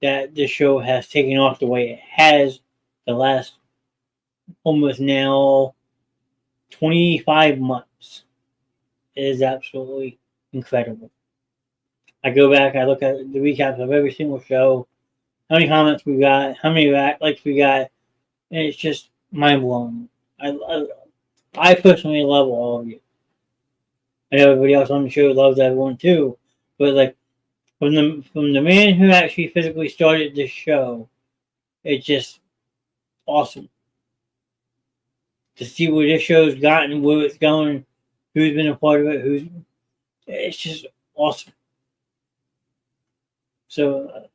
that this show has taken off the way it has the last almost now 25 months. It is absolutely incredible. I go back, I look at the recaps of every single show, how many comments we got, how many likes we got, and it's just mind blowing. I personally love all of you. I know everybody else on the show loves everyone too, but like from the man who actually physically started this show, it's just awesome to see where this show's gotten, where it's going, who's been a part of it, it's just awesome. So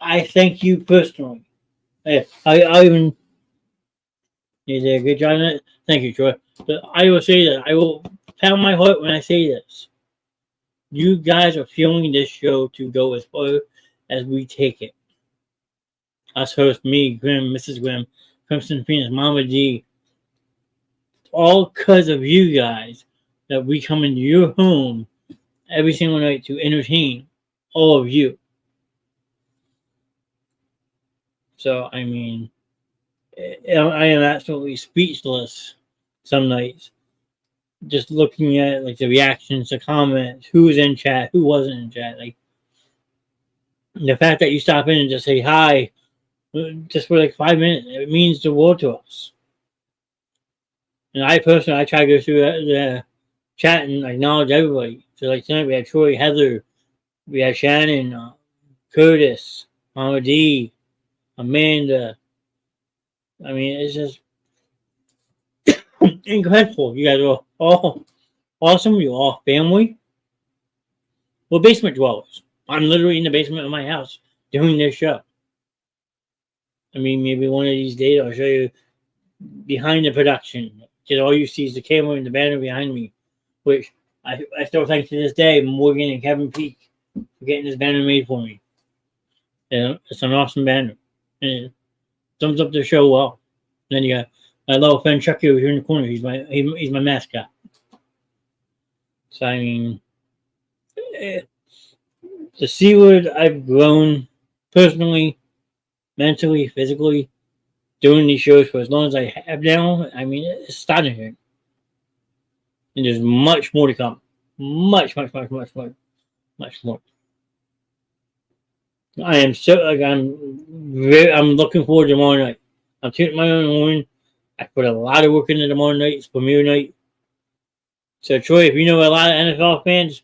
I thank you personally. I even you did a good job on it. Thank you, Troy. But I will say that I will pound my heart when I say this. You guys are fueling this show to go as far as we take it. Us hosts, me, Grimm, Mrs. Grimm, Crimson Phoenix, Mama D. All because of you guys that we come into your home every single night to entertain all of you. So, I mean, I am absolutely speechless some nights. Just looking at like the reactions, the comments, who was in chat, who wasn't in chat. Like the fact that you stop in and just say hi, just for like 5 minutes, it means the world to us. And I personally, I try to go through the chat and acknowledge everybody. So like tonight we had Troy, Heather, we had Shannon, Curtis, Mama D, Amanda. I mean, it's just incredible. You guys are all awesome. You're all family. We're basement dwellers. I'm literally in the basement of my house doing this show. I mean, maybe one of these days I'll show you behind the production. Because all you see is the camera and the banner behind me, which I still thank to this day Morgan and Kevin Peak for getting this banner made for me. Yeah, it's an awesome banner. And it sums up the show well. And then you got my little friend Chucky over here in the corner. He's my mascot. So I mean, to see what I've grown personally, mentally, physically, doing these shows for as long as I have now, I mean, it's starting here. And there's much more to come. Much more. I am I'm looking forward to tomorrow night. I'm taking my own horn. I put a lot of work into tomorrow night. It's premiere night. So Troy, if you know a lot of NFL fans,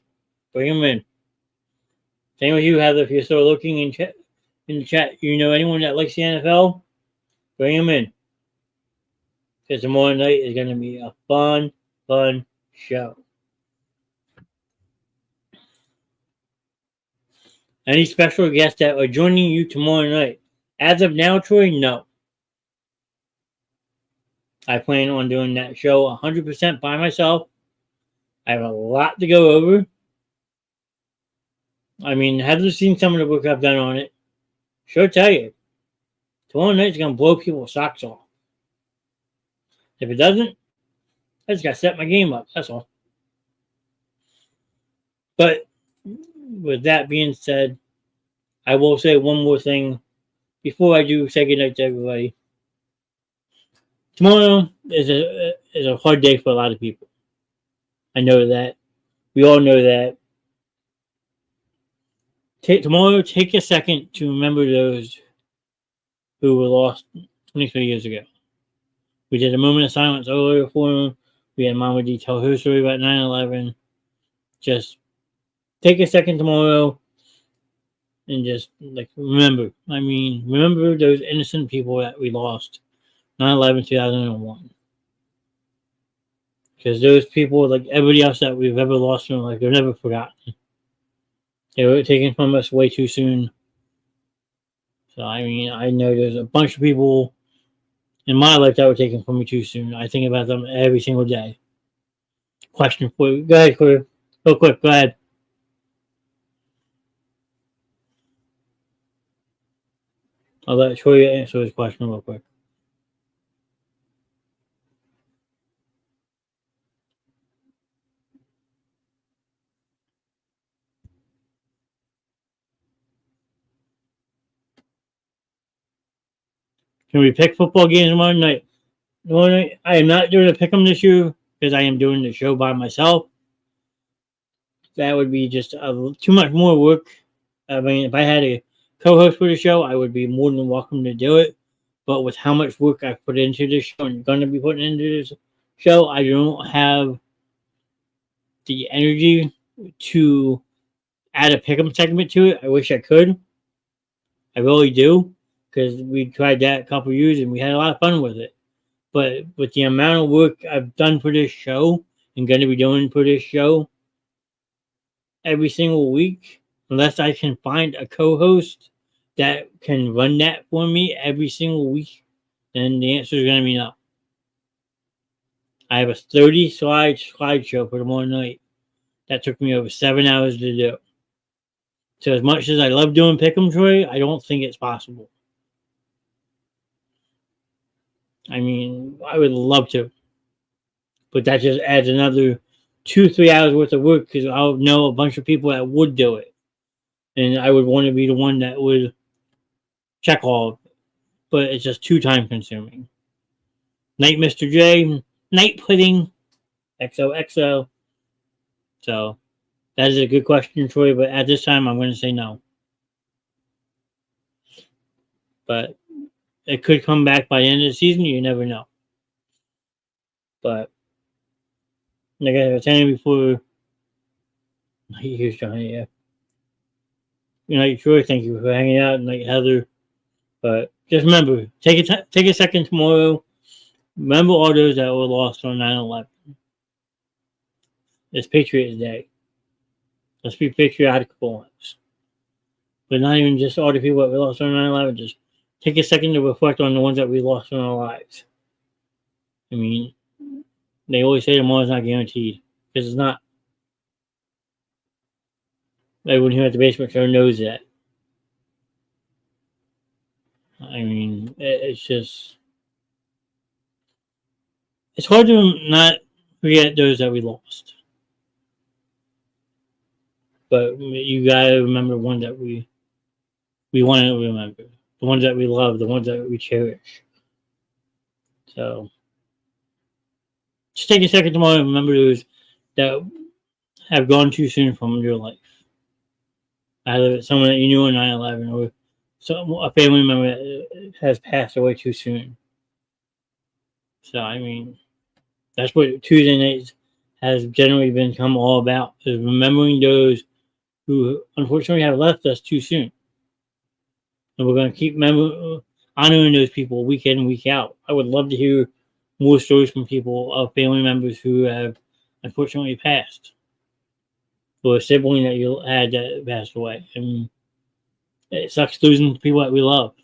bring them in. Same with you, Heather. If you're still looking in the chat, you know anyone that likes the NFL, bring them in. Because tomorrow night is going to be a fun show. Any special guests that are joining you tomorrow night? As of now, Troy, no. I plan on doing that show 100% by myself. I have a lot to go over. I mean, Heather's seen some of the work I've done on it. Sure tell you, tomorrow night's going to blow people's socks off. If it doesn't, I just got to set my game up. That's all. But with that being said, I will say one more thing before I do say goodnight to everybody. Tomorrow is a hard day for a lot of people. I know that. We all know that. Tomorrow, take a second to remember those who were lost 23 years ago. We did a moment of silence earlier for them. We had Mama D tell her story about 9/11. Just take a second tomorrow and just like remember. I mean, remember those innocent people that we lost 9/11 2001. Because those people, like everybody else that we've ever lost in our life, they're never forgotten. They were taken from us way too soon. So, I mean, I know there's a bunch of people in my life that were taken from me too soon. I think about them every single day. Question for you. Go ahead, Corey. Real quick, go ahead. I'll let Troy answer his question real quick. Can we pick football games tomorrow night? Tomorrow night, I am not doing a pick 'em this year because I am doing the show by myself. That would be just too much more work. I mean, if I had a co-host for the show, I would be more than welcome to do it. But with how much work I've put into this show and going to be putting into this show, I don't have the energy to add a pick'em segment to it. I wish I could. I really do, because we tried that a couple years and we had a lot of fun with it. But with the amount of work I've done for this show and going to be doing for this show every single week, unless I can find a co-host that can run that for me every single week, then the answer is going to be no. I have a 30-slide slideshow for tomorrow night. That took me over 7 hours to do. So as much as I love doing Pick'em, Troy, I don't think it's possible. I mean, I would love to. But that just adds another 2-3 hours worth of work because I'll know a bunch of people that would do it. And I would want to be the one that would check all of it. But it's just too time consuming. Night, Mr. J. Night pudding. XOXO. So that is a good question, Troy. But at this time, I'm going to say no. But it could come back by the end of the season. You never know. But like I was saying before, here's Johnny. Yeah. Good night, Troy. Thank you for hanging out. Night, Heather. But just remember, take a second tomorrow. Remember all those that were lost on 9/11. It's Patriots Day. Let's be patriotic for once. But not even just all the people that we lost on 9/11. Just take a second to reflect on the ones that we lost in our lives. I mean, they always say tomorrow's not guaranteed. Because it's not. Everyone here at the Basement Show knows that. I mean, it's just... It's hard to not forget those that we lost. But you gotta remember the ones that we want to remember. The ones that we love, the ones that we cherish. So, just take a second tomorrow and remember those that have gone too soon from your life. Either someone that you knew on 9/11 or a family member that has passed away too soon. So, I mean, that's what Tuesday nights has generally become all about, is remembering those who unfortunately have left us too soon. And we're going to keep honoring those people week in and week out. I would love to hear more stories from people of family members who have unfortunately passed, or a sibling that you had that passed away. And it sucks losing people that we love,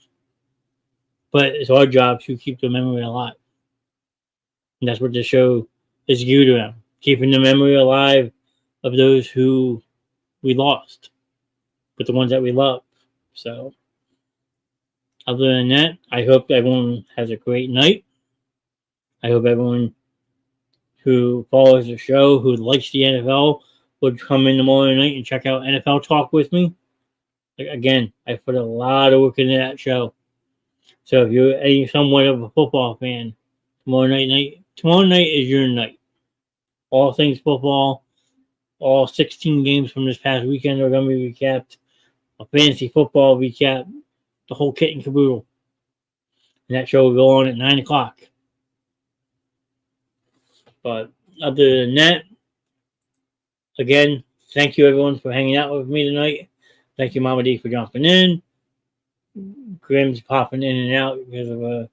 but it's our job to keep the memory alive. And that's what the show is geared around, keeping the memory alive of those who we lost, but the ones that we love. So, other than that, I hope everyone has a great night. I hope everyone who follows the show, who likes the NFL, would come in tomorrow night and check out NFL Talk with me. Again, I put a lot of work into that show. So if you're somewhat of a football fan, tomorrow night is your night. All things football, all 16 games from this past weekend are going to be recapped. A fantasy football recap, the whole kit and caboodle. And that show will go on at 9 o'clock. But other than that, again, thank you everyone for hanging out with me tonight. Thank you, Mama D, for jumping in. Grimm's popping in and out because of a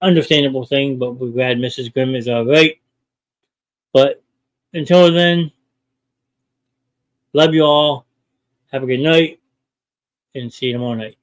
understandable thing, but we're glad Mrs. Grimm is all right. But until then, love you all. Have a good night, and see you tomorrow night.